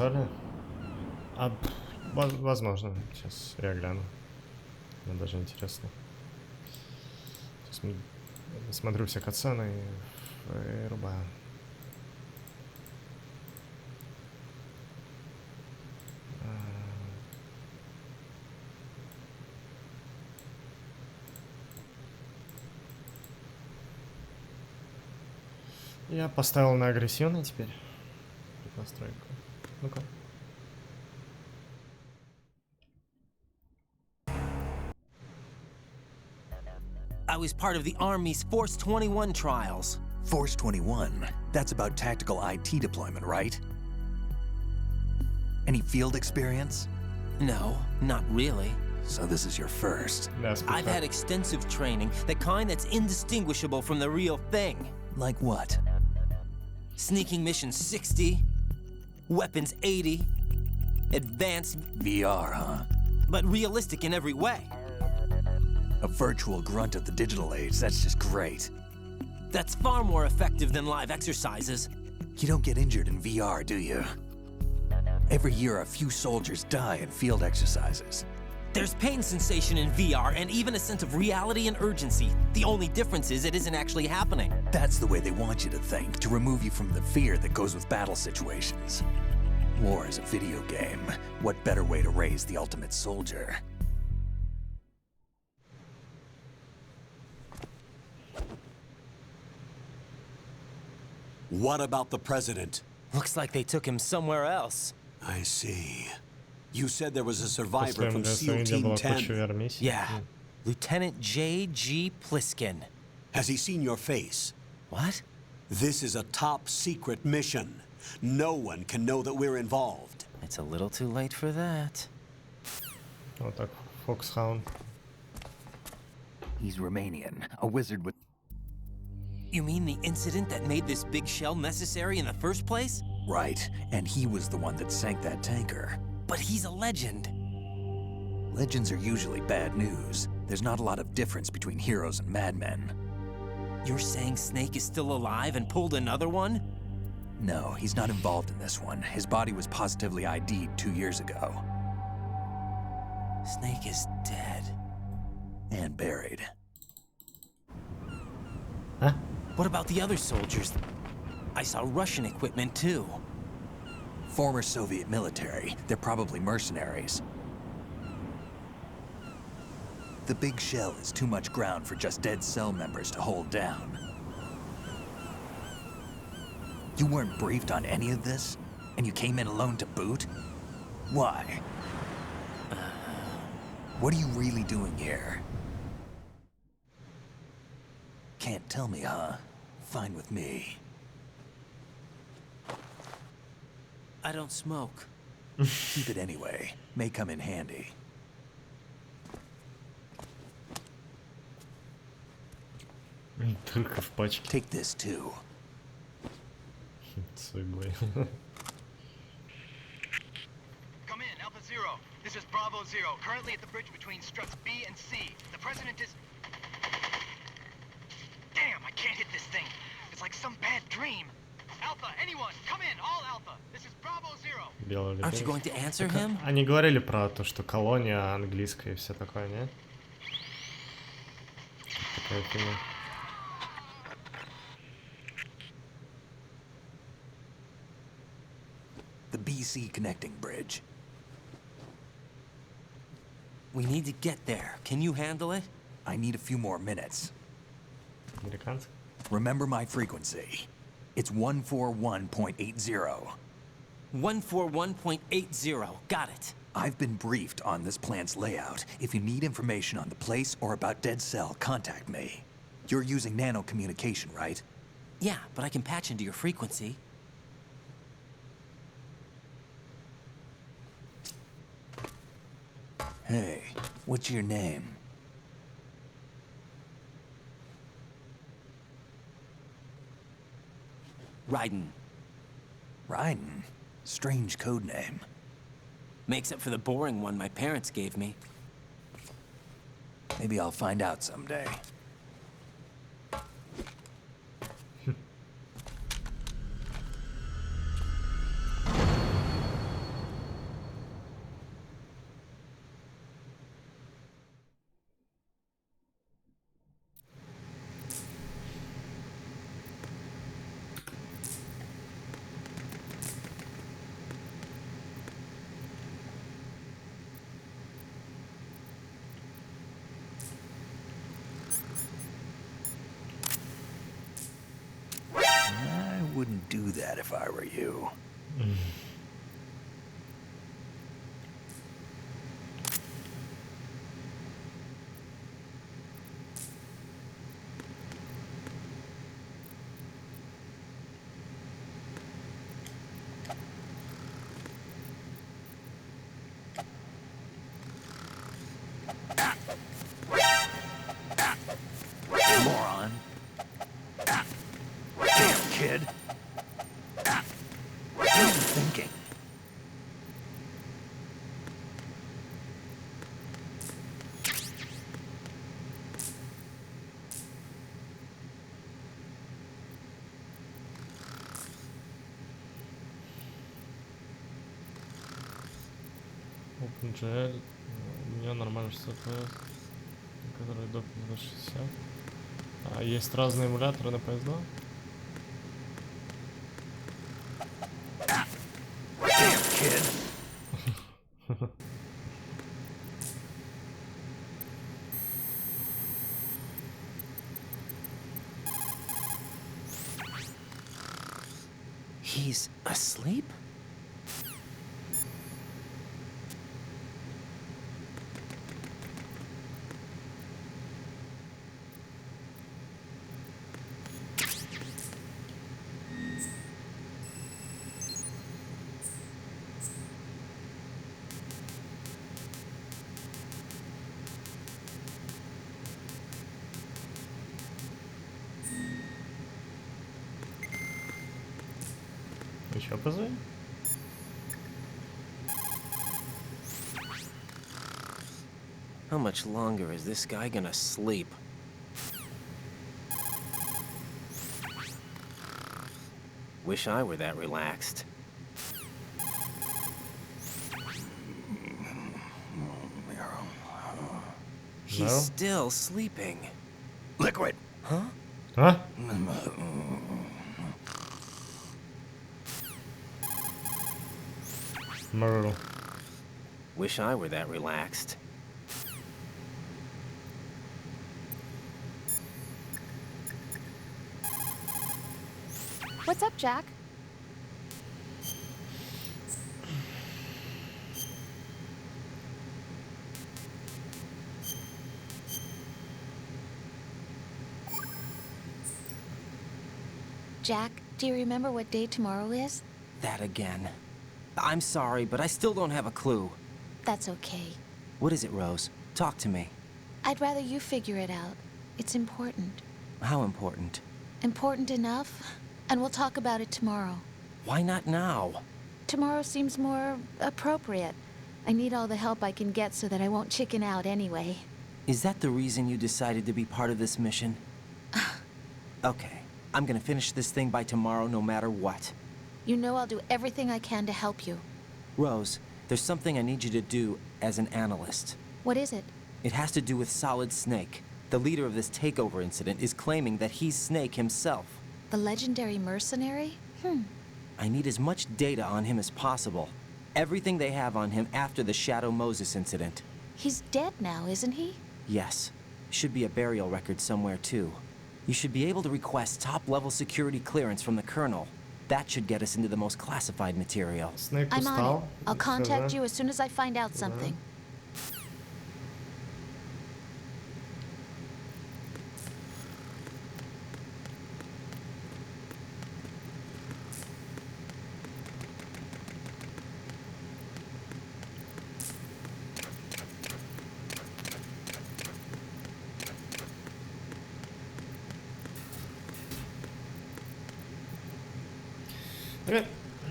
Speaker 2: Возможно. Сейчас я гляну. Мне даже интересно. Сейчас смотрю все катсцены и рубаю. Я поставил на агрессивный теперь. Настройку. Ну-ка.
Speaker 22: I was part of the Army's Force 21 trials.
Speaker 5: Force 21? That's about tactical IT deployment, right? Any field experience?
Speaker 22: No, not really.
Speaker 5: So this is your first?
Speaker 22: I've had extensive training, the kind that's indistinguishable from the real thing.
Speaker 5: Like what?
Speaker 22: Sneaking mission 60, weapons 80, advanced...
Speaker 5: VR, huh?
Speaker 22: But realistic in every way.
Speaker 5: A virtual grunt of the digital age, that's just great.
Speaker 22: That's far more effective than live exercises.
Speaker 5: You don't get injured in VR, do you? Every year, a few soldiers die in field exercises.
Speaker 22: There's pain sensation in VR and even a sense of reality and urgency. The only difference is it isn't actually happening.
Speaker 5: That's the way they want you to think, to remove you from the fear that goes with battle situations. War is a video game. What better way to raise the ultimate soldier?
Speaker 4: What about the president?
Speaker 22: Looks like they took him somewhere else.
Speaker 4: I see. You said there was a survivor from SEAL Team 10.
Speaker 22: Yeah. Lieutenant J.G. Pliskin.
Speaker 4: Has he seen your face?
Speaker 22: What?
Speaker 4: This is a top secret mission. No one can know that we're involved.
Speaker 22: It's a little too late for that.
Speaker 2: Вот так, Foxhound.
Speaker 5: He's Romanian, a wizard with...
Speaker 22: You mean the incident that made this big shell necessary in the first place?
Speaker 5: Right, and he was the one that sank that tanker.
Speaker 22: But he's a legend.
Speaker 5: Legends are usually bad news. There's not a lot of difference between heroes and madmen.
Speaker 22: You're saying Snake is still alive and pulled another one?
Speaker 5: No, he's not involved in this one. His body was positively ID'd 2 years ago.
Speaker 22: Snake is dead.
Speaker 5: And buried.
Speaker 2: Huh?
Speaker 22: What about the other soldiers? I saw Russian equipment too.
Speaker 5: Former Soviet military. They're probably mercenaries. The big shell is too much ground for just dead cell members to hold down. You weren't briefed on any of this? And you came in alone to boot? Why? What are you really doing here? Can't tell me, huh? Fine with me.
Speaker 22: I don't smoke.
Speaker 5: Keep it anyway. May come in handy.
Speaker 2: Только в пачке.
Speaker 5: Take this too.
Speaker 2: С иглой.
Speaker 12: Come in, Alpha Zero. This is Bravo Zero. Currently at the bridge between struts B and C. The president is... Damn, I can't hit this thing. It's like some bad dream. Alpha, anyone, come in, all Alpha. This is Bravo Zero.
Speaker 22: Aren't you going to answer him?
Speaker 2: Они говорили про то, что колония английская и все такое, не? Такая фигня.
Speaker 5: The BC connecting bridge.
Speaker 22: We need to get there. Can you handle it?
Speaker 5: I need a few more minutes.
Speaker 2: Американцы.
Speaker 5: Remember my frequency. It's 141.80.
Speaker 22: 141.80. Got it.
Speaker 5: I've been briefed on this plant's layout. If you need information on the place or about Dead Cell, contact me. You're using nano communication, right?
Speaker 22: Yeah, but I can patch into your frequency.
Speaker 5: Hey, what's your name?
Speaker 22: Raiden.
Speaker 5: Raiden? Strange code name.
Speaker 22: Makes up for the boring one my parents gave me.
Speaker 5: Maybe I'll find out someday. I wouldn't do that if I were you.
Speaker 2: Джель. У меня нормально 60 FPS, который доп. 60. А есть разные эмуляторы на поезда.
Speaker 22: He's asleep?
Speaker 2: Еще позвони.
Speaker 22: How much longer is this guy gonna sleep? Wish I were that relaxed. He's still sleeping.
Speaker 15: Liquid.
Speaker 22: Huh?
Speaker 2: Huh? Myrtle.
Speaker 22: Wish I were that relaxed.
Speaker 6: What's up, Jack? Jack, do you remember what day tomorrow is?
Speaker 22: That again. I'm sorry, but I still don't have a clue.
Speaker 6: That's okay.
Speaker 22: What is it, Rose? Talk to me.
Speaker 6: I'd rather you figure it out. It's important.
Speaker 22: How important?
Speaker 6: Important enough? And we'll talk about it tomorrow.
Speaker 22: Why not now?
Speaker 6: Tomorrow seems more appropriate. I need all the help I can get so that I won't chicken out anyway.
Speaker 22: Is that the reason you decided to be part of this mission? Okay, I'm gonna finish this thing by tomorrow no matter what.
Speaker 6: You know I'll do everything I can to help you.
Speaker 22: Rose, there's something I need you to do as an analyst.
Speaker 6: What is it?
Speaker 22: It has to do with Solid Snake. The leader of this takeover incident is claiming that he's Snake himself.
Speaker 6: The legendary mercenary?
Speaker 22: I need as much data on him as possible. Everything they have on him after the Shadow Moses incident.
Speaker 6: He's dead now, isn't he?
Speaker 22: Yes. Should be a burial record somewhere, too. You should be able to request top-level security clearance from the Colonel. That should get us into the most classified material.
Speaker 6: I'm on it. I'll contact you as soon as I find out something.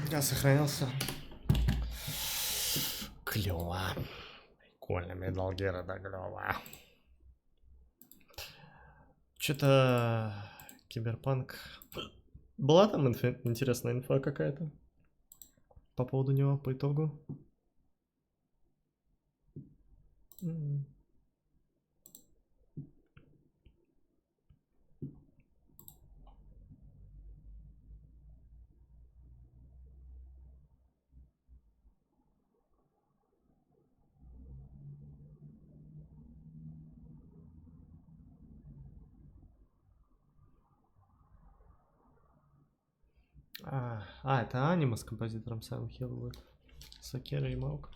Speaker 2: Я сохранился. Клево. Прикольно, Metal Gear, да, клево. Что-то Киберпанк. Была там интересная инфа какая-то по поводу него, по итогу? Это аниме с композитором Silent Hill будет. Сакера и Маук.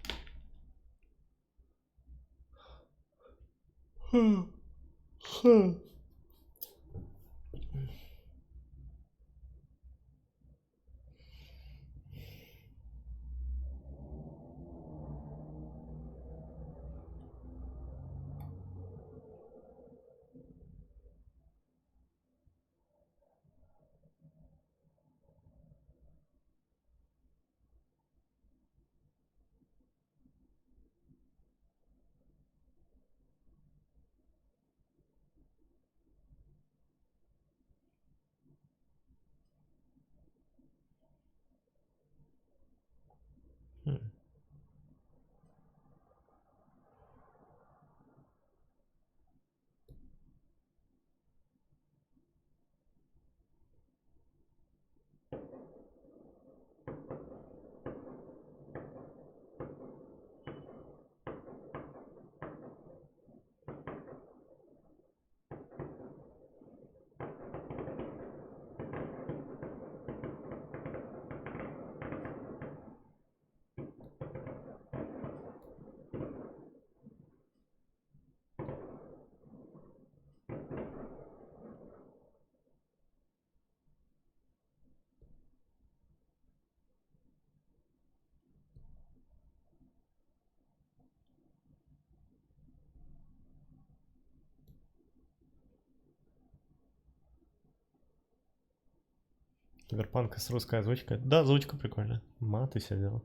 Speaker 2: Киберпанк с русской озвучкой. Да, озвучка прикольная. Мат и все дела.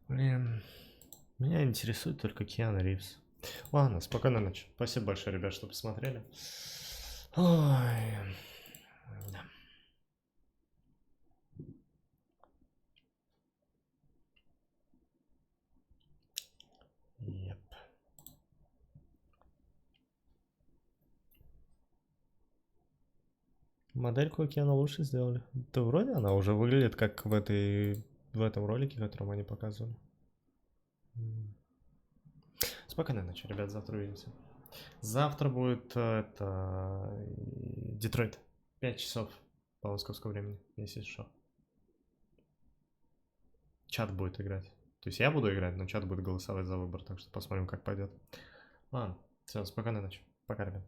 Speaker 2: Блин, меня интересует только Киану Ривз. Ладно, спокойной ночи. Спасибо большое, ребят, что посмотрели. Ой. Да. Yep. Модельку Киану лучше сделали. Да вроде она уже выглядит как в этом ролике, которым они показывали. Спокойной ночи, ребят, завтра увидимся. Завтра будет Детройт. 5 часов по московскому времени, если что. Чат будет играть. То есть я буду играть, но чат будет голосовать за выбор, так что посмотрим, как пойдет. Ладно, все, спокойной ночи. Пока, ребят.